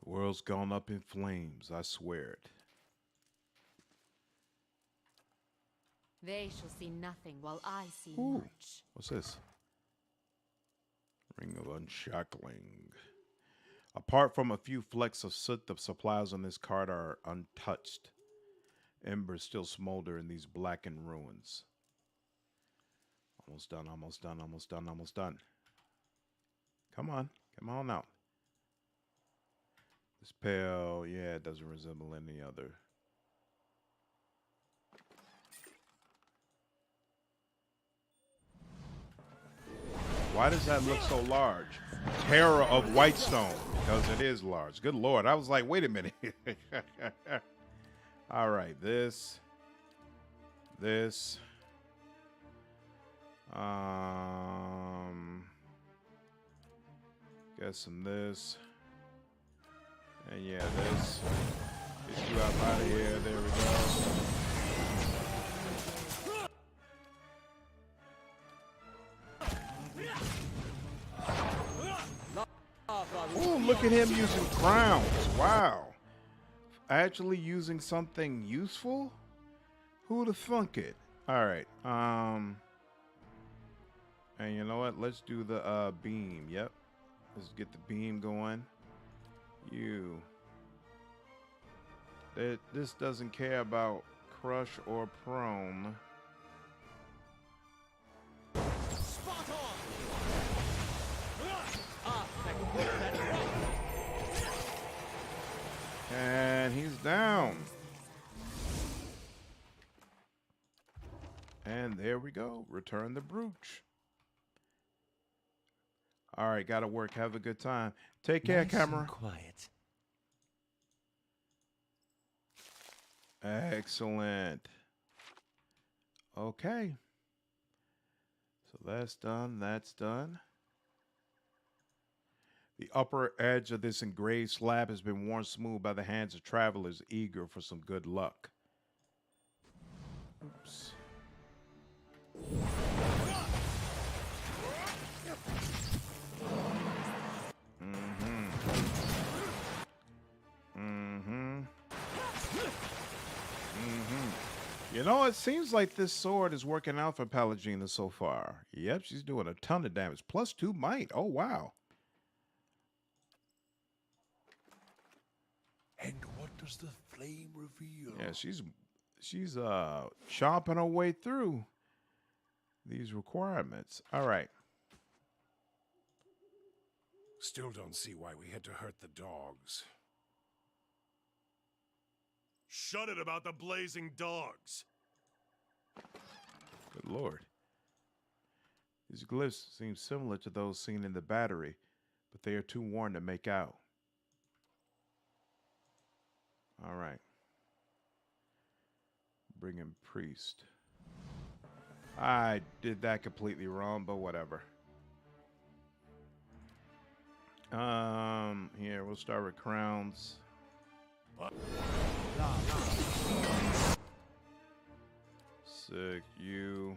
world's gone up in flames, I swear it. They shall see nothing while I see Ooh. much. What's this? Ring of unshackling. Apart from a few flecks of soot, the supplies on this cart are untouched. Embers still smolder in these blackened ruins. Almost done, almost done, almost done, almost done. Come on out. This pail, yeah, it doesn't resemble any other. Why does that look so large? Terror of Whitestone, because it is large. Good Lord, I was like, wait a minute. All right, this. Get some this. And yeah, this. Get you out of here. There we go. Ooh, look at him using crowns. Wow. Actually using something useful? Who'd have thunk it? All right. And you know what? Let's do the beam. Yep. Let's get the beam going. This doesn't care about crush or prone. Spot on. And he's down. And there we go. Return the brooch. All right, gotta work. Have a good time. Take care, Nice camera. and quiet. Excellent. Okay. So that's done. That's done. The upper edge of this engraved slab has been worn smooth by the hands of travelers eager for some good luck. Oops. You know, it seems like this sword is working out for Pallegina so far. Yep, she's doing a ton of damage. +2 might. Oh, wow. And what does the flame reveal? Yeah, she's chomping her way through these requirements. All right. Still don't see why we had to hurt the dogs. Shut it about the blazing dogs. Good Lord. These glyphs seem similar to those seen in the battery, but they are too worn to make out. All right. Bring in priest. I did that completely wrong, but whatever. Here, we'll start with crowns. Sick. You're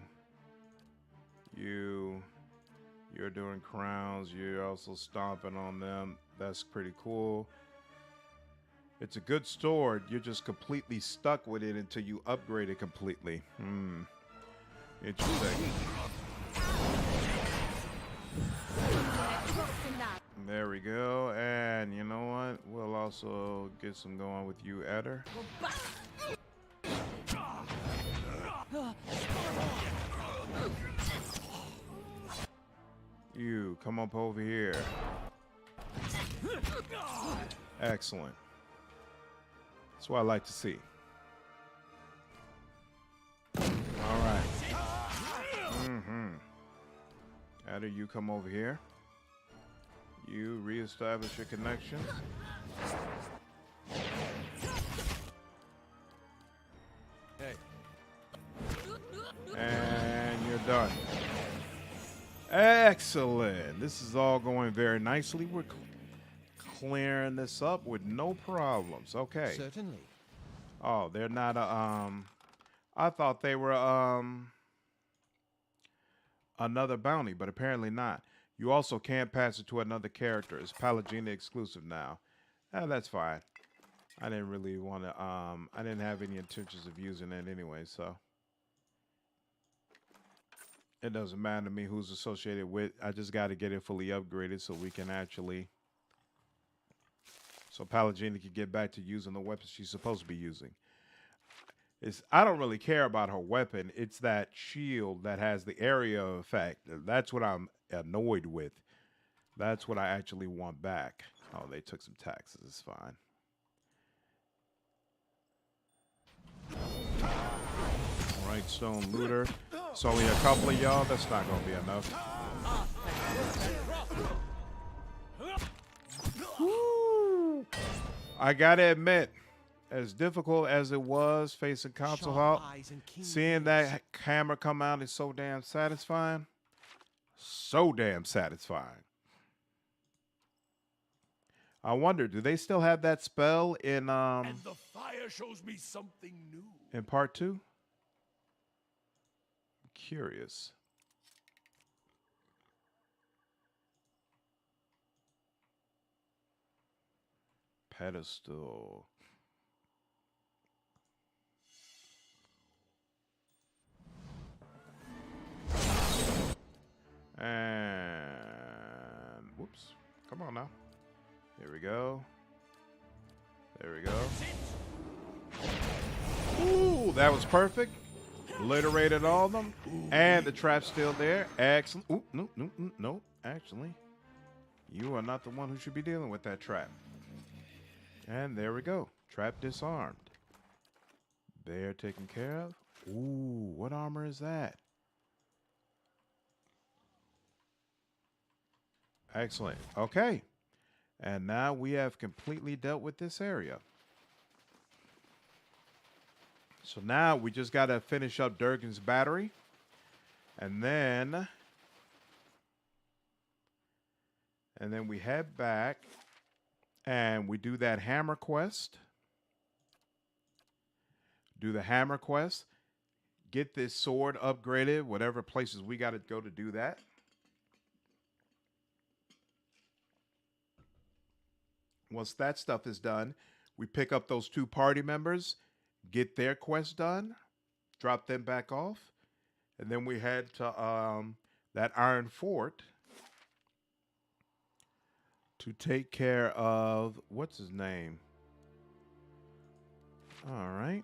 doing crowns. You're also stomping on them. That's pretty cool. It's a good sword. You're just completely stuck with it until you upgrade it completely. Interesting. There we go. And you know what? We'll also get some going with you, Eder. You come up over here. Excellent. That's what I like to see. All right. After you come over here, you reestablish your connection. Hey. And you're done. Excellent. This is all going very nicely. We're clearing this up with no problems. Okay. Certainly. Oh, they're not a I thought they were another bounty, but apparently not. You also can't pass it to another character. It's Palagina exclusive now. That's fine. I didn't really want to I didn't have any intentions of using it anyway, so it doesn't matter to me who's associated with. I just got to get it fully upgraded so we can actually so Palagina can get back to using the weapons she's supposed to be using. I don't really care about her weapon. It's that shield that has the area effect. That's what I'm annoyed with. That's what I actually want back. Oh, they took some taxes. It's fine. Right, stone looter. It's only a couple of y'all. That's not going to be enough. Woo! I got to admit, as difficult as it was facing console hop, seeing that hammer come out is so damn satisfying. So damn satisfying. I wonder, do they still have that spell in And the fire shows me something new. in part 2? I'm curious. Pedestal. And whoops. Come on now. Here we go. There we go. Ooh, that was perfect. Obliterated all of them. And the trap's still there. Excellent. Ooh, no. Actually, you are not the one who should be dealing with that trap. And there we go. Trap disarmed. Bear taken care of. Ooh, what armor is that? Excellent. Okay. And now we have completely dealt with this area. So now we just got to finish up Durgan's battery. And then we head back and we do that hammer quest. Do the hammer quest. Get this sword upgraded, whatever places we got to go to do that. Once that stuff is done, we pick up those 2 party members, get their quest done, drop them back off, and then we head to that Iron Fort to take care of, what's his name? All right.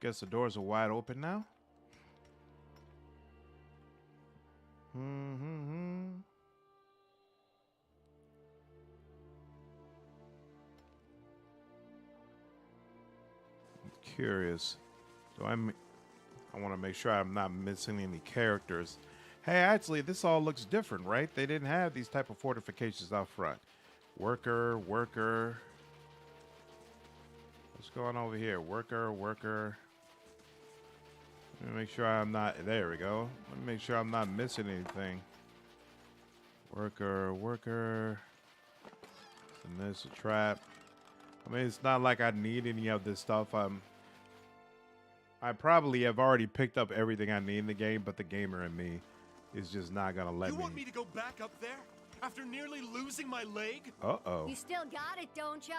Guess the doors are wide open now. Curious. So I want to make sure I'm not missing any characters. Hey, actually, this all looks different, right? They didn't have these type of fortifications out front. Worker. What's going on over here? Worker. Let me make sure I'm not. There we go. Let me make sure I'm not missing anything. Worker. And there's a trap. I mean, it's not like I need any of this stuff. I probably have already picked up everything I need in the game, but the gamer in me is just not gonna let me. You want me to go back up there after nearly losing my leg? Uh-oh. You still got it, don't ya?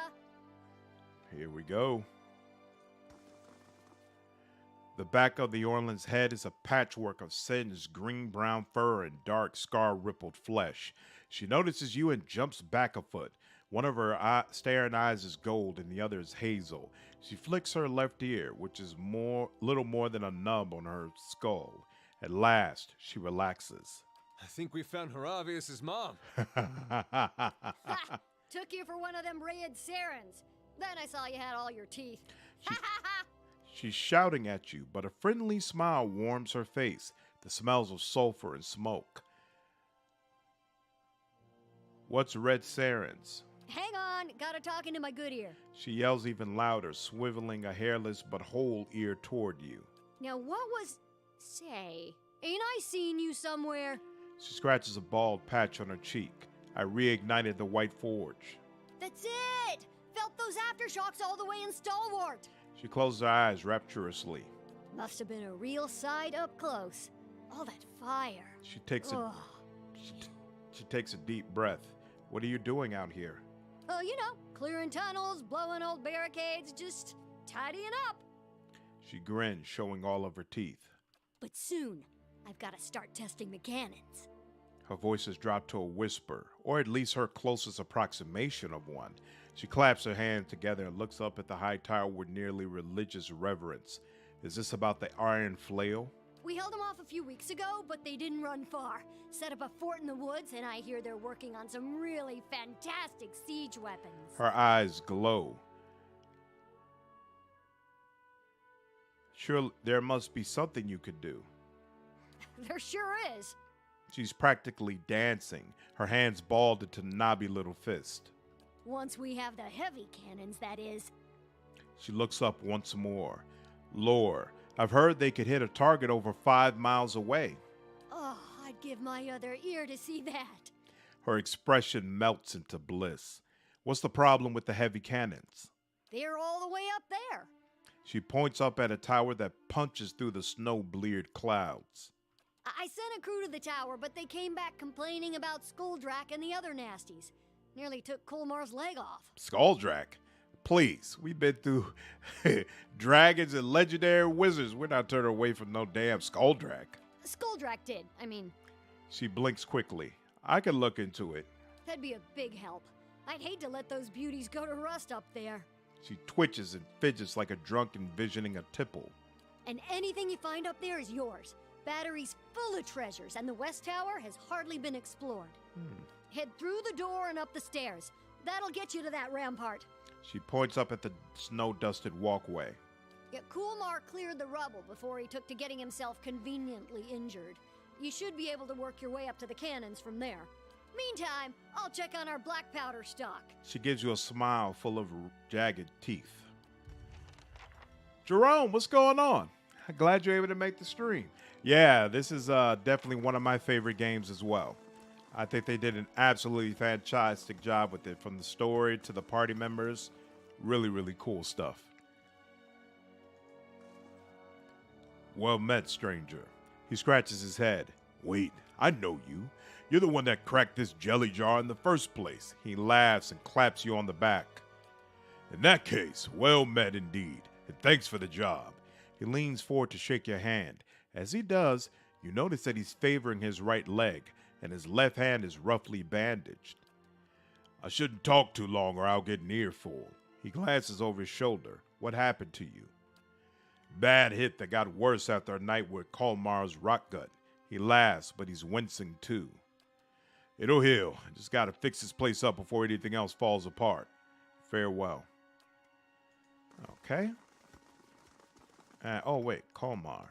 Here we go. The back of the Orland's head is a patchwork of singed green-brown fur and dark scar-rippled flesh. She notices you and jumps back a foot. One of her staring eyes is gold and the other is hazel. She flicks her left ear, which is little more than a nub on her skull. At last, she relaxes. I think we found Horavius' mom. Ha! Took you for one of them red Sarens. Then I saw you had all your teeth. Ha ha ha! She's shouting at you, but a friendly smile warms her face. The smells of sulfur and smoke. What's red Sarens? Hang on, gotta talk into my good ear. She yells even louder, swiveling a hairless but whole ear toward you. Now what was... Say, ain't I seen you somewhere? She scratches a bald patch on her cheek. I reignited the white forge. That's it! Felt those aftershocks all the way in Stalwart. She closes her eyes rapturously. Must have been a real sight up close. All that fire. She takes Ugh. she takes a deep breath. What are you doing out here? Oh, you know, clearing tunnels, blowing old barricades, just tidying up. She grins, showing all of her teeth. But soon, I've got to start testing the cannons. Her voice has dropped to a whisper, or at least her closest approximation of one. She claps her hands together and looks up at the high tower with nearly religious reverence. Is this about the iron flail? We held them off a few weeks ago, but they didn't run far. Set up a fort in the woods, and I hear they're working on some really fantastic siege weapons. Her eyes glow. Sure, there must be something you could do. There sure is. She's practically dancing, her hands balled into knobby little fists. Once we have the heavy cannons, that is. She looks up once more. Lore, I've heard they could hit a target over 5 miles away. Oh, I'd give my other ear to see that. Her expression melts into bliss. What's the problem with the heavy cannons? They're all the way up there. She points up at a tower that punches through the snow-bleared clouds. I sent a crew to the tower, but they came back complaining about Skuldrak and the other nasties. Nearly took Colmar's leg off. Skuldrak? Please, we've been through dragons and legendary wizards. We're not turning away from no damn Skuldrak. Skuldrak did. I mean, She blinks quickly. I can look into it. that'd be a big help. I'd hate to let those beauties go to rust up there. She twitches and fidgets like a drunk envisioning a tipple. And anything you find up there is yours. Battery's full of treasures, and the West Tower has hardly been explored. Head through the door and up the stairs. That'll get you to that rampart. She points up at the snow-dusted walkway. Yeah, Coolmar cleared the rubble before he took to getting himself conveniently injured. You should be able to work your way up to the cannons from there. Meantime, I'll check on our black powder stock. She gives you a smile full of jagged teeth. Jerome, what's going on? Glad you're able to make the stream. Yeah, this is definitely one of my favorite games as well. I think they did an absolutely fantastic job with it, from the story to the party members. Really, really cool stuff. Well met, stranger. He scratches his head. Wait, I know you. You're the one that cracked this jelly jar in the first place. He laughs and claps you on the back. In that case, well met indeed, and thanks for the job. He leans forward to shake your hand. As he does, you notice that he's favoring his right leg, and his left hand is roughly bandaged. I shouldn't talk too long or I'll get an earful. He glances over his shoulder. What happened to you? Bad hit that got worse after a night with Colmar's rock gut. He laughs, but he's wincing too. It'll heal. I just gotta fix this place up before anything else falls apart. Farewell. Okay. Oh wait, Colmar.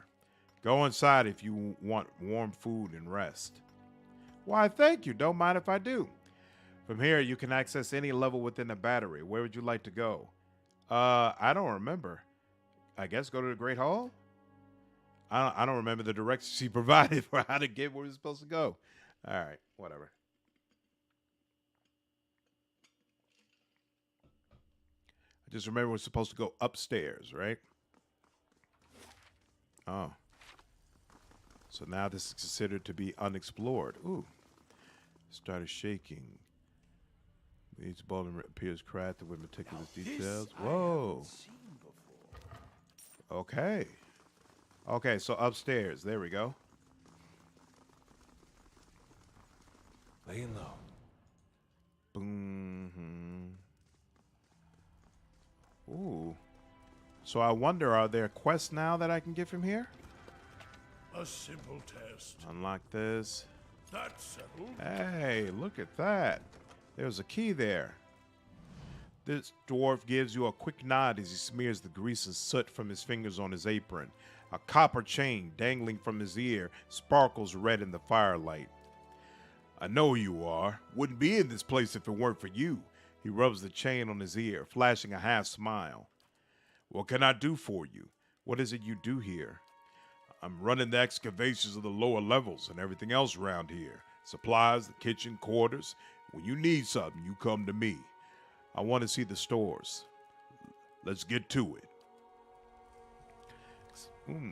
Go inside if you want warm food and rest. Why, thank you. Don't mind if I do. From here, you can access any level within the battery. Where would you like to go? I don't remember. I guess go to the Great Hall? I don't remember the directions she provided for how to get where we're supposed to go. All right, whatever. I just remember we're supposed to go upstairs, right? Oh. So now this is considered to be unexplored. Ooh. Started shaking. Each ball appears crafted with meticulous details. Whoa. Okay. Okay, so upstairs. There we go. Laying low. Boom. Ooh. So I wonder, are there quests now that I can get from here? A simple test. Unlock this. That's settled. Hey, look at that. There's a key there. This dwarf gives you a quick nod as he smears the grease and soot from his fingers on his apron. A copper chain dangling from his ear sparkles red in the firelight. I know who you are. Wouldn't be in this place if it weren't for you. He rubs the chain on his ear, flashing a half smile. What can I do for you? What is it you do here? I'm running the excavations of the lower levels and everything else around here. Supplies, the kitchen, quarters. When you need something, you come to me. I want to see the stores. Let's get to it.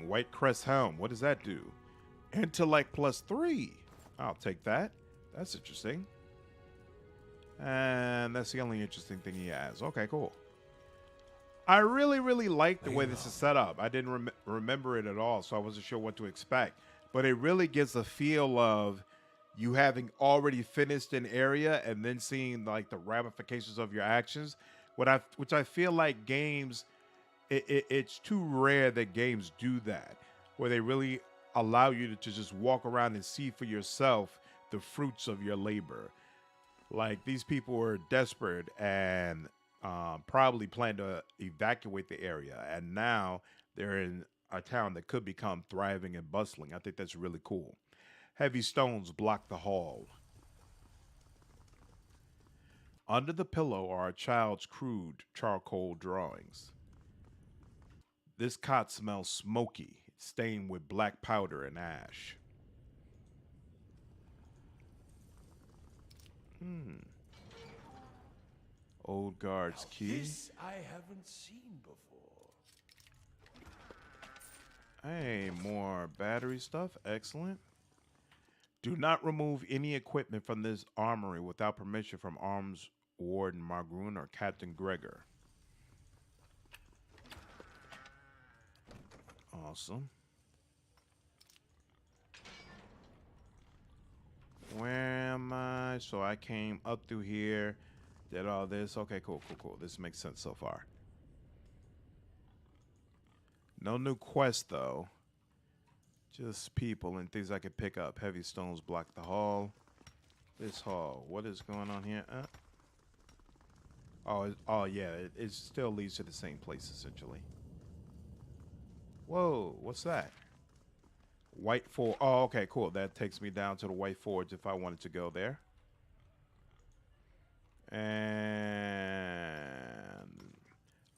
White Crest Helm. What does that do? Intellect +3. I'll take that. That's interesting. And that's the only interesting thing he has. Okay, cool. I really like the way this is set up. I didn't remember it at all, so I wasn't sure what to expect. But it really gives a feel of you having already finished an area and then seeing like the ramifications of your actions. Which I feel like games, it's too rare that games do that, where they really allow you to just walk around and see for yourself the fruits of your labor. Like, these people were desperate and probably planned to evacuate the area, and now they're in a town that could become thriving and bustling. I think that's really cool. Heavy stones block the hall. Under the pillow are a child's crude charcoal drawings. This cot smells smoky, stained with black powder and ash. Old guard's key. This I haven't seen before. Hey, more battery stuff. Excellent. Do not remove any equipment from this armory without permission from Arms Warden Margroon or Captain Gregor. Awesome. Where am I? So I came up through here, did all this. Okay, cool. This makes sense so far. No new quest, though. Just people and things I could pick up. Heavy stones block the hall. This hall. What is going on here? Oh yeah. It still leads to the same place, essentially. Whoa, what's that? White Forge. Oh, okay, cool. That takes me down to the White Forge if I wanted to go there. And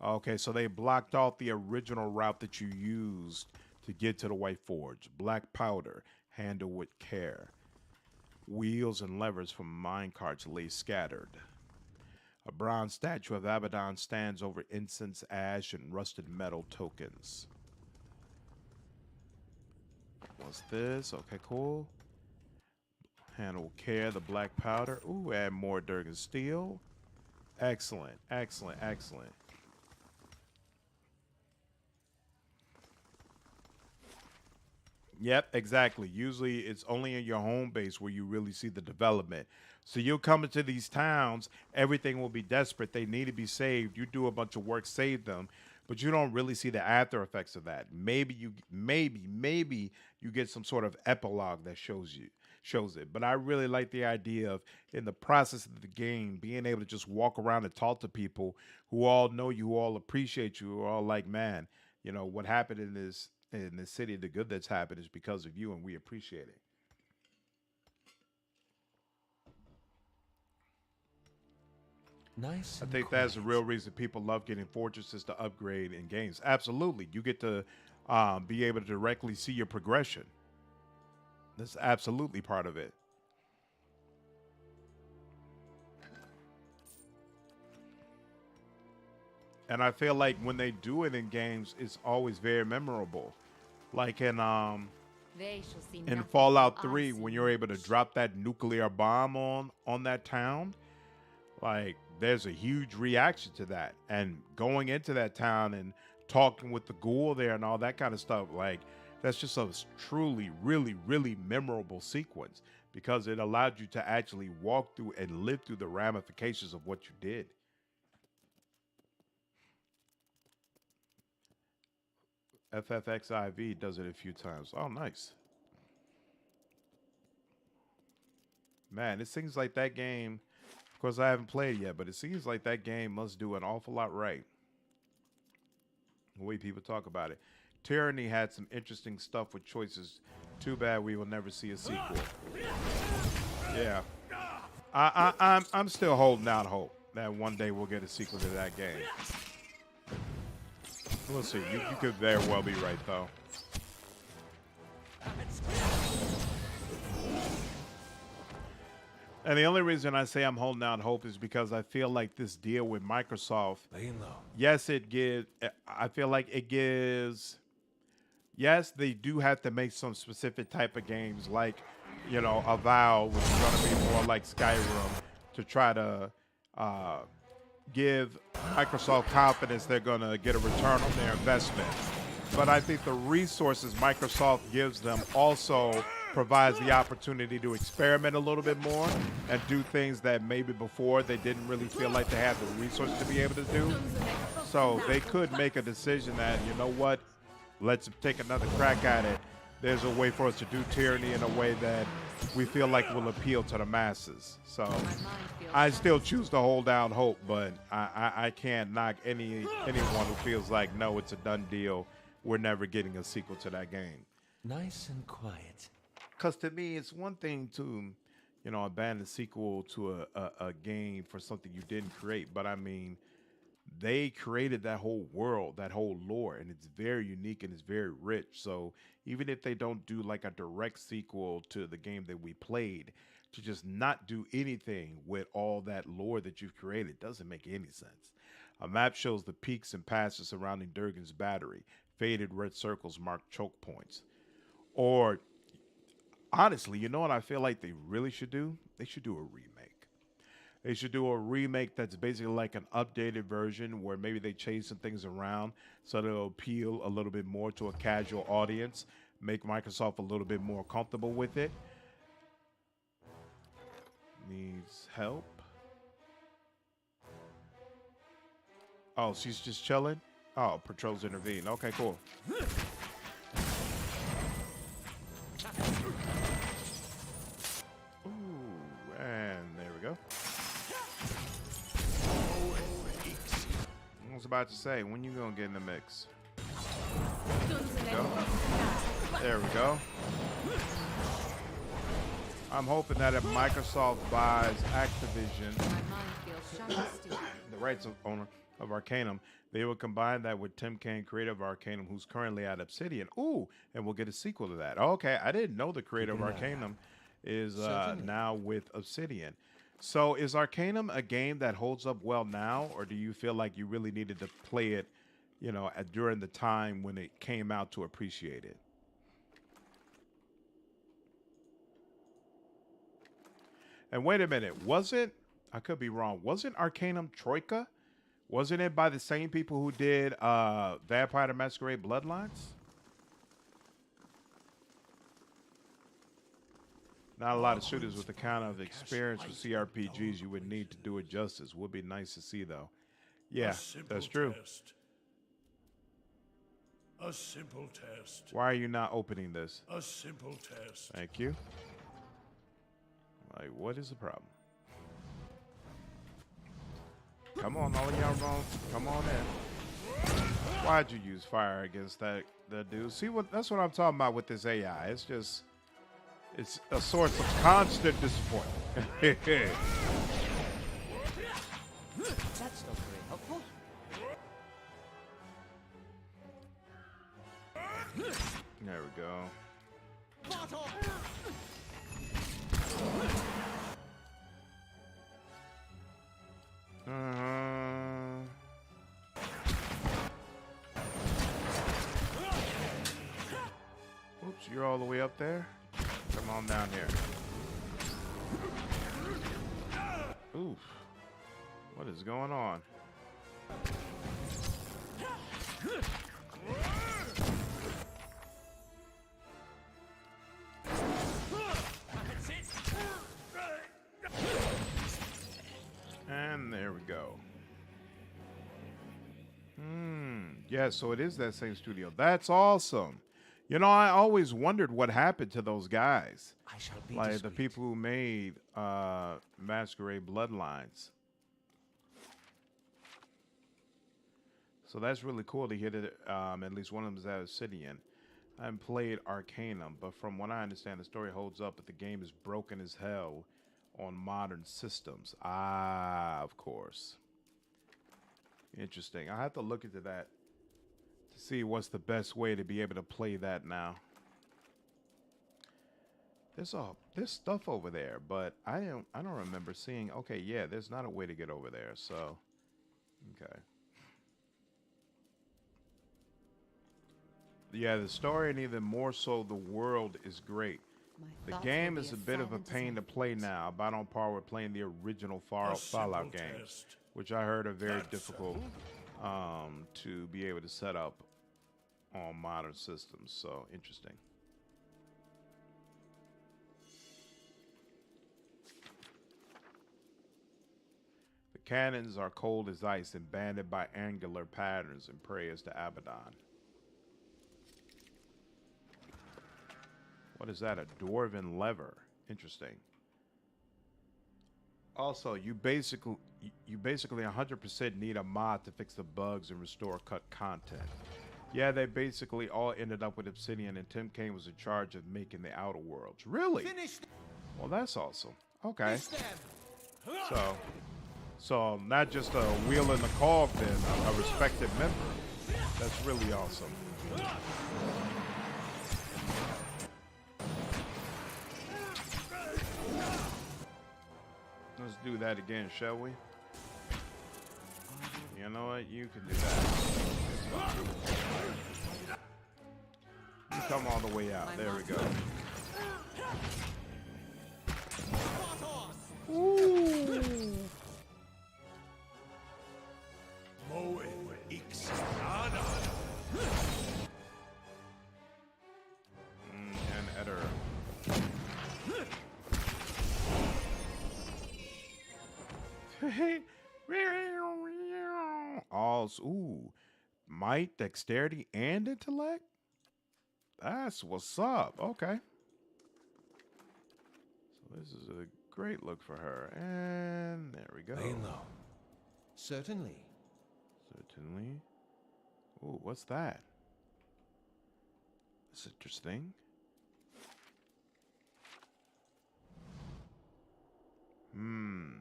okay, so they blocked off the original route that you used to get to the White Forge. Black powder, handle with care. Wheels and levers from mine carts lay scattered. A bronze statue of Abaddon stands over incense, ash, and rusted metal tokens. What's this? Okay, cool. Handle with care, the black powder. Ooh, add more Durgan steel. Excellent. Yep, exactly. Usually it's only in your home base where you really see the development. So you'll come into these towns, everything will be desperate. They need to be saved. You do a bunch of work, save them, but you don't really see the after effects of that. Maybe you get some sort of epilogue that shows it. But I really like the idea of, in the process of the game, being able to just walk around and talk to people who all know you, who all appreciate you, who are all like, man, you know, what happened in this city, the good that's happened is because of you, and we appreciate it. Nice. I think that's the real reason people love getting fortresses to upgrade in games. Absolutely. You get to be able to directly see your progression. That's absolutely part of it. And I feel like when they do it in games, it's always very memorable. Like in They shall see in nothing Fallout while I 3, see when you're able to much. drop that nuclear bomb on that town, like, there's a huge reaction to that. And going into that town and talking with the ghoul there and all that kind of stuff, like, that's just a truly, really memorable sequence, because it allowed you to actually walk through and live through the ramifications of what you did. FFXIV does it a few times. Oh, nice. Man, it seems like that game, of course I haven't played it yet, but it seems like that game must do an awful lot right. The way people talk about it. Tyranny had some interesting stuff with choices. Too bad we will never see a sequel. Yeah. I'm still holding out hope that one day we'll get a sequel to that game. We'll see. You could very well be right, though. And the only reason I say I'm holding out hope is because I feel like this deal with Microsoft, Laying low. yes, I feel like it gives, yes, they do have to make some specific type of games like, you know, Avowed, which is going to be more like Skyrim, to try to give Microsoft confidence they're going to get a return on their investment. But I think the resources Microsoft gives them also provides the opportunity to experiment a little bit more and do things that maybe before they didn't really feel like they had the resources to be able to do. So they could make a decision that, you know what, let's take another crack at it. There's a way for us to do Tyranny in a way that we feel like will appeal to the masses. So I still choose to hold out hope, but I can't knock anyone who feels like, no, it's a done deal. We're never getting a sequel to that game. Nice and quiet. Because to me, it's one thing to, you know, abandon a sequel to a game for something you didn't create. But I mean, they created that whole world, that whole lore, and it's very unique and it's very rich. So even if they don't do like a direct sequel to the game that we played, to just not do anything with all that lore that you've created doesn't make any sense. A map shows the peaks and passes surrounding Durgan's battery. Faded red circles mark choke points. Or honestly, you know what I feel like they really should do? They should do a remake. They should do a remake that's basically like an updated version where maybe they change some things around so that it'll appeal a little bit more to a casual audience, make Microsoft a little bit more comfortable with it. Needs help. Oh, she's just chilling? Oh, patrols intervene. Okay, cool. Ooh, and there we go. I was about to say, when you gonna get in the mix? There we go. I'm hoping that if Microsoft buys Activision, the rights owner of Arcanum, they will combine that with Tim Kaine, creator of Arcanum, who's currently at Obsidian. Ooh, and we'll get a sequel to that. Okay, I didn't know the creator of Arcanum is now with Obsidian. So is Arcanum a game that holds up well now, or do you feel like you really needed to play it, you know, during the time when it came out to appreciate it? And wait a minute, I could be wrong, wasn't Arcanum Troika? Wasn't it by the same people who did Vampire the Masquerade Bloodlines? Not a lot of shooters with the kind of experience with CRPGs you would need to do it justice. Would be nice to see, though. Yeah, that's true. A simple test. Why are you not opening this? A simple test. Thank you. Like, what is the problem? Come on, all of y'all wrong. Come on in. Why'd you use fire against that dude? See, that's what I'm talking about with this AI. It's just, it's a source of constant disappointment. That's not very helpful. There we go. Oops, you're all the way up there? Come on down here. Oof. What is going on? And there we go. Yeah, so it is that same studio. That's awesome. You know, I always wondered what happened to those guys. I shall be Like the discreet. people who made Masquerade Bloodlines. So that's really cool to hear that at least one of them is at Obsidian. I haven't played Arcanum, but from what I understand, the story holds up, but the game is broken as hell on modern systems. Ah, of course. Interesting. I have to look into that to see what's the best way to be able to play that now. There's stuff over there, but I don't remember seeing. Okay, yeah, there's not a way to get over there. So, okay. Yeah, the story and even more so the world is great. The game is a bit of a pain to play now, about on par with playing the original Fallout games, which I heard are very difficult to be able to set up on modern systems. So, interesting. The cannons are cold as ice and banded by angular patterns and prayers to Abaddon. What is that? A dwarven lever. Interesting. Also, you basically 100% need a mod to fix the bugs and restore cut content. Yeah, they basically all ended up with Obsidian, and Tim Kaine was in charge of making the Outer Worlds. Really? Well, that's awesome. Okay. So not just a wheel in the cog, then a respected member. That's really awesome. Let's do that again, shall we? You know what? You can do that. You come all the way out. There we go. Ooh. And Eder. Ooh, might, dexterity, and intellect? That's what's up. Okay. So this is a great look for her. And there we go. Laying low. Certainly. Certainly. Ooh, what's that? That's interesting.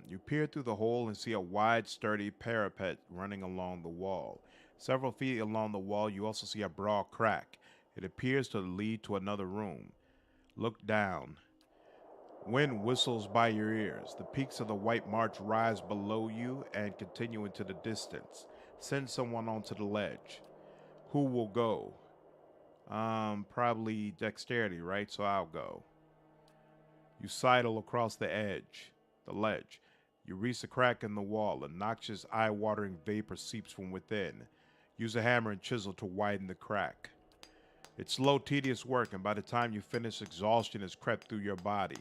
You peer through the hole and see a wide, sturdy parapet running along the wall. Several feet along the wall, you also see a broad crack. It appears to lead to another room. Look down. Wind whistles by your ears. The peaks of the White March rise below you and continue into the distance. Send someone onto the ledge. Who will go? Probably dexterity, right? So I'll go. You sidle across the ledge. You reach a crack in the wall. A noxious, eye-watering vapor seeps from within. Use a hammer and chisel to widen the crack. It's slow, tedious work, and by the time you finish, exhaustion has crept through your body.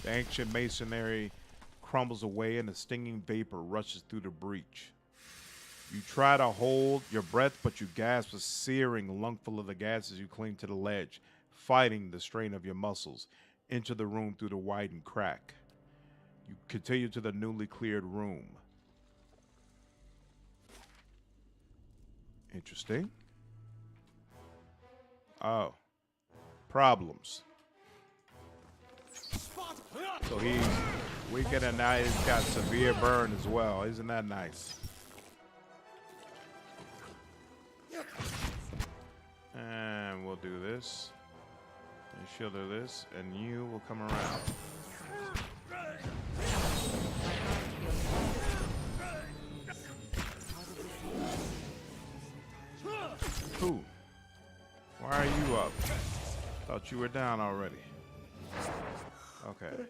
The ancient masonry crumbles away and a stinging vapor rushes through the breach. You try to hold your breath, but you gasp a searing lungful of the gas as you cling to the ledge, fighting the strain of your muscles. Enter the room through the widened crack. You continue to the newly cleared room. Interesting. Oh. Problems. So he's weakened and now he's got severe burn as well. Isn't that nice? And we'll do this. And she'll do this. And you will come around. Who? Why are you up? Thought you were down already. Okay.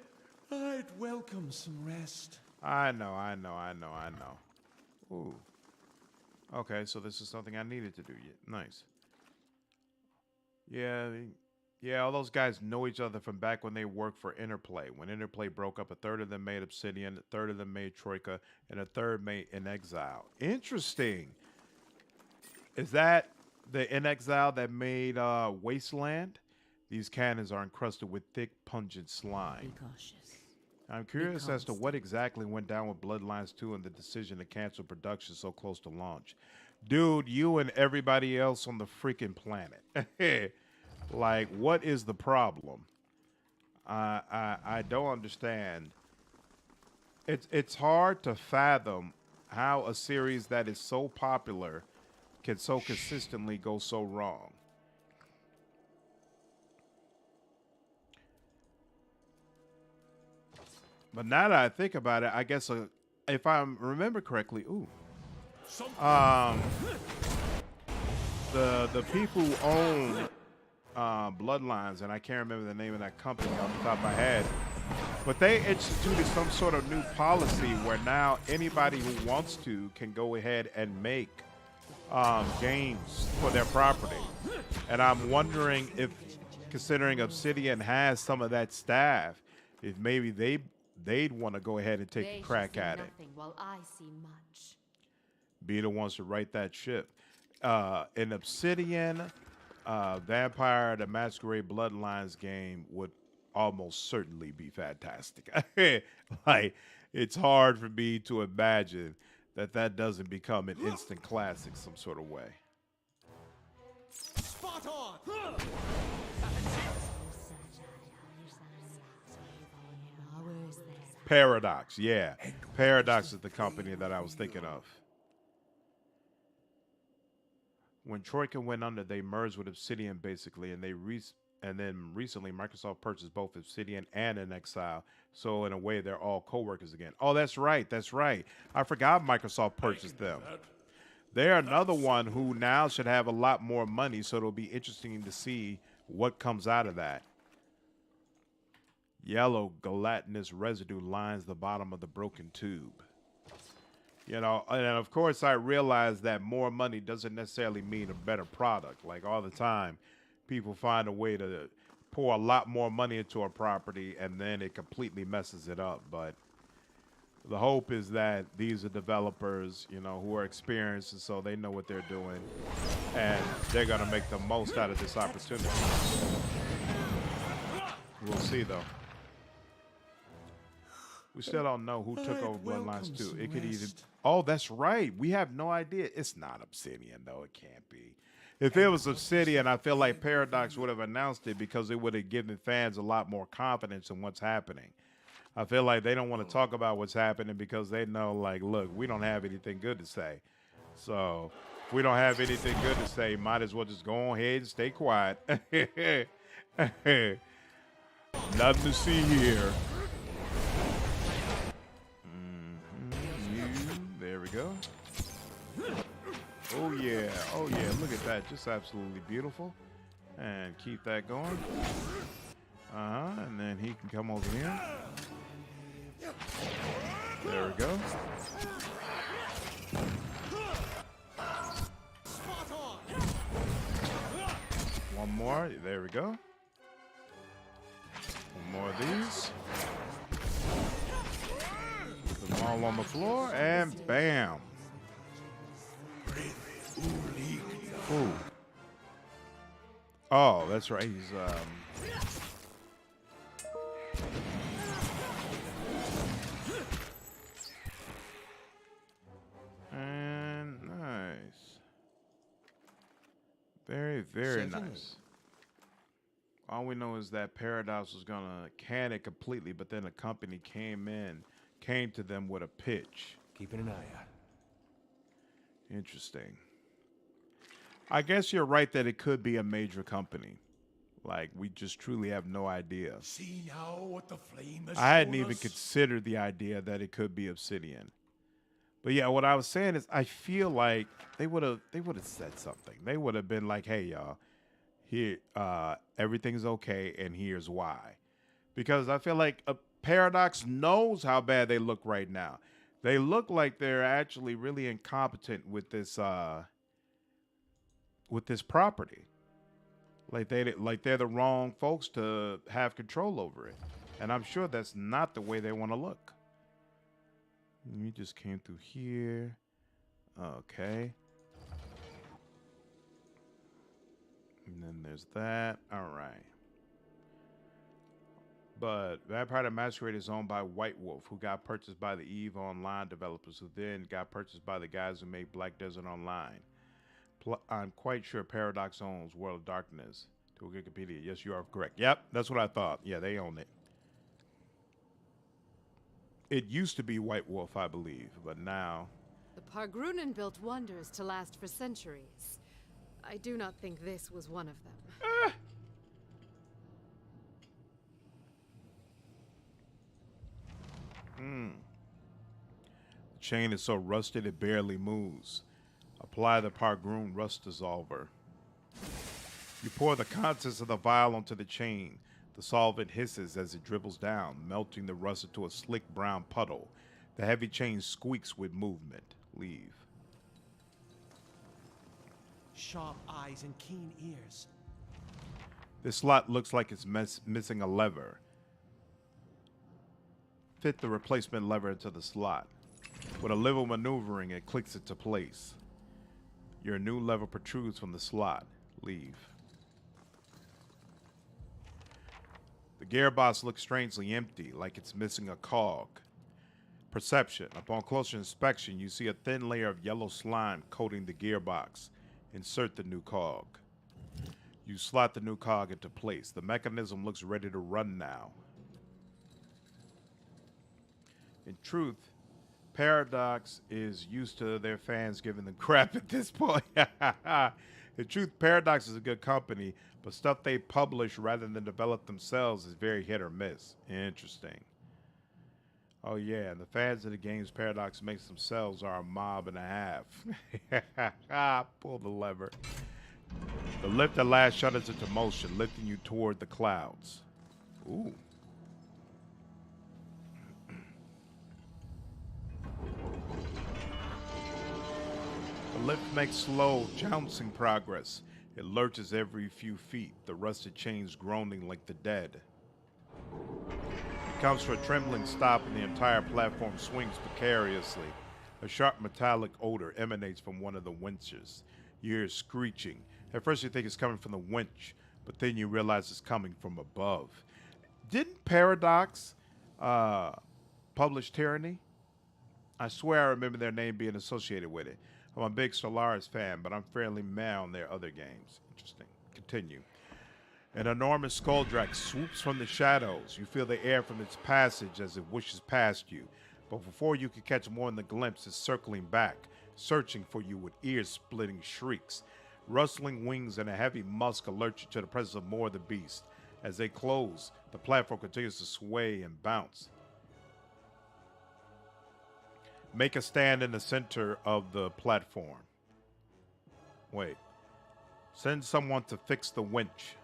I'd welcome some rest. I know. Ooh. Okay, so this is something I needed to do. Nice. Yeah, all those guys know each other from back when they worked for Interplay. When Interplay broke up, a third of them made Obsidian, a third of them made Troika, and a third made In Exile. Interesting. Is that the In Exile that made Wasteland. These cannons are encrusted with thick, pungent slime. Be cautious. I'm curious as to constant. what exactly went down with Bloodlines 2 and the decision to cancel production so close to launch. Dude, you and everybody else on the freaking planet. Like, what is the problem? I don't understand. It's hard to fathom how a series that is so popular can so consistently go so wrong. But now that I think about it, I guess if I remember correctly, the people who own Bloodlines, and I can't remember the name of that company off the top of my head, but they instituted some sort of new policy where now anybody who wants to can go ahead and make games for their property. And I'm wondering if, considering Obsidian has some of that staff, if maybe they'd want to go ahead and take a crack at it. While I see much. Be the ones to write that ship. An Obsidian Vampire the Masquerade Bloodlines game would almost certainly be fantastic. Like, it's hard for me to imagine that doesn't become an instant classic some sort of way. Spot on! Paradox, yeah. Paradox is the company that I was thinking of. When Troika went under, they merged with Obsidian basically, and then recently Microsoft purchased both Obsidian and In Exile. So in a way, they're all co-workers again. Oh, that's right. That's right. I forgot Microsoft purchased them. They're another one who now should have a lot more money, so it'll be interesting to see what comes out of that. Yellow gelatinous residue lines the bottom of the broken tube. You know, and of course I realize that more money doesn't necessarily mean a better product. Like, all the time, people find a way to pour a lot more money into a property and then it completely messes it up. But the hope is that these are developers, you know, who are experienced, and so they know what they're doing, and they're going to make the most out of this opportunity. We'll see, though. We still don't know who took over Bloodlines 2. It could either... Oh, that's right. We have no idea. It's not Obsidian, though. It can't be. If it was Obsidian, I feel like Paradox would have announced it because it would have given fans a lot more confidence in what's happening. I feel like they don't want to talk about what's happening because they know, like, look, we don't have anything good to say. So if we don't have anything good to say, might as well just go ahead and stay quiet. Nothing to see here. There we go. Oh yeah, look at that, just absolutely beautiful. And keep that going. And then he can come over here. There we go. One more, there we go. One more of these. Put them all on the floor, and bam. Ooh. Oh, that's right. He's and nice. Very, very nice. All we know is that Paradox was gonna can it completely, but then a company came to them with a pitch. Keeping an eye out. Interesting. I guess you're right that it could be a major company. Like, we just truly have no idea. See now what the flame has I hadn't shown even us? considered the idea that it could be Obsidian. But yeah, what I was saying is I feel like they would have said something. They would have been like, "Hey y'all, here everything's okay and here's why." Because I feel like Paradox knows how bad they look right now. They look like they're actually really incompetent with this property. Like they're the wrong folks to have control over it. And I'm sure that's not the way they want to look. We just came through here. Okay. And there's that. All right. But Vampire the Masquerade is owned by White Wolf, who got purchased by the EVE Online developers, who then got purchased by the guys who made Black Desert Online. I'm quite sure Paradox owns World of Darkness. To Wikipedia. Yes, you are correct. Yep, that's what I thought. Yeah, they own it. It used to be White Wolf, I believe, but now... The Pargrunen built wonders to last for centuries. I do not think this was one of them. The chain is so rusted it barely moves. Apply the Pargrun rust dissolver. You pour the contents of the vial onto the chain. The solvent hisses as it dribbles down, melting the rust into a slick brown puddle. The heavy chain squeaks with movement. Leave. Sharp eyes and keen ears. This slot looks like it's missing a lever. Fit the replacement lever into the slot. With a little maneuvering, it clicks into place. Your new lever protrudes from the slot. Leave. The gearbox looks strangely empty, like it's missing a cog. Perception. Upon closer inspection, you see a thin layer of yellow slime coating the gearbox. Insert the new cog. You slot the new cog into place. The mechanism looks ready to run now. In truth, Paradox is used to their fans giving them crap at this point. In truth, Paradox is a good company, but stuff they publish rather than develop themselves is very hit or miss. Interesting. Oh yeah, and the fans of the games Paradox makes themselves are a mob and a half. Pull the lever. The lift at last shutters into motion, lifting you toward the clouds. Ooh. The lift makes slow, jouncing progress. It lurches every few feet, the rusted chains groaning like the dead. It comes to a trembling stop and the entire platform swings precariously. A sharp metallic odor emanates from one of the winches. You hear screeching. At first you think it's coming from the winch, but then you realize it's coming from above. Didn't Paradox publish Tyranny? I swear I remember their name being associated with it. I'm a big Stellaris fan, but I'm fairly mad on their other games. Interesting. Continue. An enormous Skuldrak swoops from the shadows. You feel the air from its passage as it whooshes past you. But before you can catch more than the glimpse, it's circling back, searching for you with ear-splitting shrieks. Rustling wings and a heavy musk alert you to the presence of more of the beast. As they close, the platform continues to sway and bounce. Make a stand in the center of the platform. Wait. Send someone to fix the winch.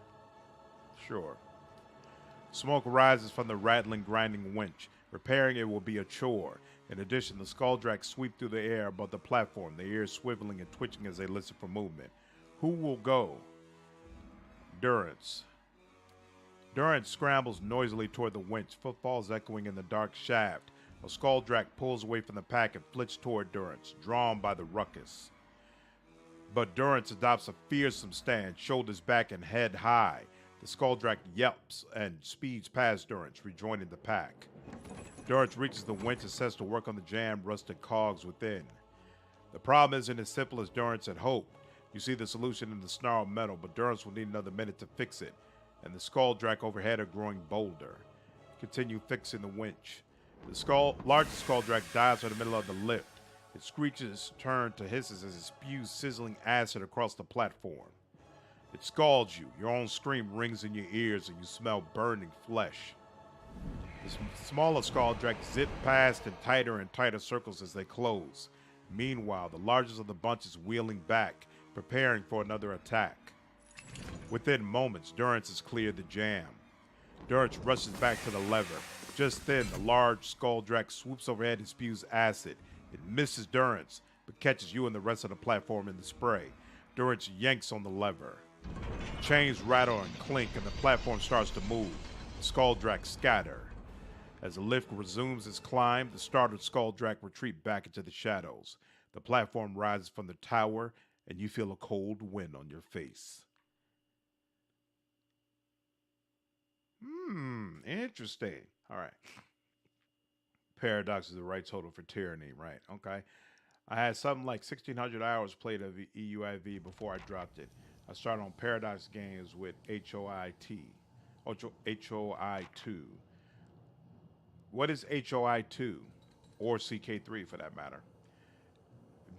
Sure. Smoke rises from the rattling, grinding winch. Repairing it will be a chore. In addition, the Skuldrak sweep through the air above the platform, their ears swiveling and twitching as they listen for movement. Who will go? Durance. Durance scrambles noisily toward the winch, footfalls echoing in the dark shaft. A Skuldrak pulls away from the pack and flits toward Durance, drawn by the ruckus. But Durance adopts a fearsome stand, shoulders back and head high. The Skuldrak yelps and speeds past Durance, rejoining the pack. Durance reaches the winch and sets to work on the jammed, rusted cogs within. The problem isn't as simple as Durance had hoped. You see the solution in the snarled metal, but Durance will need another minute to fix it, and the Skuldrak overhead are growing bolder. Continue fixing the winch. The largest Skuldrak dives in the middle of the lift. Its screeches turn to hisses as it spews sizzling acid across the platform. It scalds you. Your own scream rings in your ears and you smell burning flesh. The smaller Skuldrak zip past in tighter and tighter circles as they close. Meanwhile, the largest of the bunch is wheeling back, preparing for another attack. Within moments, Durance has cleared the jam. Durance rushes back to the lever. Just then, the large Skuldrak swoops overhead and spews acid. It misses Durance, but catches you and the rest of the platform in the spray. Durance yanks on the lever. The chains rattle and clink, and the platform starts to move. The Skuldrak scatter. As the lift resumes its climb, the startled Skuldrak retreat back into the shadows. The platform rises from the tower, and you feel a cold wind on your face. Interesting. All right. Paradox is the right total for tyranny, right? Okay. I had something like 1,600 hours played of the EUIV before I dropped it. I started on Paradox Games with HOI2. What is HOI2? Or CK3 for that matter?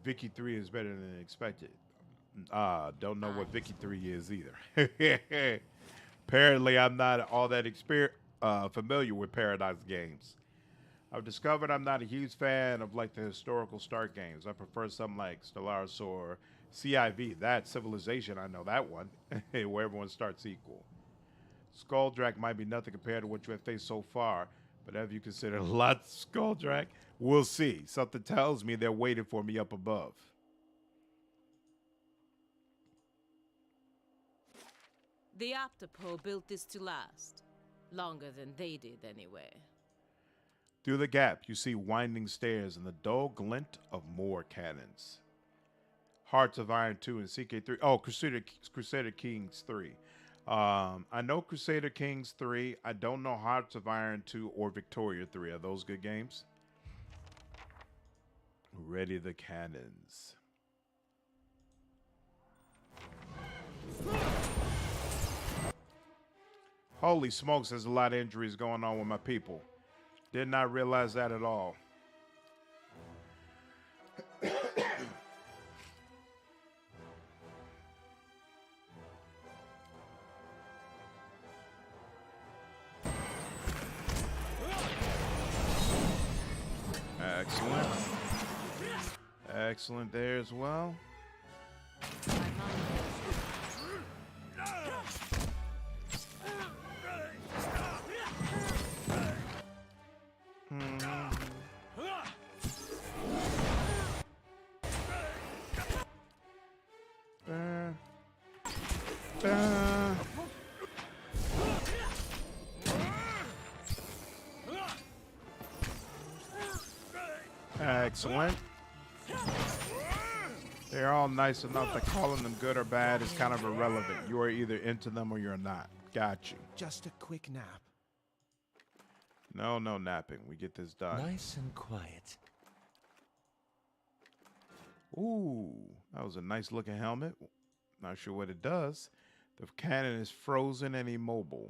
Vicky 3 is better than expected. Don't know what Vicky 3 is either. Apparently, I'm not all that familiar with Paradox games. I've discovered I'm not a huge fan of like the historical start games. I prefer something like Stellaris or CIV. That Civilization, I know that one, where everyone starts equal. Skulldrak might be nothing compared to what you have faced so far, but have you considered lots of Skulldrak? We'll see. Something tells me they're waiting for me up above. The Optipo built this to last. Longer than they did, anyway. Through the gap, you see winding stairs and the dull glint of more cannons. Hearts of Iron 2 and CK3. Oh, Crusader Kings 3. I know Crusader Kings 3. I don't know Hearts of Iron 2 or Victoria 3. Are those good games? Ready the cannons. Holy smokes, there's a lot of injuries going on with my people. Did not realize that at all. Excellent. Excellent there as well. Excellent. They're all nice enough that calling them good or bad is kind of irrelevant. You are either into them or you're not. Got you. Just a quick nap. No napping. We get this done. Nice and quiet. Ooh, that was a nice looking helmet. Not sure what it does. The cannon is frozen and immobile.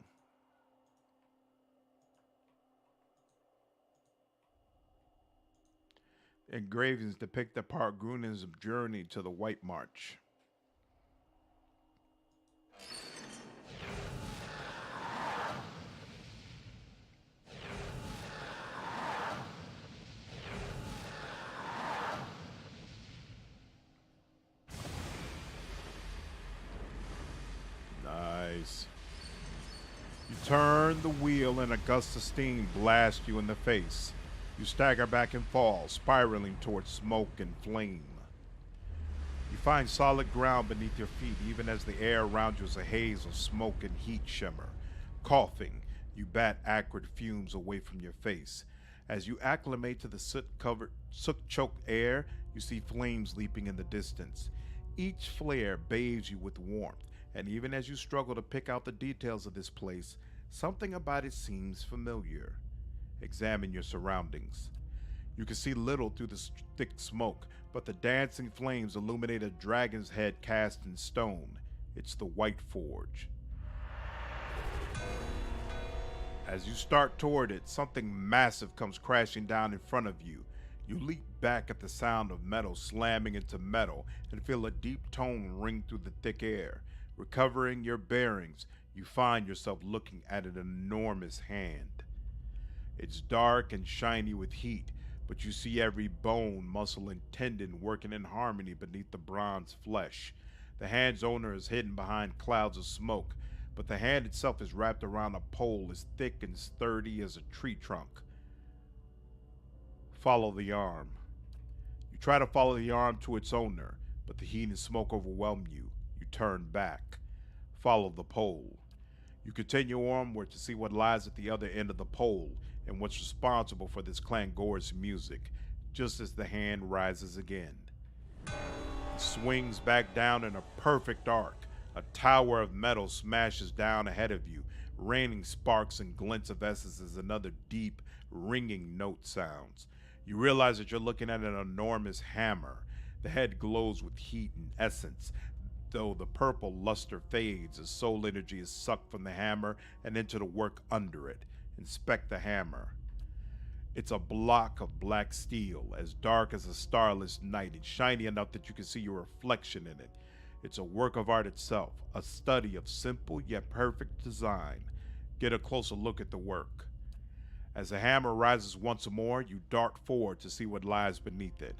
Engravings depict the Park Grunen's journey to the White March. Nice. You turn the wheel and a gust of steam blasts you in the face. You stagger back and fall, spiraling towards smoke and flame. You find solid ground beneath your feet, even as the air around you is a haze of smoke and heat shimmer. Coughing, you bat acrid fumes away from your face. As you acclimate to the soot-choked air, you see flames leaping in the distance. Each flare bathes you with warmth, and even as you struggle to pick out the details of this place, something about it seems familiar. Examine your surroundings. You can see little through the thick smoke, but the dancing flames illuminate a dragon's head cast in stone. It's the White Forge. As you start toward it, something massive comes crashing down in front of you. You leap back at the sound of metal slamming into metal and feel a deep tone ring through the thick air. Recovering your bearings, you find yourself looking at an enormous hand. It's dark and shiny with heat, but you see every bone, muscle, and tendon working in harmony beneath the bronze flesh. The hand's owner is hidden behind clouds of smoke, but the hand itself is wrapped around a pole as thick and sturdy as a tree trunk. Follow the arm. You try to follow the arm to its owner, but the heat and smoke overwhelm you. You turn back. Follow the pole. You continue onward to see what lies at the other end of the pole and what's responsible for this clangorous music, just as the hand rises again. It swings back down in a perfect arc. A tower of metal smashes down ahead of you, raining sparks and glints of essence as another deep, ringing note sounds. You realize that you're looking at an enormous hammer. The head glows with heat and essence, though the purple luster fades as soul energy is sucked from the hammer and into the work under it. Inspect the hammer. It's a block of black steel, as dark as a starless night. It's shiny enough that you can see your reflection in it. It's a work of art itself, a study of simple yet perfect design. Get a closer look at the work. As the hammer rises once more, you dart forward to see what lies beneath it.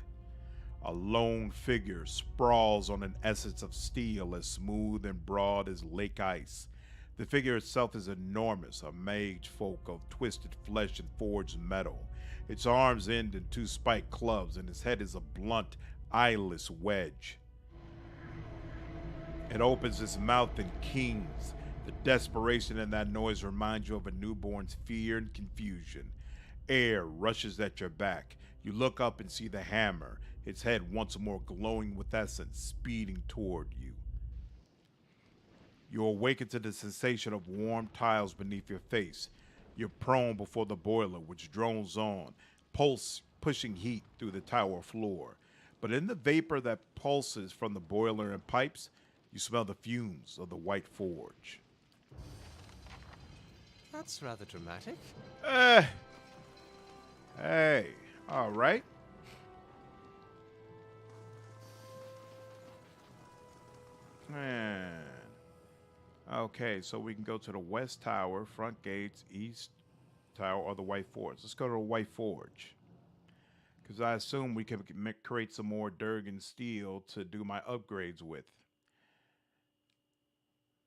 A lone figure sprawls on an essence of steel as smooth and broad as lake ice. The figure itself is enormous, a mage folk of twisted flesh and forged metal. Its arms end in two spiked clubs, and its head is a blunt, eyeless wedge. It opens its mouth and kings. The desperation in that noise reminds you of a newborn's fear and confusion. Air rushes at your back. You look up and see the hammer, its head once more glowing with essence, speeding toward you. You awaken to the sensation of warm tiles beneath your face. You're prone before the boiler, which drones on, pushing heat through the tower floor. But in the vapor that pulses from the boiler and pipes, you smell the fumes of the white forge. That's rather dramatic. Hey, all right. Man. Okay, so we can go to the West Tower, front gates, East Tower, or the White Forge. Let's go to the White Forge. Because I assume we can create some more Durgan steel to do my upgrades with.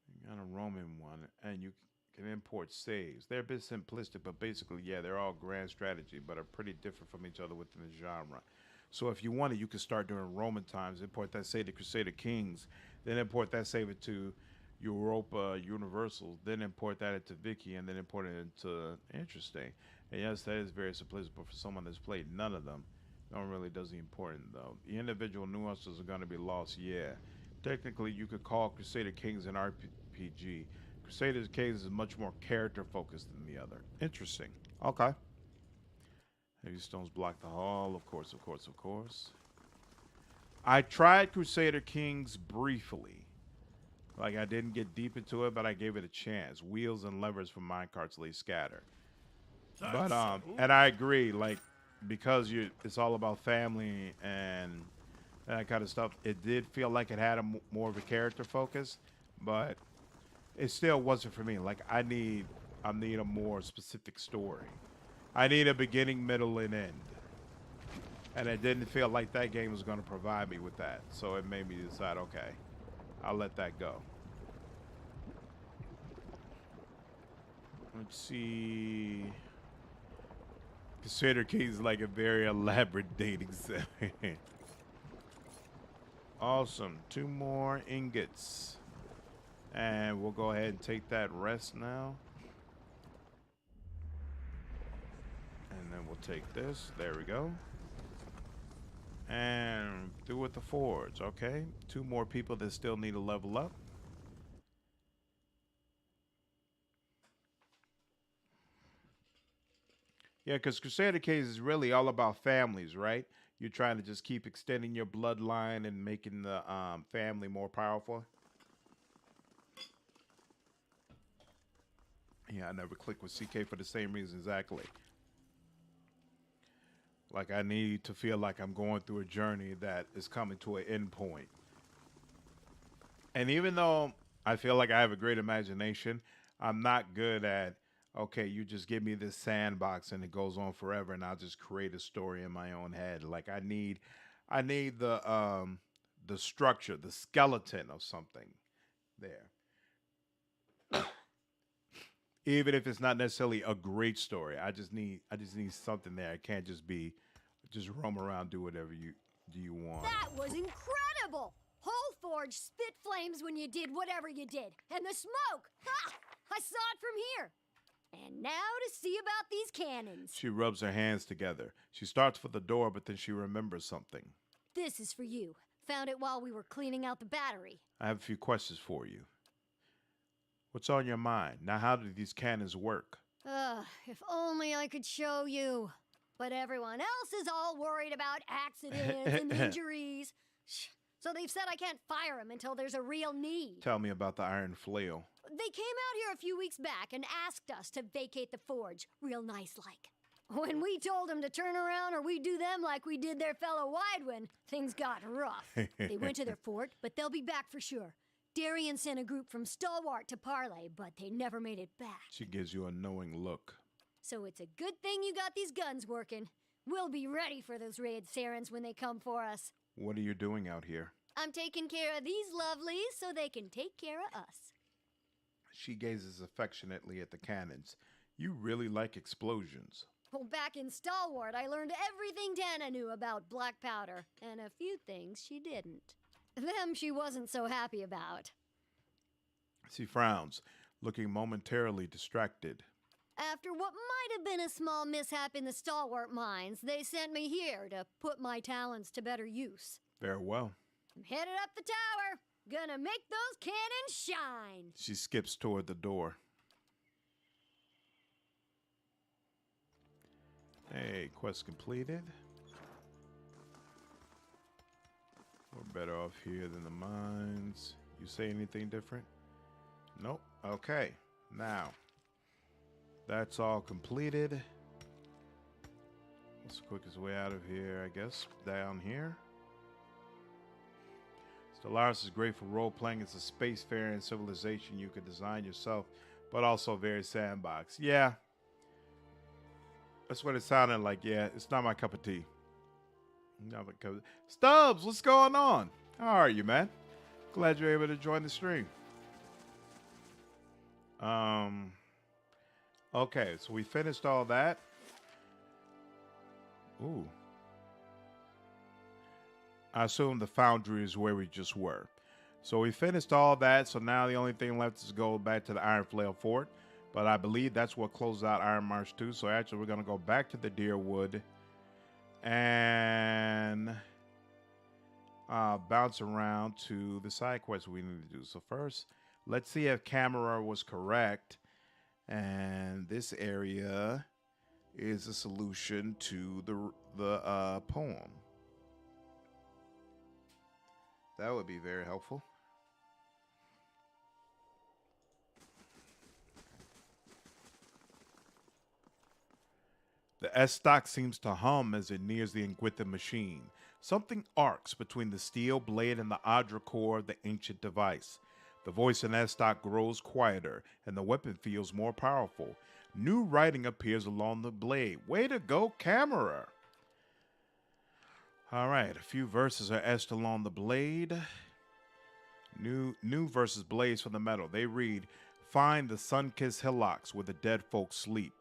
You got a Roman one, and you can import saves. They're a bit simplistic, but basically, yeah, they're all grand strategy, but are pretty different from each other within the genre. So if you wanted, you could start during Roman times, import that save to Crusader Kings, then import that save it to Europa Universals, then import that into Vicky, and then import it into interesting. And yes, that is very simplistic, but for someone that's played none of them, no one really does the important though. The individual nuances are going to be lost, yeah. Technically, you could call Crusader Kings an RPG. Crusader Kings is much more character focused than the other. Interesting. Okay. Heavy stones block the hall, of course, of course, of course. I tried Crusader Kings briefly. Like, I didn't get deep into it, but I gave it a chance. Wheels and levers from minecarts lay scattered. But, and I agree, like, because it's all about family and that kind of stuff, it did feel like it had more of a character focus, but it still wasn't for me. Like, I need a more specific story. I need a beginning, middle, and end. And it didn't feel like that game was going to provide me with that. So it made me decide, okay, I'll let that go. Let's see. Crusader Kings is like a very elaborate dating set. Awesome. 2 more ingots. And we'll go ahead and take that rest now. And then we'll take this. There we go. And through with the forge. Okay. 2 more people that still need to level up. Yeah, because Crusader Kings is really all about families, right? You're trying to just keep extending your bloodline and making the family more powerful. Yeah, I never clicked with CK for the same reason exactly. Like, I need to feel like I'm going through a journey that is coming to an end point. And even though I feel like I have a great imagination, I'm not good at, okay, you just give me this sandbox and it goes on forever and I'll just create a story in my own head. Like, I need the structure, the skeleton of something there. Even if it's not necessarily a great story, I just need something there. It can't just be roam around, do whatever you want. That was incredible! Whole forge spit flames when you did whatever you did. And the smoke! Ha! I saw it from here. And now to see about these cannons. She rubs her hands together. She starts for the door, but then she remembers something. This is for you. Found it while we were cleaning out the battery. I have a few questions for you. What's on your mind? Now, how do these cannons work? If only I could show you. But everyone else is all worried about accidents and injuries. So they've said I can't fire them until there's a real need. Tell me about the iron flail. They came out here a few weeks back and asked us to vacate the forge, real nice like. When we told them to turn around or we'd do them like we did their fellow Widewind, things got rough. They went to their fort, but they'll be back for sure. Darian sent a group from Stalwart to parley, but they never made it back. She gives you a knowing look. So it's a good thing you got these guns working. We'll be ready for those raid Sarens when they come for us. What are you doing out here? I'm taking care of these lovelies so they can take care of us. She gazes affectionately at the cannons. You really like explosions. Well, back in Stalwart, I learned everything Tana knew about black powder, and a few things she didn't. Them she wasn't so happy about. She frowns, looking momentarily distracted. After what might have been a small mishap in the Stalwart mines, they sent me here to put my talents to better use. Farewell. I'm headed up the tower. Gonna make those cannons shine. She skips toward the door. Hey, quest completed. We're better off here than the mines. You say anything different? Nope. Okay. Now, that's all completed. What's the quickest way out of here? I guess down here. Stellaris is great for role-playing. It's a spacefaring civilization you could design yourself, but also very sandbox. Yeah. That's what it sounded like. Yeah, it's not my cup of tea. Not my cup of... Stubbs, what's going on? How are you, man? Glad you're able to join the stream. Okay, so we finished all that. Ooh. I assume the foundry is where we just were. So we finished all that, so now the only thing left is to go back to the Iron Flail Fort. But I believe that's what closes out Iron March 2. So actually we're going to go back to the Deerwood and bounce around to the side quests we need to do. So first, let's see if Camera was correct. And this area is a solution to the poem. That would be very helpful. The S-Stock seems to hum as it nears the Ingwitha machine. Something arcs between the steel blade and the Adra core of the ancient device. The voice in S-Stock grows quieter, and the weapon feels more powerful. New writing appears along the blade. Way to go, Camera! All right, a few verses are etched along the blade. New verses blaze from the metal. They read, "Find the sun-kissed hillocks where the dead folk sleep.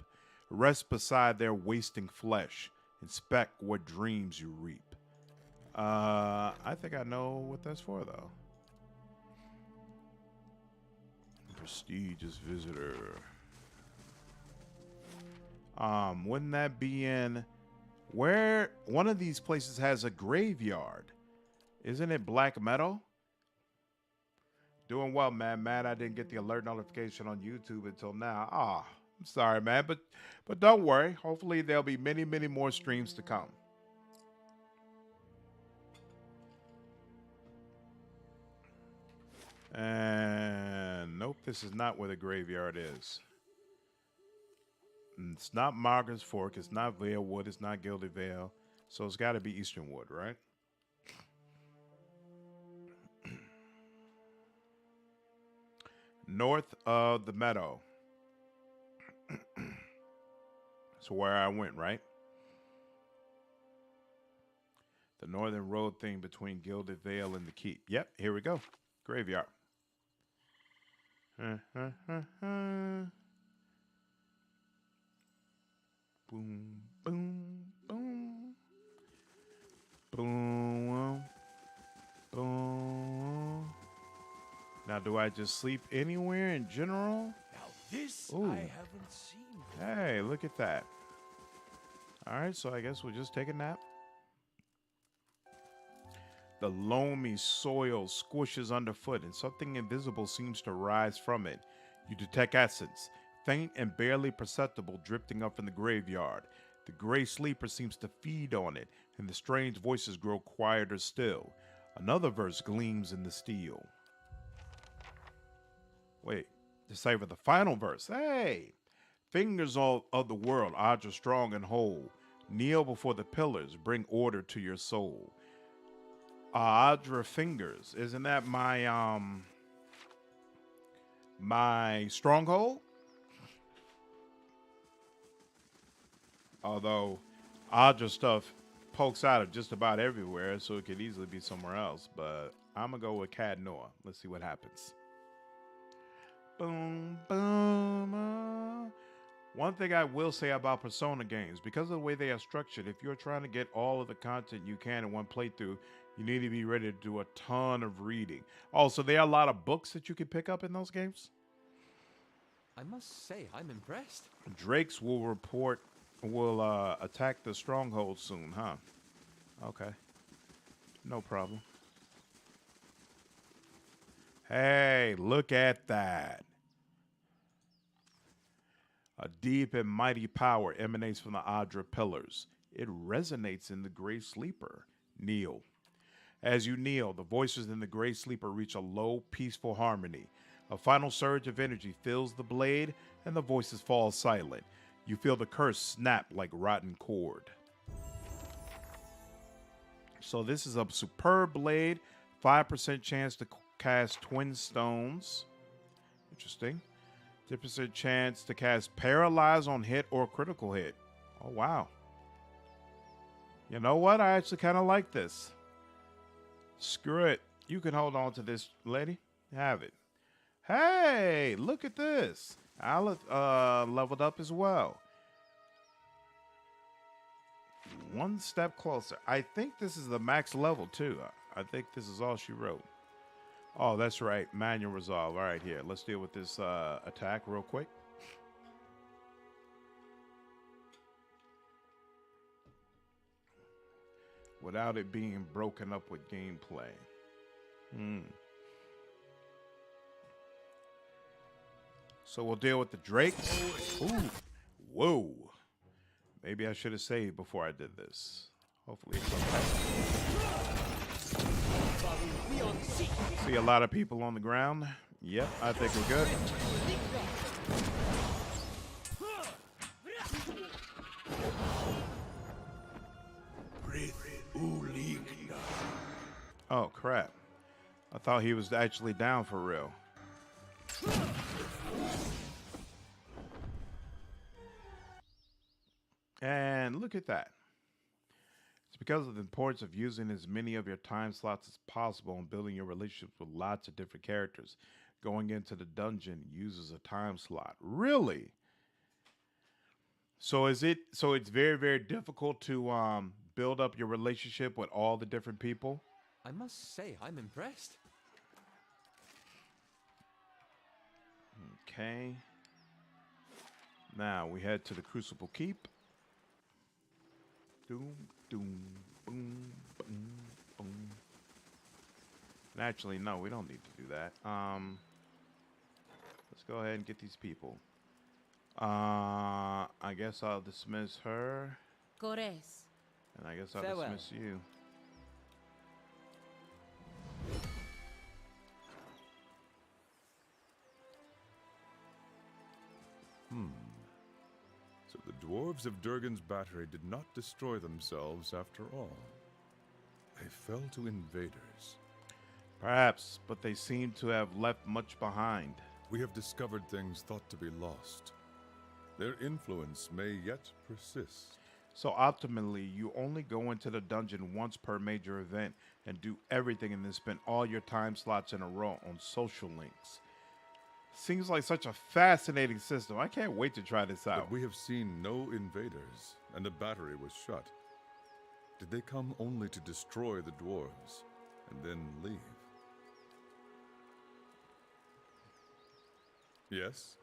Rest beside their wasting flesh. Inspect what dreams you reap." I think I know what that's for, though. Prestigious visitor. Wouldn't that be in where one of these places has a graveyard? Isn't it Black Meadow? Doing well, man. Mad I didn't get the alert notification on YouTube until now. I'm sorry, man, but don't worry. Hopefully there'll be many, many more streams to come. And nope, this is not where the graveyard is. It's not Margaret's Fork. It's not Valewood. It's not Gilded Vale. So it's got to be Easternwood, right? North of the meadow. So where I went, right? The northern road thing between Gilded Vale and the Keep. Yep, here we go. Graveyard. Boom, boom, boom. Boom, boom. Now, do I just sleep anywhere in general? Now this Ooh. I haven't seen before. Hey, look at that. All right, so I guess we'll just take a nap. The loamy soil squishes underfoot, and something invisible seems to rise from it. You detect essence, faint and barely perceptible, drifting up from the graveyard. The gray sleeper seems to feed on it, and the strange voices grow quieter still. Another verse gleams in the steel. Wait, decipher the final verse. Hey! Fingers all of the world, odds are strong and whole. Kneel before the pillars, bring order to your soul. Adra fingers, isn't that my stronghold? Although Adra stuff pokes out of just about everywhere, so it could easily be somewhere else. But I'm gonna go with Cad Noah. Let's see what happens. Boom, boom. One thing I will say about Persona games, because of the way they are structured, if you're trying to get all of the content you can in one playthrough, you need to be ready to do a ton of reading. Also, there are a lot of books that you can pick up in those games. I must say, I'm impressed. Drakes will attack the stronghold soon, huh? Okay. No problem. Hey, look at that. A deep and mighty power emanates from the Adra pillars. It resonates in the Gray Sleeper. Kneel. As you kneel, the voices in the Gray Sleeper reach a low, peaceful harmony. A final surge of energy fills the blade, and the voices fall silent. You feel the curse snap like rotten cord. So this is a superb blade. 5% chance to cast Twin Stones. Interesting. 10% chance to cast Paralyze on hit or critical hit. Oh, wow. You know what? I actually kind of like this. Screw it. You can hold on to this, lady. Have it. Hey, look at this. Aleph leveled up as well. One step closer. I think this is the max level, too. I think this is all she wrote. Oh, that's right. Manual resolve. All right, here. Let's deal with this attack real quick. Without it being broken up with gameplay. So we'll deal with the Drake. Ooh. Whoa. Maybe I should have saved before I did this. Hopefully it's okay. See a lot of people on the ground. Yep, I think we're good. Oh, crap. I thought he was actually down for real. And look at that. It's because of the importance of using as many of your time slots as possible and building your relationships with lots of different characters. Going into the dungeon uses a time slot. Really? So it's very, very difficult to build up your relationship with all the different people? I must say, I'm impressed. Okay. Now we head to the Crucible Keep. Doom, doom, boom, boom, boom. And actually, no, we don't need to do that. Let's go ahead and get these people. I guess I'll dismiss her. Gores. And I guess I'll Farewell. dismiss you. So the dwarves of Durgan's battery did not destroy themselves after all. They fell to invaders. Perhaps, but they seem to have left much behind. We have discovered things thought to be lost. Their influence may yet persist. So ultimately, you only go into the dungeon once per major event and do everything and then spend all your time slots in a row on social links. Seems like such a fascinating system. I can't wait to try this out. But we have seen no invaders, and the battery was shut. Did they come only to destroy the dwarves, and then leave? Yes,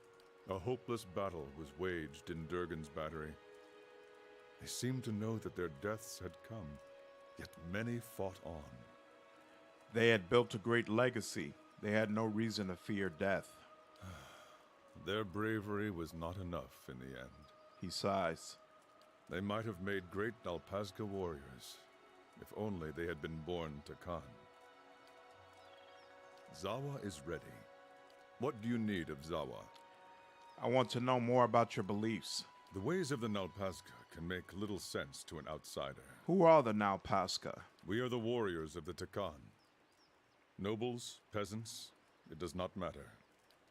a hopeless battle was waged in Durgan's battery. They seemed to know that their deaths had come, yet many fought on. They had built a great legacy. They had no reason to fear death. Their bravery was not enough in the end. He sighs. They might have made great Alpazga warriors, if only they had been born to Khan. Zawa is ready. What do you need of Zawa? I want to know more about your beliefs. The ways of the Nalpazga can make little sense to an outsider. Who are the Nalpazga? We are the warriors of the Takan. Nobles, peasants, it does not matter.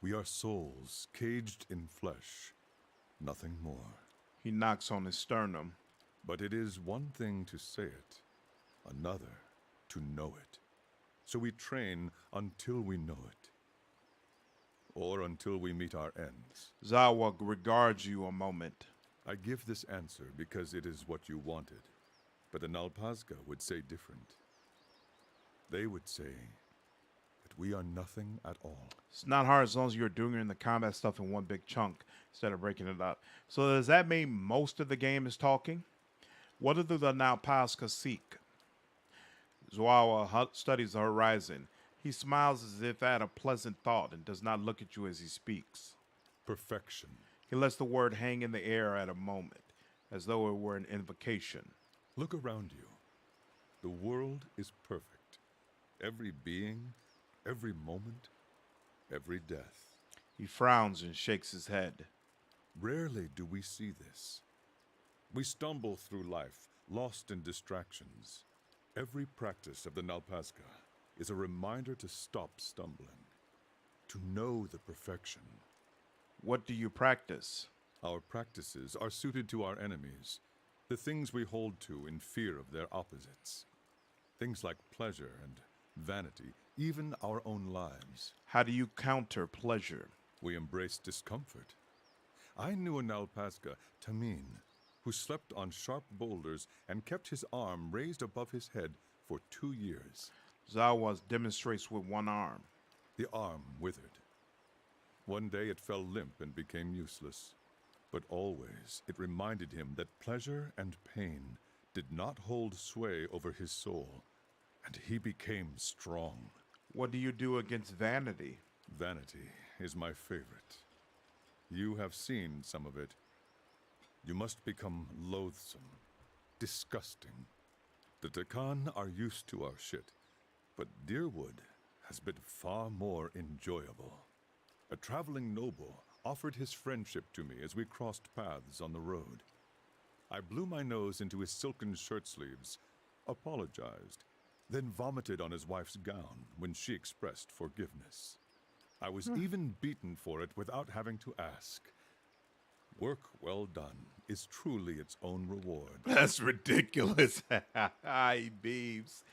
We are souls caged in flesh, nothing more. He knocks on his sternum. But it is one thing to say it, another to know it. So we train until we know it. Or until we meet our ends. Zawa regards you a moment. I give this answer because it is what you wanted. But the Nalpazga would say different. They would say that we are nothing at all. It's not hard as long as you're doing the combat stuff in one big chunk instead of breaking it up. So does that mean most of the game is talking? What do the Nalpazga seek? Zawa studies the horizon. He smiles as if at a pleasant thought and does not look at you as he speaks. Perfection. He lets the word hang in the air at a moment, as though it were an invocation. Look around you. The world is perfect. Every being, every moment, every death. He frowns and shakes his head. Rarely do we see this. We stumble through life, lost in distractions. Every practice of the Nalpazga is a reminder to stop stumbling, to know the perfection. What do you practice? Our practices are suited to our enemies, the things we hold to in fear of their opposites. Things like pleasure and vanity, even our own lives. How do you counter pleasure? We embrace discomfort. I knew a Nalpazga, Tamin, who slept on sharp boulders and kept his arm raised above his head for 2 years. Zawa demonstrates with one arm. The arm withered. One day it fell limp and became useless. But always it reminded him that pleasure and pain did not hold sway over his soul, and he became strong. What do you do against vanity? Vanity is my favorite. You have seen some of it. You must become loathsome, disgusting. The Takan are used to our shit, but Deerwood has been far more enjoyable. A traveling noble offered his friendship to me as we crossed paths on the road. I blew my nose into his silken shirt sleeves, apologized, then vomited on his wife's gown when she expressed forgiveness. I was even beaten for it without having to ask. Work well done is truly its own reward. That's ridiculous. He beeves.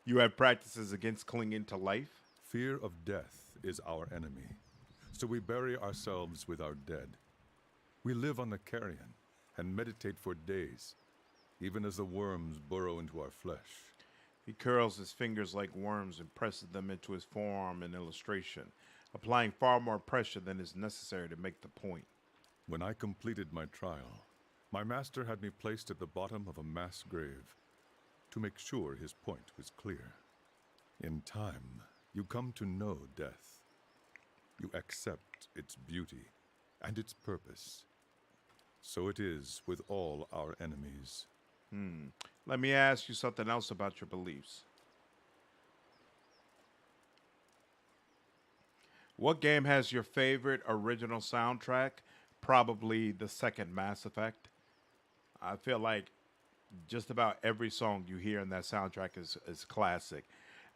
You have practices against clinging to life? Fear of death is our enemy, so we bury ourselves with our dead. We live on the carrion and meditate for days, even as the worms burrow into our flesh. He curls his fingers like worms and presses them into his forearm in illustration, applying far more pressure than is necessary to make the point. When I completed my trial, my master had me placed at the bottom of a mass grave to make sure his point was clear. In time, you come to know death. You accept its beauty and its purpose. So it is with all our enemies. Let me ask you something else about your beliefs. What game has your favorite original soundtrack? Probably the second Mass Effect. I feel like just about every song you hear in that soundtrack is classic.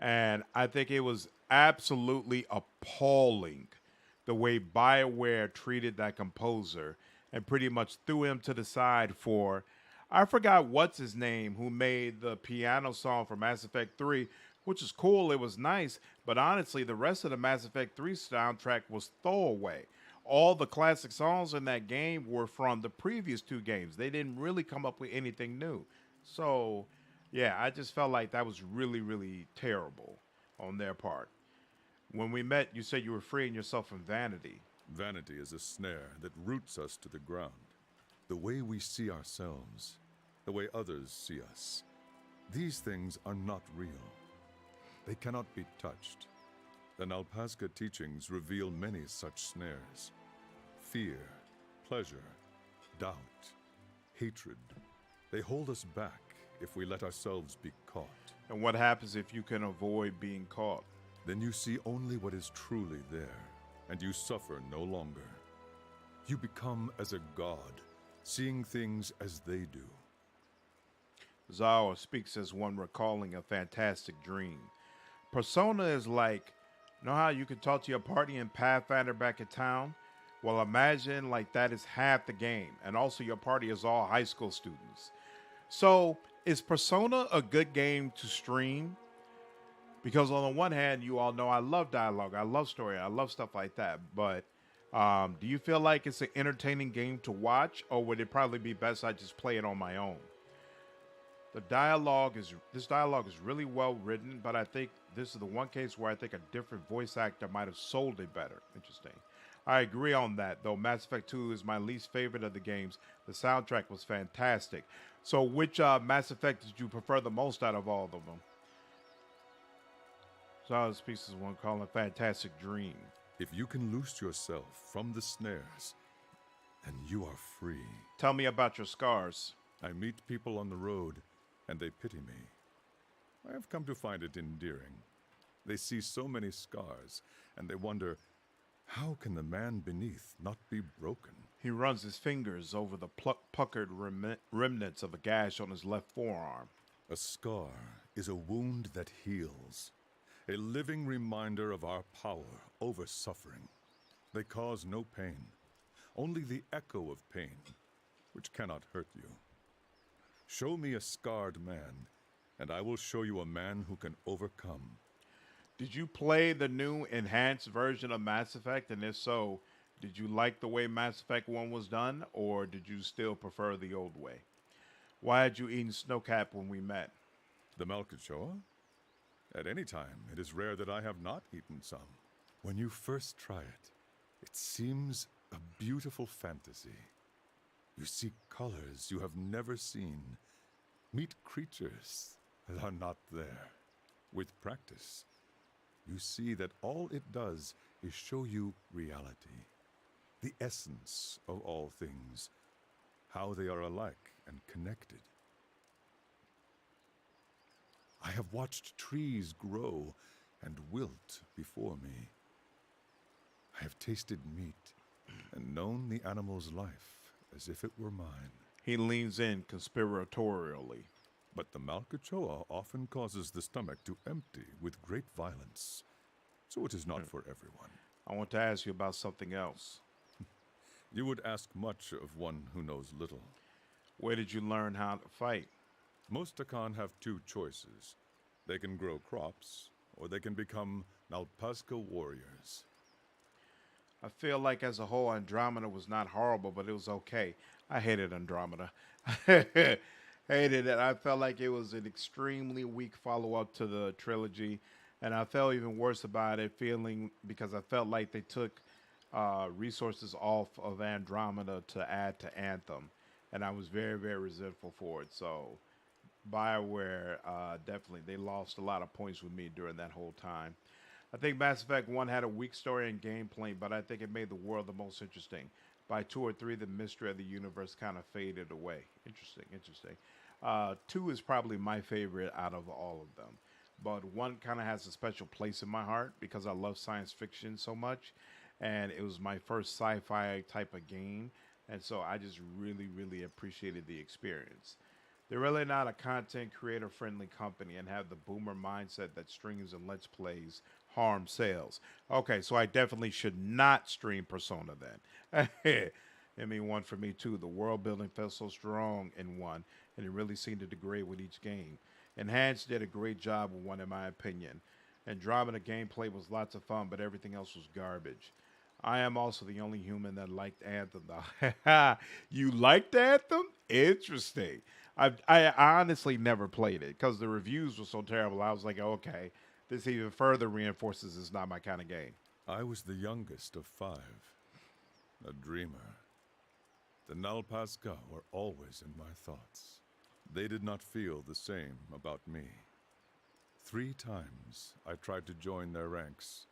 And I think it was absolutely appalling the way BioWare treated that composer and pretty much threw him to the side for, I forgot what's his name, who made the piano song for Mass Effect 3, which is cool. It was nice. But honestly, the rest of the Mass Effect 3 soundtrack was throwaway. All the classic songs in that game were from the previous two games. They didn't really come up with anything new. So, yeah, I just felt like that was really, really terrible on their part. When we met, you said you were freeing yourself from vanity. Vanity is a snare that roots us to the ground. The way we see ourselves, the way others see us. These things are not real. They cannot be touched. The Nalpazga teachings reveal many such snares. Fear, pleasure, doubt, hatred. They hold us back if we let ourselves be caught. And what happens if you can avoid being caught? Then you see only what is truly there, and you suffer no longer. You become as a god, seeing things as they do. Zawa speaks as one recalling a fantastic dream. Persona is like, know how you can talk to your party in Pathfinder back in town? Well, imagine like that is half the game, and also your party is all high school students. So, is Persona a good game to stream? Because on the one hand, you all know I love dialogue, I love story, I love stuff like that. But do you feel like it's an entertaining game to watch, or would it probably be best I just play it on my own? This dialogue is really well written, but I think this is the one case where I think a different voice actor might have sold it better. Interesting. I agree on that, though Mass Effect 2 is my least favorite of the games. The soundtrack was fantastic. So which Mass Effect did you prefer the most out of all of them? So this piece is one called A Fantastic Dream. If you can loose yourself from the snares, then you are free. Tell me about your scars. I meet people on the road, and they pity me. I have come to find it endearing. They see so many scars, and they wonder, how can the man beneath not be broken? He runs his fingers over the puckered remnants of a gash on his left forearm. A scar is a wound that heals, a living reminder of our power over suffering. They cause no pain, only the echo of pain, which cannot hurt you. Show me a scarred man, and I will show you a man who can overcome. Did you play the new enhanced version of Mass Effect? And if so, did you like the way Mass Effect 1 was done, or did you still prefer the old way? Why had you eaten Snowcap when we met? The Malkachoa? At any time, it is rare that I have not eaten some. When you first try it, it seems a beautiful fantasy. You see colors you have never seen. Meet creatures that are not there. With practice, you see that all it does is show you reality, the essence of all things, how they are alike and connected. I have watched trees grow and wilt before me. I have tasted meat and known the animal's life as if it were mine. He leans in conspiratorially. But the Malkachoa often causes the stomach to empty with great violence, so it is not for everyone. I want to ask you about something else. You would ask much of one who knows little. Where did you learn how to fight? Most Takan have two choices. They can grow crops, or they can become Nalpazka warriors. I feel like as a whole, Andromeda was not horrible, but it was okay. I hated Andromeda. Hated it. I felt like it was an extremely weak follow-up to the trilogy, and I felt even worse about it, because I felt like they took resources off of Andromeda to add to Anthem, and I was very, very resentful for it. So BioWare, definitely, they lost a lot of points with me during that whole time. I think Mass Effect 1 had a weak story and gameplay, but I think it made the world the most interesting. By 2 or 3, the mystery of the universe kind of faded away. Interesting. 2 is probably my favorite out of all of them. But 1 kind of has a special place in my heart because I love science fiction so much. And it was my first sci-fi type of game. And so I just really, really appreciated the experience. They're really not a content creator friendly company and have the boomer mindset that streams and let's plays harm sales. Okay, so I definitely should not stream Persona then. I mean, 1 for me too. The world building felt so strong in 1, and it really seemed to degrade with each game. Enhanced did a great job with 1 in my opinion. Andromeda gameplay was lots of fun, but everything else was garbage. I am also the only human that liked Anthem though. You liked Anthem? Interesting. I honestly never played it because the reviews were so terrible. I was like, okay, this even further reinforces it's not my kind of game. I was the youngest of 5, a dreamer. The Nalpazka were always in my thoughts. They did not feel the same about me. 3 times I tried to join their ranks.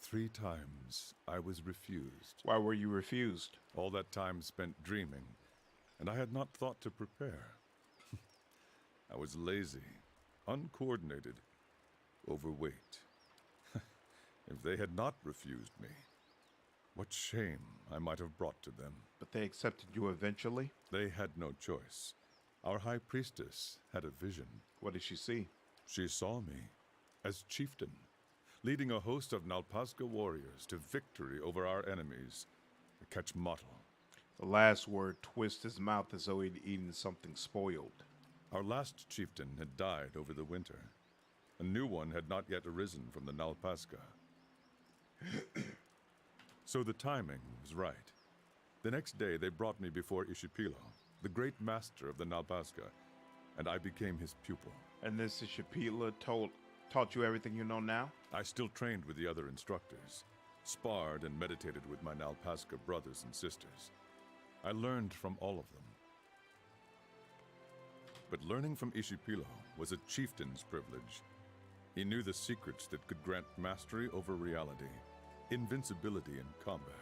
3 times I was refused. Why were you refused? All that time spent dreaming, and I had not thought to prepare. I was lazy, uncoordinated, overweight. If they had not refused me, what shame I might have brought to them. But they accepted you eventually? They had no choice. Our high priestess had a vision. What did she see? She saw me as chieftain, leading a host of Nalpazga warriors to victory over our enemies, the Kachmatl. The last word twisted his mouth as though he'd eaten something spoiled. Our last chieftain had died over the winter. A new one had not yet arisen from the Nalpazga. So the timing was right. The next day they brought me before Ishipilo, the great master of the Nalpazga, and I became his pupil. And this Ishipila taught you everything you know now? I still trained with the other instructors, sparred and meditated with my Nalpazga brothers and sisters. I learned from all of them. But learning from Ishipilo was a chieftain's privilege. He knew the secrets that could grant mastery over reality, invincibility in combat.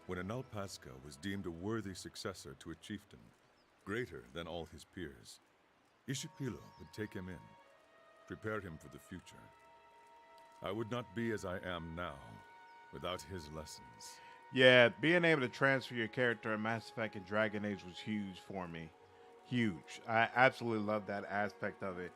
When an Nalpazga was deemed a worthy successor to a chieftain, greater than all his peers, Ishipilo would take him in, prepare him for the future. I would not be as I am now without his lessons. Yeah, being able to transfer your character in Mass Effect and Dragon Age was huge for me. Huge. I absolutely love that aspect of it.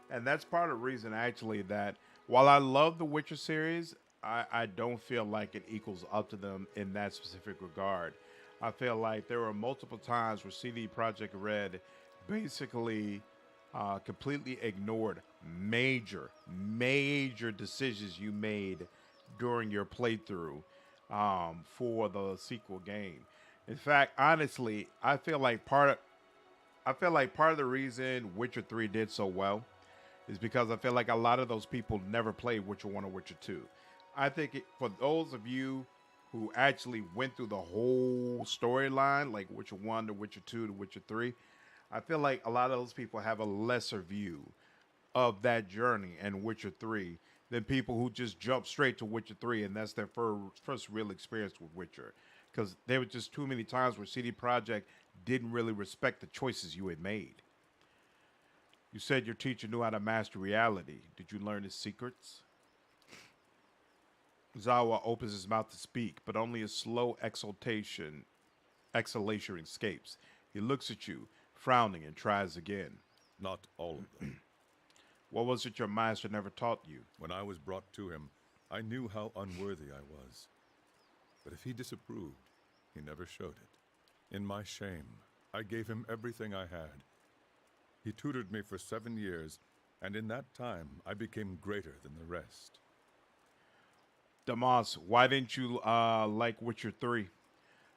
And that's part of the reason, actually, that while I love the Witcher series, I don't feel like it equals up to them in that specific regard. I feel like there were multiple times where CD Projekt Red basically completely ignored major decisions you made during your playthrough for the sequel game. In fact, honestly, I feel like part of the reason Witcher 3 did so well is because I feel like a lot of those people never played Witcher 1 or Witcher 2. I think for those of you who actually went through the whole storyline, like Witcher 1 to Witcher 2 to Witcher 3, I feel like a lot of those people have a lesser view of that journey in Witcher 3 than people who just jump straight to Witcher 3 and that's their first real experience with Witcher. Because there were just too many times where CD Projekt didn't really respect the choices you had made. You said your teacher knew how to master reality. Did you learn his secrets? Zawa opens his mouth to speak, but only a slow exhalation escapes. He looks at you, frowning, and tries again. Not all of them. What was it your master never taught you? When I was brought to him, I knew how unworthy I was. But if he disapproved, he never showed it. In my shame, I gave him everything I had. He tutored me for 7 years, and in that time, I became greater than the rest. Damas, why didn't you like Witcher 3?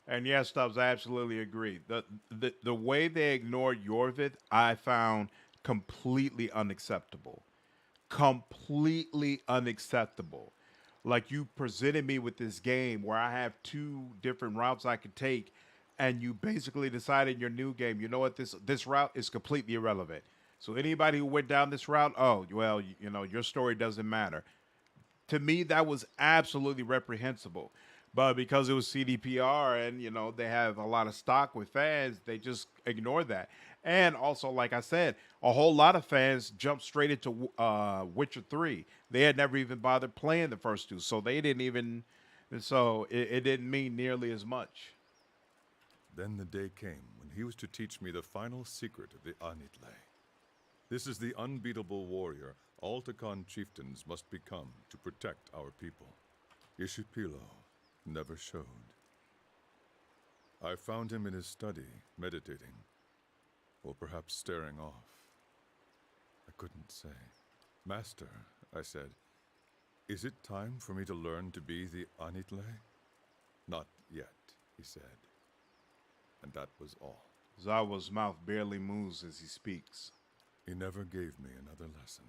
And yes, Stubbs, I absolutely agree. The way they ignored Yorvith, I found completely unacceptable. Completely unacceptable. Like, you presented me with this game where I have 2 different routes I could take, and you basically decided in your new game, you know what, this route is completely irrelevant. So anybody who went down this route, oh, well, you know, your story doesn't matter. To me, that was absolutely reprehensible. But because it was CDPR and, you know, they have a lot of stock with fans, they just ignored that. And also, like I said, a whole lot of fans jumped straight into Witcher 3. They had never even bothered playing the first 2. So they didn't even, and so it didn't mean nearly as much. Then the day came when he was to teach me the final secret of the Anitle. This is the unbeatable warrior all Takan chieftains must become to protect our people. Ishipilo never showed. I found him in his study, meditating, or perhaps staring off. I couldn't say. Master, I said, is it time for me to learn to be the Anitle? Not yet, he said. And that was all. Zawa's mouth barely moves as he speaks. He never gave me another lesson.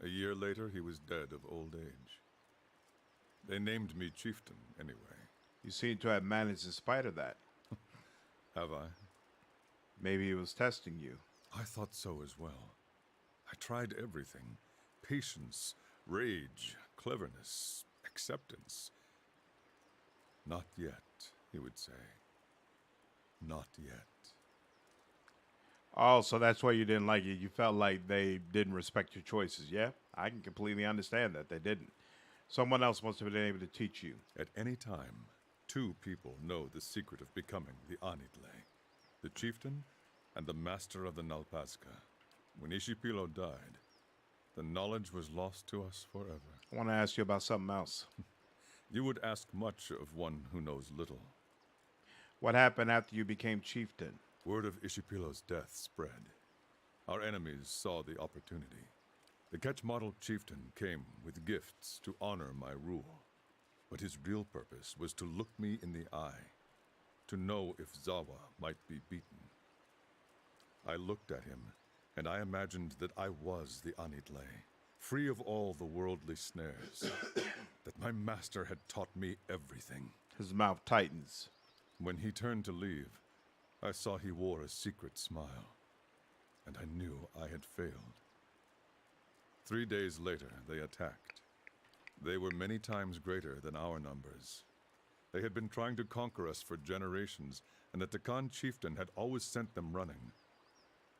A year later, he was dead of old age. They named me chieftain, anyway. You seem to have managed in spite of that. Have I? Maybe he was testing you. I thought so as well. I tried everything. Patience, Rage, cleverness, acceptance. Not yet, he would say. Not yet. Oh, so that's why you didn't like it. You felt like they didn't respect your choices. Yeah, I can completely understand that. They didn't. Someone else must have been able to teach you. At any time, two people know the secret of becoming the Anitle. The chieftain and the master of the Nalpazka. When Ishipilo died, the knowledge was lost to us forever. I want to ask you about something else. You would ask much of one who knows little. What happened after you became chieftain? Word of Ishipilo's death spread. Our enemies saw the opportunity. The Ketch-model chieftain came with gifts to honor my rule. But his real purpose was to look me in the eye, to know if Zawa might be beaten. I looked at him, and I imagined that I was the Anitle, free of all the worldly snares, that my master had taught me everything. His mouth tightens. When he turned to leave, I saw he wore a secret smile, and I knew I had failed. 3 days later, they attacked. They were many times greater than our numbers. They had been trying to conquer us for generations, and the Takan chieftain had always sent them running.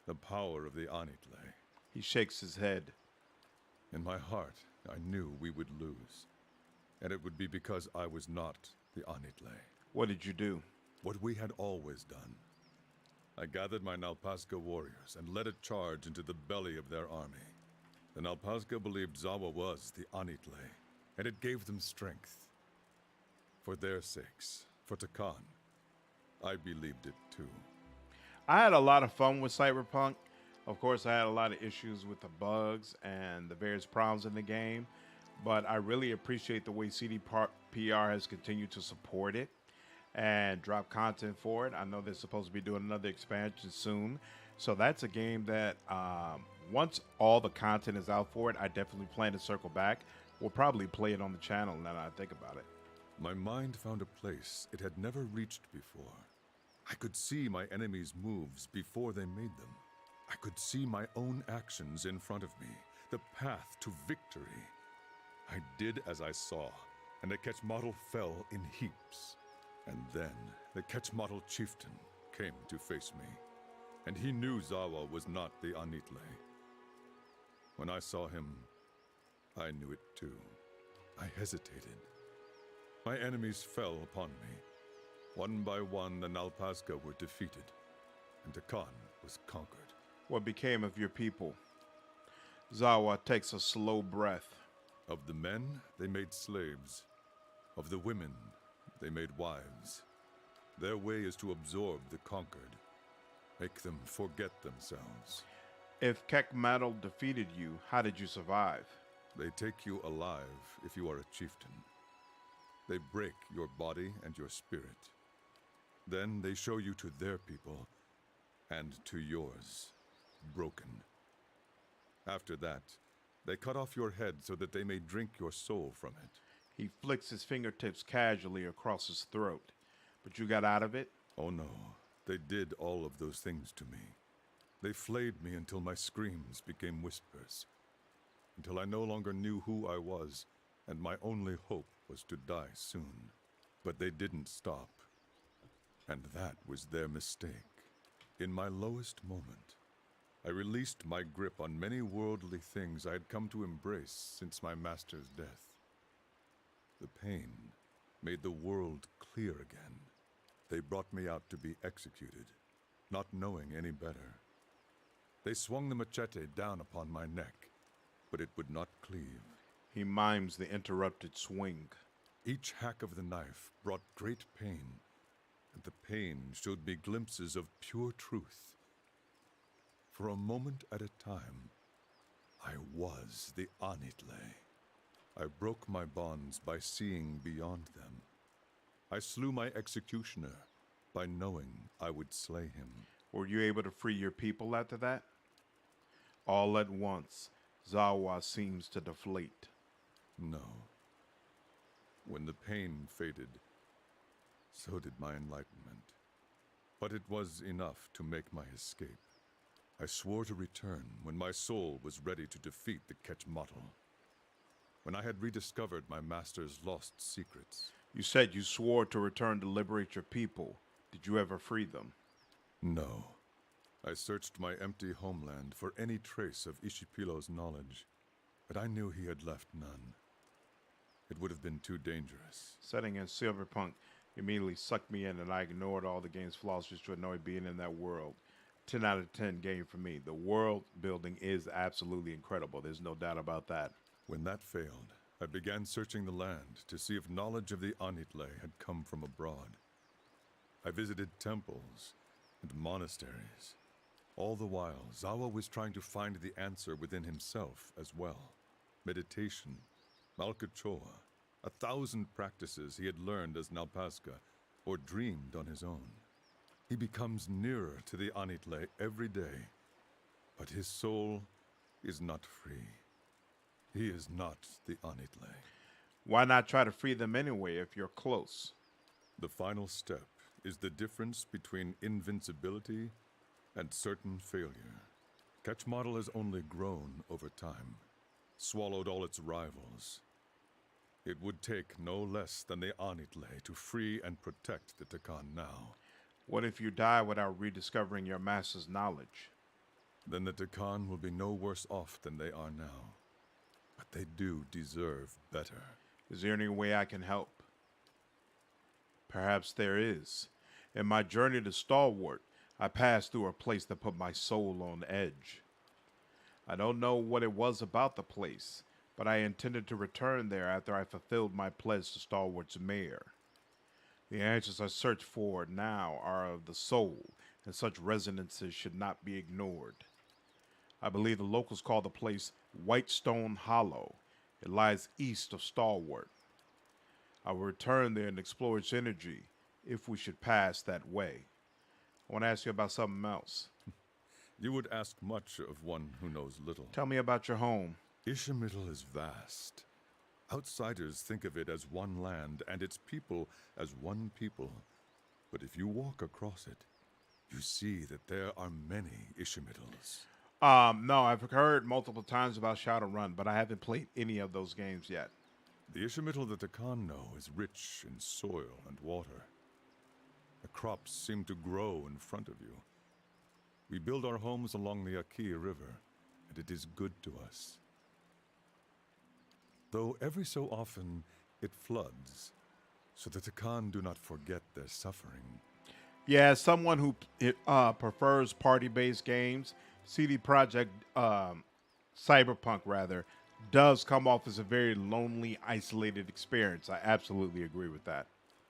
The power of the Anitle. He shakes his head. In my heart, I knew we would lose. And it would be because I was not the Anitle. What did you do? What we had always done. I gathered my Nalpazka warriors and led a charge into the belly of their army. The Nalpazka believed Zawa was the Anitle, and it gave them strength. For their sakes, for Takan, I believed it too. I had a lot of fun with Cyberpunk. Of course, I had a lot of issues with the bugs and the various problems in the game, but I really appreciate the way CDPR has continued to support it and drop content for it. I know they're supposed to be doing another expansion soon, so that's a game that once all the content is out for it, I definitely plan to circle back. We'll probably play it on the channel now that I think about it. My mind found a place it had never reached before. I could see my enemies' moves before they made them. I could see my own actions in front of me, the path to victory. I did as I saw, and the Ketch-model fell in heaps. And then the Ketch-model chieftain came to face me, and he knew Zawa was not the Anitle. When I saw him, I knew it too. I hesitated. My enemies fell upon me. One by one, the Nalpazka were defeated, and Takan was conquered. What became of your people? Zawa takes a slow breath. Of the men, they made slaves. Of the women, they made wives. Their way is to absorb the conquered, make them forget themselves. If Kekmadel defeated you, how did you survive? They take you alive if you are a chieftain. They break your body and your spirit. Then they show you to their people and to yours, broken. After that, they cut off your head so that they may drink your soul from it. He flicks his fingertips casually across his throat. But you got out of it? Oh no, they did all of those things to me. They flayed me until my screams became whispers, until I no longer knew who I was, and my only hope was to die soon. But they didn't stop, and that was their mistake. In my lowest moment, I released my grip on many worldly things I had come to embrace since my master's death. The pain made the world clear again. They brought me out to be executed, not knowing any better. They swung the machete down upon my neck, but it would not cleave. He mimes the interrupted swing. Each hack of the knife brought great pain, and the pain showed me glimpses of pure truth. For a moment at a time, I was the Anitle. I broke my bonds by seeing beyond them. I slew my executioner by knowing I would slay him. Were you able to free your people after that? All at once, Zawa seems to deflate. No. When the pain faded, so did my enlightenment. But it was enough to make my escape. I swore to return when my soul was ready to defeat the Ketch-model. when I had rediscovered my master's lost secrets. You said you swore to return to liberate your people. Did you ever free them? No. I searched my empty homeland for any trace of Ishipilo's knowledge, but I knew he had left none. It would have been too dangerous. Setting in Cyberpunk immediately sucked me in, and I ignored all the game's flaws just to annoy being in that world. 10 out of 10 game for me. The world building is absolutely incredible. There's no doubt about that. When that failed, I began searching the land to see if knowledge of the Anitle had come from abroad. I visited temples and monasteries. All the while, Zawa was trying to find the answer within himself as well. Meditation, Malkachoa, 1,000 practices he had learned as Nalpaska or dreamed on his own. He becomes nearer to the Anitle every day, but his soul is not free. He is not the Anitle. Why not try to free them anyway if you're close? The final step is the difference between invincibility and certain failure. Ketch model has only grown over time, swallowed all its rivals. It would take no less than the Anitle to free and protect the Takan now. What if you die without rediscovering your master's knowledge? Then the Takan will be no worse off than they are now. But they do deserve better. Is there any way I can help? Perhaps there is. In my journey to Stalwart, I passed through a place that put my soul on edge. I don't know what it was about the place, but I intended to return there after I fulfilled my pledge to Stalwart's mayor. The answers I search for now are of the soul, and such resonances should not be ignored. I believe the locals call the place Whitestone Hollow. It lies east of Stalwart. I will return there and explore its energy if we should pass that way. I want to ask you about something else. You would ask much of one who knows little. Tell me about your home. Ishimital is vast. Outsiders think of it as one land and its people as one people. But if you walk across it, you see that there are many Ishimitals. No, I've heard multiple times about Shadowrun, but I haven't played any of those games yet. The Ishimital that the Khan know is rich in soil and water. The crops seem to grow in front of you. We build our homes along the Aki River, and it is good to us. Though every so often it floods, so that the Khan do not forget their suffering. Yeah, as someone who prefers party-based games, CD Projekt Cyberpunk, rather, does come off as a very lonely, isolated experience. I absolutely agree with that.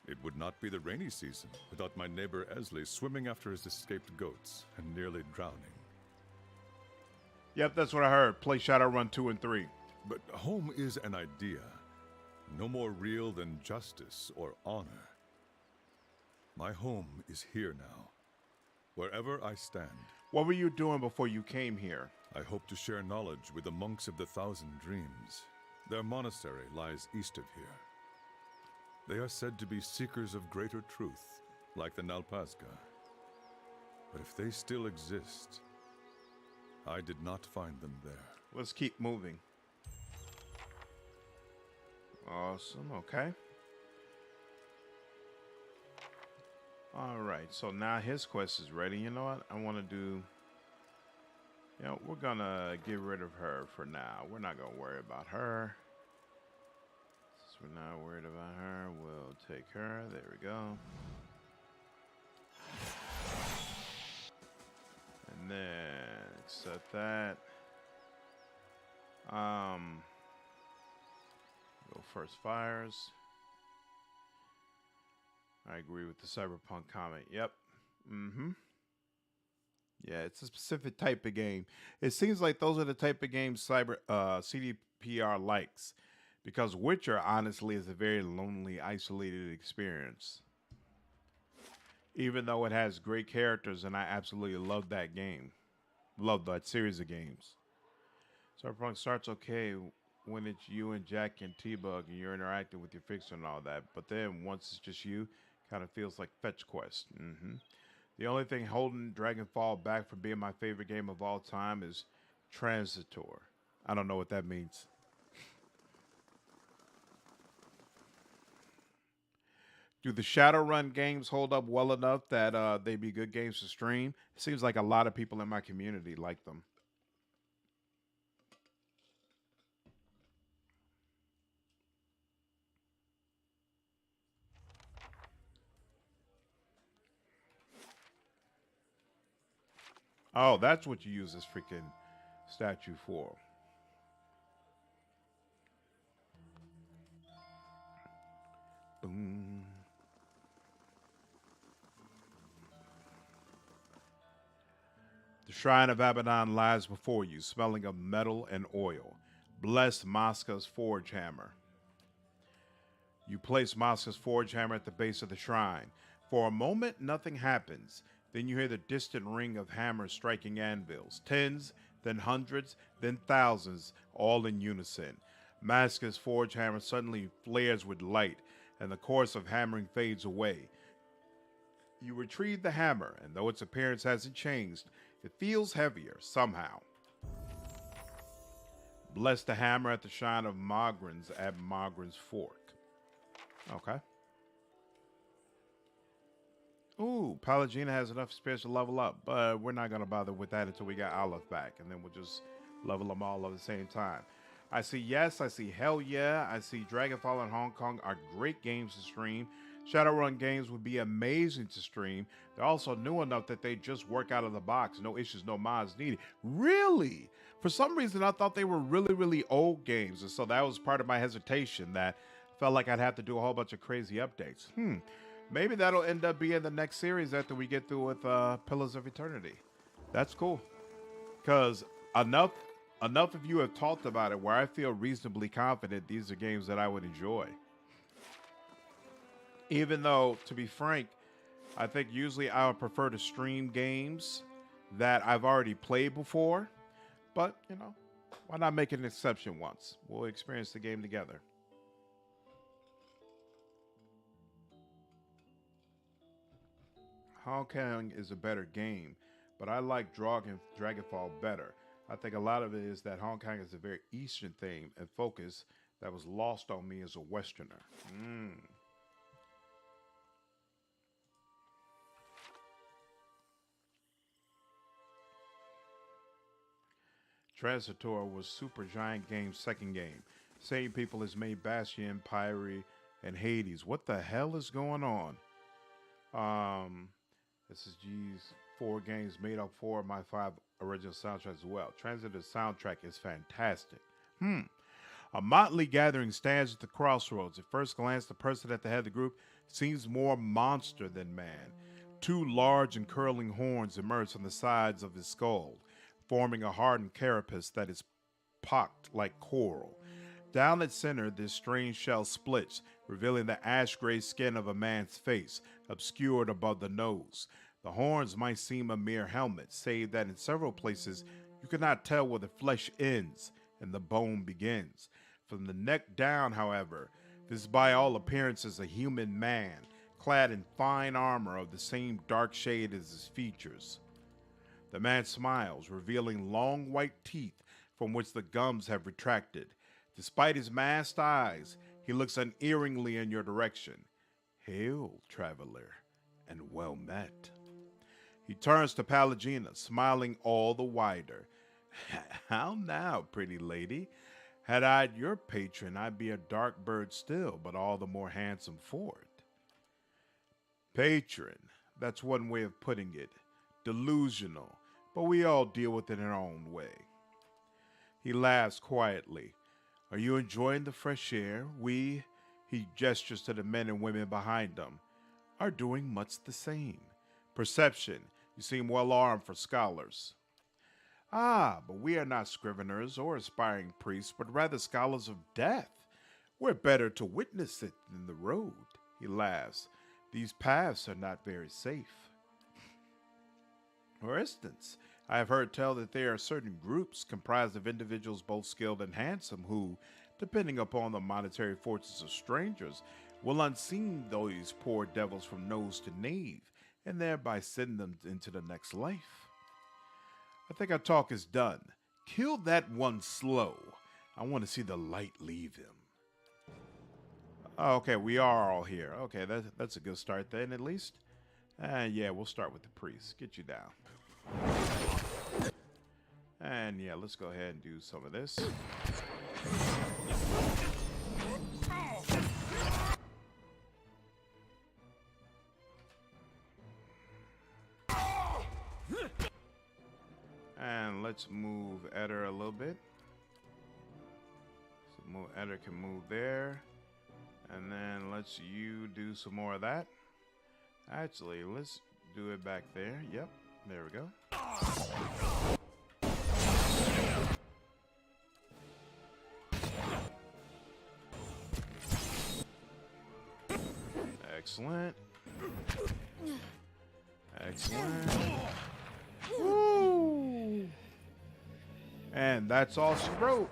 It would not be the rainy season without my neighbor Esley swimming after his escaped goats and nearly drowning. Yep, that's what I heard. Play Shadowrun 2 and 3. But home is an idea, no more real than justice or honor. My home is here now, wherever I stand. What were you doing before you came here? I hope to share knowledge with the monks of the Thousand Dreams. Their monastery lies east of here. They are said to be seekers of greater truth, like the Nalpaska. But if they still exist, I did not find them there. Let's keep moving. Awesome, okay. Alright, so now his quest is ready. You know what? I want to do... You know, we're going to get rid of her for now. We're not going to worry about her. Since we're not worried about her, we'll take her. There we go. And then accept that. Go first fires. I agree with the Cyberpunk comment. Yep. Yeah, it's a specific type of game. It seems like those are the type of games CDPR likes. Because Witcher, honestly, is a very lonely, isolated experience. Even though it has great characters, and I absolutely love that game. Love that series of games. Cyberpunk starts okay when it's you and Jack and T-Bug and you're interacting with your fixer and all that. But then once it's just you, kind of feels like Fetch Quest. The only thing holding Dragonfall back from being my favorite game of all time is Transitor. I don't know what that means. Do the Shadowrun games hold up well enough that they be good games to stream? It seems like a lot of people in my community like them. Oh, that's what you use this freaking statue for. Boom. The shrine of Abaddon lies before you, smelling of metal and oil. Bless Mosca's forge hammer. You place Mosca's forge hammer at the base of the shrine. For a moment, nothing happens. Then you hear the distant ring of hammers striking anvils. Tens, then hundreds, then thousands, all in unison. Mosca's forge hammer suddenly flares with light, and the chorus of hammering fades away. You retrieve the hammer, and though its appearance hasn't changed, it feels heavier somehow. Bless the hammer at the shrine of Mogren's at Mogren's Fork. Okay. Ooh, Palagina has enough experience to level up, but we're not going to bother with that until we got Olive back, and then we'll just level them all at the same time. I see yes, I see hell yeah, I see Dragonfall and Hong Kong are great games to stream. Shadowrun games would be amazing to stream. They're also new enough that they just work out of the box. No issues, no mods needed. Really? For some reason, I thought they were really, really old games, and so that was part of my hesitation that I felt like I'd have to do a whole bunch of crazy updates. Maybe that'll end up being the next series after we get through with Pillars of Eternity. That's cool. Because enough of you have talked about it where I feel reasonably confident these are games that I would enjoy. Even though, to be frank, I think usually I would prefer to stream games that I've already played before. But, you know, why not make an exception once? We'll experience the game together. Hong Kong is a better game, but I like Dragonfall better. I think a lot of it is that Hong Kong is a very Eastern theme and focus that was lost on me as a Westerner. Transitor was Supergiant Games' second game. Same people as made Bastion, Pyre, and Hades. What the hell is going on? This is G's 4 games made up 4 of my 5 original soundtracks as well. Transitor's soundtrack is fantastic. A motley gathering stands at the crossroads. At first glance, the person at the head of the group seems more monster than man. 2 large and curling horns emerge from the sides of his skull, forming a hardened carapace that is pocked like coral. Down its center, this strange shell splits, revealing the ash-gray skin of a man's face, obscured above the nose. The horns might seem a mere helmet, save that in several places you cannot tell where the flesh ends and the bone begins. From the neck down, however, this is by all appearances a human man, clad in fine armor of the same dark shade as his features. The man smiles, revealing long white teeth from which the gums have retracted. Despite his masked eyes, he looks unerringly in your direction. Hail, traveler, and well met. He turns to Palagina, smiling all the wider. How now, pretty lady? Had I your patron, I'd be a dark bird still, but all the more handsome for it. Patron, that's one way of putting it. Delusional, but we all deal with it in our own way. He laughs quietly. Are you enjoying the fresh air? We, he gestures to the men and women behind him, are doing much the same. Perception, you seem well armed for scholars. Ah, but we are not scriveners or aspiring priests, but rather scholars of death. We're better to witness it than the road. He laughs. These paths are not very safe. For instance, I have heard tell that there are certain groups comprised of individuals both skilled and handsome who, depending upon the monetary fortunes of strangers, will unseen those poor devils from nose to nave, and thereby send them into the next life. I think our talk is done. Kill that one slow. I want to see the light leave him. Oh, okay, we are all here. Okay, that's a good start then, at least. Yeah, we'll start with the priest. Get you down. And yeah, let's go ahead and do some of this. And let's move Eder a little bit. So Eder can move there. And then let's you do some more of that. Actually, let's do it back there. Yep, there we go. Excellent. Excellent. Woo! And that's all she wrote.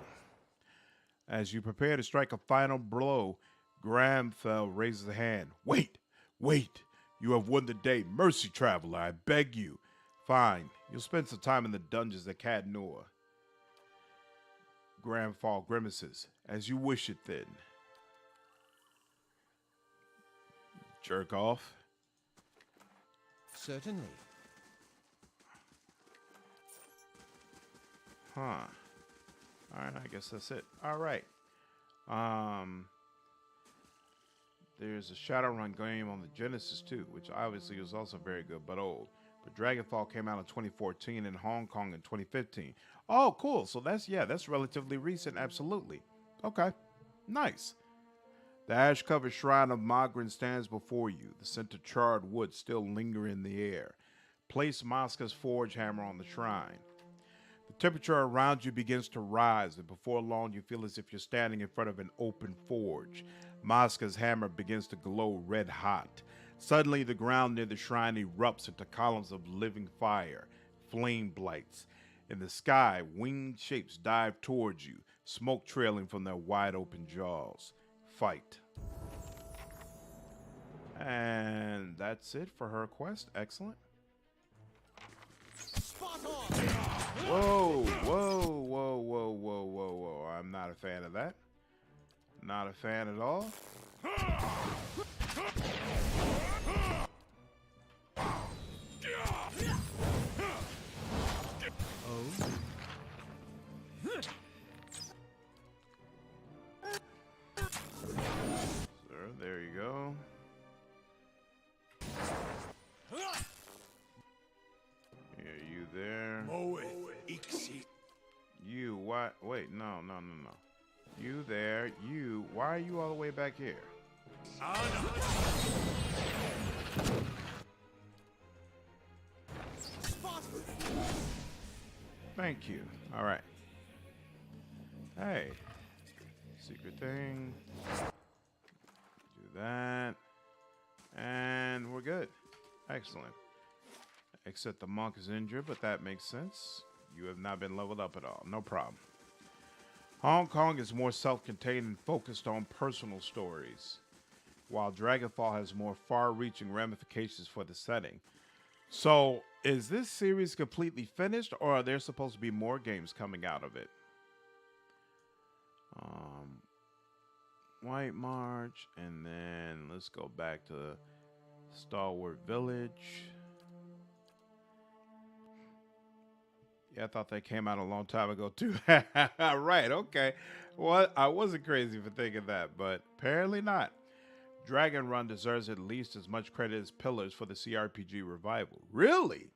As you prepare to strike a final blow, Gramfell raises a hand. Wait, wait. You have won the day. Mercy, traveler, I beg you. Fine. You'll spend some time in the dungeons at Cadnor. Gramfell grimaces. As you wish it then. Jerk off. Certainly. Huh. Alright, I guess that's it. Alright. There's a Shadowrun game on the Genesis too, which obviously was also very good, but old. But Dragonfall came out in 2014 in Hong Kong in 2015. Oh, cool. So that's relatively recent, absolutely. Okay. Nice. The ash-covered shrine of Magrin stands before you, the scent of charred wood still lingering in the air. Place Maska's forge hammer on the shrine. The temperature around you begins to rise, and before long you feel as if you're standing in front of an open forge. Maska's hammer begins to glow red hot. Suddenly the ground near the shrine erupts into columns of living fire, flame blights. In the sky, winged shapes dive towards you, smoke trailing from their wide open jaws. Fight. And that's it for her quest. Excellent. Spot on! Whoa, whoa, whoa, whoa, whoa, whoa, whoa. I'm not a fan of that. Not a fan at all. Oh. Sir, there you go. Yeah, you there. You, what? Wait, no. You there. You, why are you all the way back here? Thank you. All right. Hey. Secret thing. Do that. And we're good. Excellent. Except the monk is injured, but that makes sense. You have not been leveled up at all. No problem. Hong Kong is more self-contained and focused on personal stories, while Dragonfall has more far-reaching ramifications for the setting. So, is this series completely finished, or are there supposed to be more games coming out of it? White March, and then let's go back to Stalwart Village. Yeah, I thought they came out a long time ago, too. Right, okay. Well, I wasn't crazy for thinking that, but apparently not. Dragon Run deserves at least as much credit as Pillars for the CRPG revival. Really?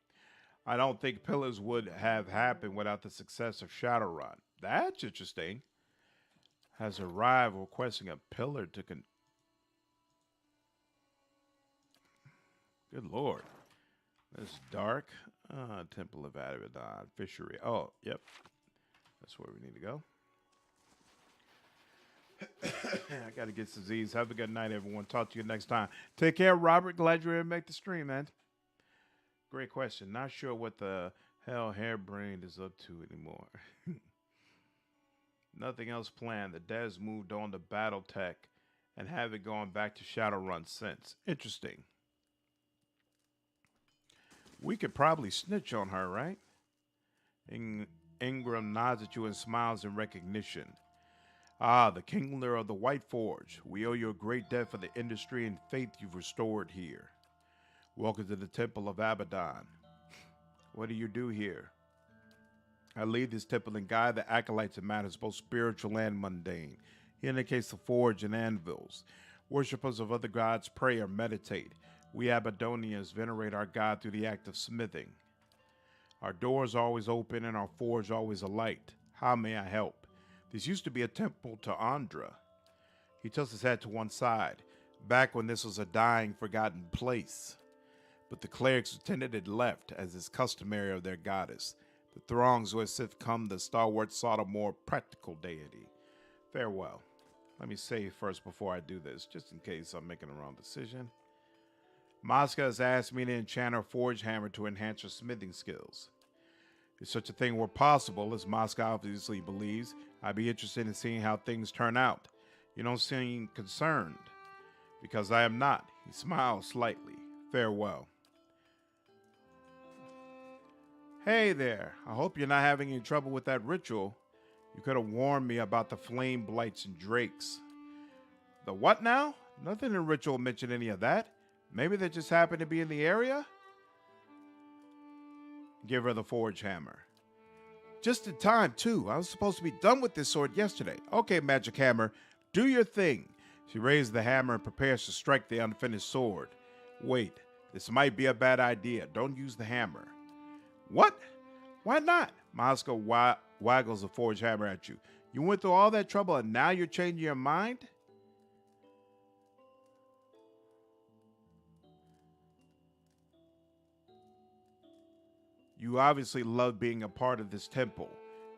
I don't think Pillars would have happened without the success of Shadowrun. That's interesting. Has arrived requesting a pillar to Good Lord. This is dark. Temple of Abaddon. Fishery. Oh, yep. That's where we need to go. I got to get some Z's. Have a good night, everyone. Talk to you next time. Take care, Robert. Glad you're here to make the stream, man. Great question. Not sure what the hell Hairbrained is up to anymore. Nothing else planned. The devs moved on to Battletech and haven't gone back to Shadowrun since. Interesting. We could probably snitch on her, right? Ingram nods at you and smiles in recognition. Ah, the Kingler of the White Forge. We owe you a great debt for the industry and faith you've restored here. Welcome to the Temple of Abaddon. What do you do here? I lead this temple and guide the acolytes in matters both spiritual and mundane. He indicates the forge and anvils. Worshippers of other gods pray or meditate. We Abadonians venerate our god through the act of smithing. Our doors are always open and our forge always alight. How may I help? This used to be a temple to Andra. He tilts his head to one side, back when this was a dying, forgotten place. But the cleric's lieutenant had left, as is customary of their goddess. The throngs who has since come, the stalwart sought a more practical deity. Farewell. Let me save first before I do this, just in case I'm making the wrong decision. Mosca has asked me to enchant her forge hammer to enhance her smithing skills. If such a thing were possible, as Mosca obviously believes, I'd be interested in seeing how things turn out. You don't seem concerned. Because I am not. He smiles slightly. Farewell. Hey there. I hope you're not having any trouble with that ritual. You could have warned me about the flame blights and drakes. The what now? Nothing in the ritual mentioned any of that. Maybe they just happened to be in the area? Give her the forge hammer. Just in time, too. I was supposed to be done with this sword yesterday. Okay, magic hammer, do your thing. She raises the hammer and prepares to strike the unfinished sword. Wait, this might be a bad idea. Don't use the hammer. What? Why not? Moscow waggles the forge hammer at you. You went through all that trouble and now you're changing your mind? You obviously love being a part of this temple.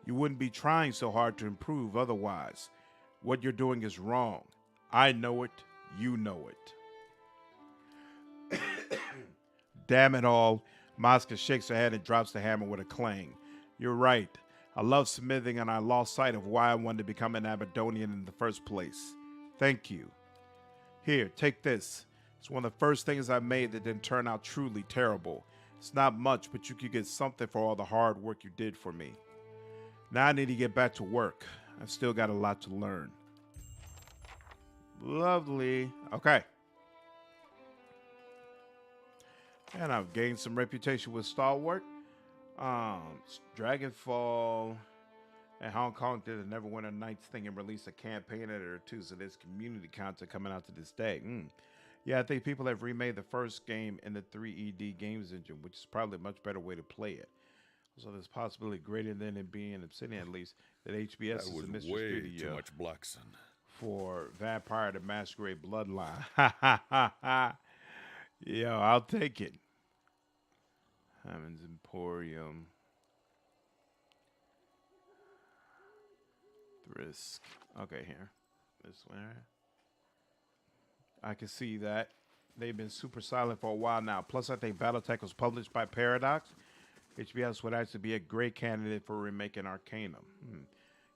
You wouldn't be trying so hard to improve otherwise. What you're doing is wrong. I know it. You know it. Damn it all. Mosca shakes her head and drops the hammer with a clang. You're right. I love smithing and I lost sight of why I wanted to become an Aberdonian in the first place. Thank you. Here, take this. It's one of the first things I made that didn't turn out truly terrible. It's not much, but you could get something for all the hard work you did for me. Now I need to get back to work. I've still got a lot to learn. Lovely. Okay. And I've gained some reputation with Stalwart. Dragonfall and Hong Kong did a Neverwinter Nights thing and released a campaign editor too, so there's community content coming out to this day. Yeah, I think people have remade the first game in the 3ED games engine, which is probably a much better way to play it. So there's possibility greater than it being Obsidian, at least, that HBS is the mystery studio too much black sun for Vampire the Masquerade Bloodline. Ha ha ha ha. Yo, I'll take it. Hammond's Emporium. Thrisk. Okay, here. This one. I can see that. They've been super silent for a while now. Plus, I think Battletech was published by Paradox. HBS would actually be a great candidate for remaking Arcanum.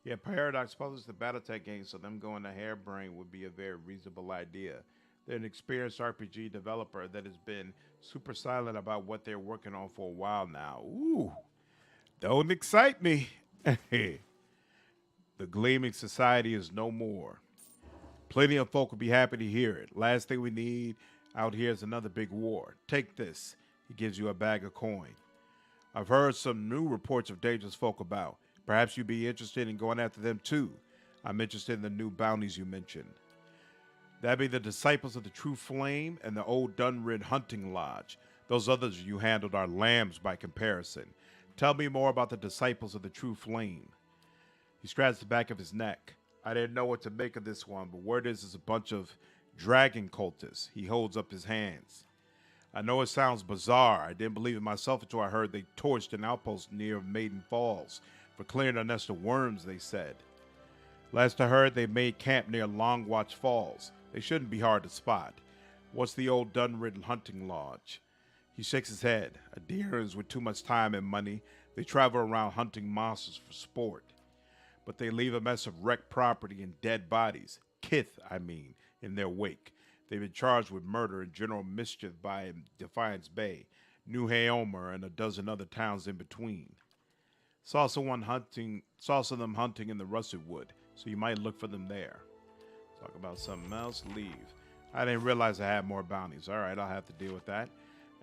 Yeah, Paradox published the Battletech game, so them going to Hairbrain would be a very reasonable idea. They're an experienced RPG developer that has been super silent about what they're working on for a while now. Ooh, don't excite me. The Gleaming Society is no more. Plenty of folk will be happy to hear it. Last thing we need out here is another big war. Take this. He gives you a bag of coin. I've heard some new reports of dangerous folk about. Perhaps you'd be interested in going after them too. I'm interested in the new bounties you mentioned. That'd be the Disciples of the True Flame and the Old Dunrid Hunting Lodge. Those others you handled are lambs by comparison. Tell me more about the Disciples of the True Flame. He scratches the back of his neck. I didn't know what to make of this one, but word is a bunch of dragon cultists. He holds up his hands. I know it sounds bizarre. I didn't believe it myself until I heard they torched an outpost near Maiden Falls for clearing a nest of worms, they said. Last I heard, they made camp near Longwatch Falls. They shouldn't be hard to spot. What's the Old Dunrid Hunting Lodge? He shakes his head. Adherents with too much time and money, they travel around hunting monsters for sport. But they leave a mess of wrecked property and dead bodies, kith, I mean, in their wake. They've been charged with murder and general mischief by Defiance Bay, New Haomer, and a dozen other towns in between. Saw them hunting in the Rusted Wood. So you might look for them there. Talk about something else, leave. I didn't realize I had more bounties. All right, I'll have to deal with that.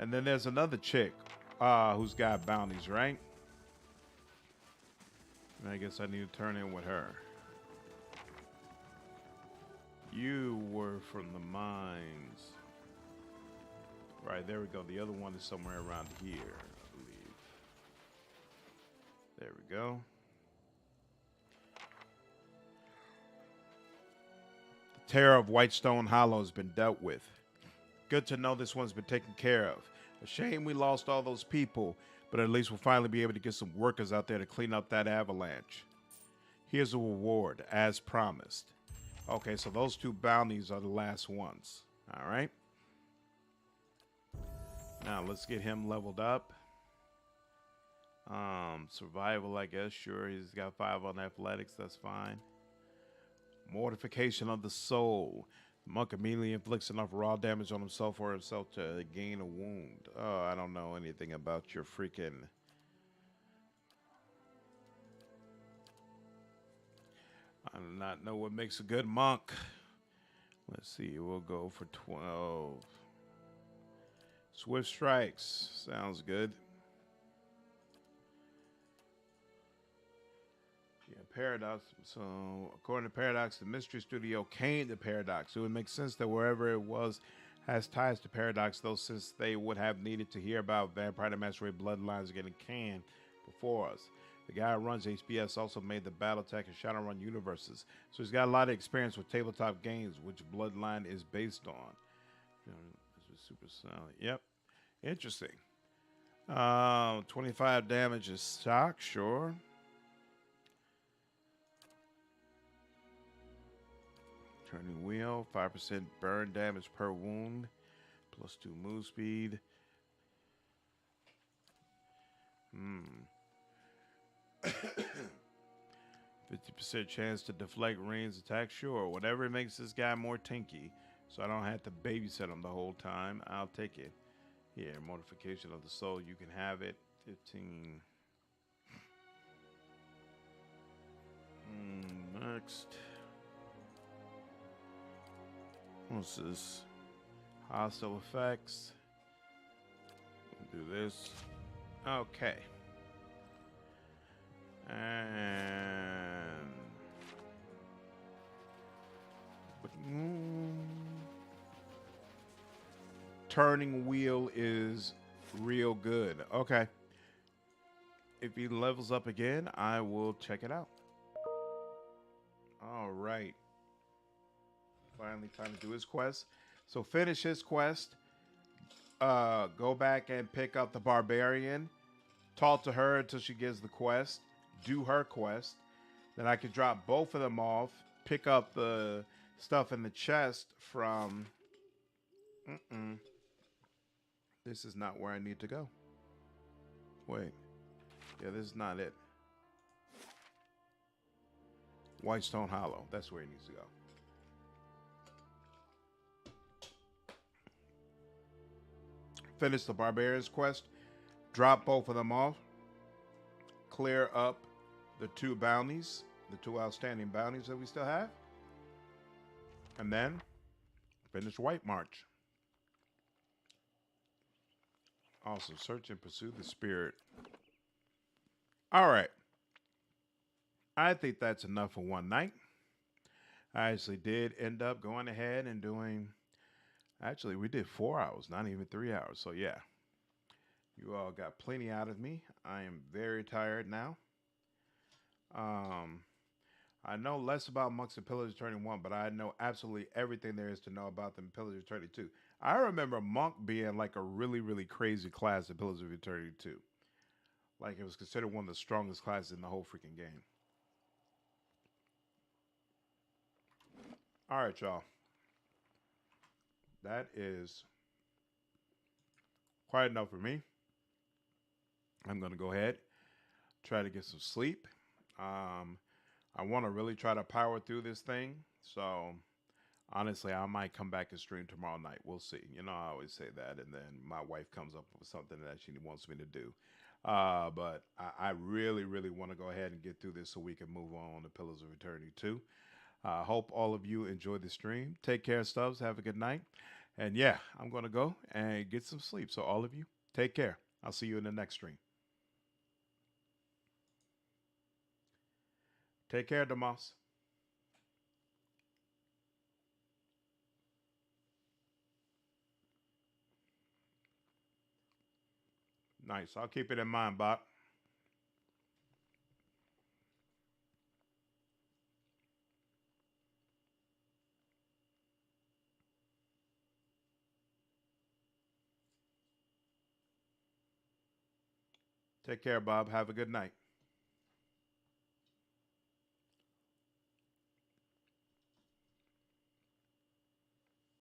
And then there's another chick who's got bounties, right? And I guess I need to turn in with her. You were from the mines. Right, there we go. The other one is somewhere around here, I believe. There we go. The terror of Whitestone Hollow has been dealt with. Good to know this one's been taken care of. A shame we lost all those people, but at least we'll finally be able to get some workers out there to clean up that avalanche. Here's a reward, as promised. Okay, so those 2 bounties are the last ones. All right. Now let's get him leveled up. Survival, I guess. Sure, he's got 5 on athletics. That's fine. Mortification of the soul. The monk immediately inflicts enough raw damage on himself or herself to gain a wound. Oh, I don't know anything about your freaking... I do not know what makes a good monk. Let's see. We'll go for 12. Swift strikes. Sounds good. Yeah, Paradox. So, according to Paradox, the Mystery Studio came to Paradox. It would make sense that wherever it was has ties to Paradox, though, since they would have needed to hear about Vampire the Masquerade Bloodlines getting canned before us. The guy who runs HBS also made the Battletech and Shadowrun universes, so he's got a lot of experience with tabletop games, which Bloodline is based on. This is super solid. Yep. Interesting. 25 damage is stock, sure. Turning wheel, 5% burn damage per wound, plus 2 move speed. 50% chance to deflect range attack, sure. Whatever makes this guy more tanky, so I don't have to babysit him the whole time. I'll take it. Here, mortification of the soul. You can have it. 15. Next. What's this? Hostile effects. We'll do this. Okay. And turning wheel is real good. Okay. If he levels up again, I will check it out. All right. Finally time to do his quest. So finish his quest. Go back and pick up the barbarian. Talk to her until she gives the quest. Do her quest. Then I can drop both of them off. Pick up the stuff in the chest from... This is not where I need to go. Wait. Yeah, this is not it. Whitestone Hollow. That's where he needs to go. Finish the barbarian's quest. Drop both of them off. Clear up the 2 bounties. The 2 outstanding bounties that we still have. And then finish White March. Also, search and pursue the spirit. All right. I think that's enough for one night. I actually did end up going ahead and doing... Actually, we did 4 hours, not even 3 hours. So, yeah. You all got plenty out of me. I am very tired now. I know less about Monks and Pillars of Eternity 1, but I know absolutely everything there is to know about them in Pillars of Eternity 2. I remember Monk being like a really, really crazy class in Pillars of Eternity 2. Like it was considered one of the strongest classes in the whole freaking game. All right, y'all. That is quite enough for me. I'm going to go ahead, try to get some sleep. I want to really try to power through this thing. So, honestly, I might come back and stream tomorrow night. We'll see. You know, I always say that. And then my wife comes up with something that she wants me to do. But I really, really want to go ahead and get through this so we can move on to Pillars of Eternity 2. I hope all of you enjoyed the stream. Take care, Stubbs. Have a good night. And yeah, I'm going to go and get some sleep. So all of you, take care. I'll see you in the next stream. Take care, Damas. Nice. I'll keep it in mind, Bob. Take care, Bob. Have a good night.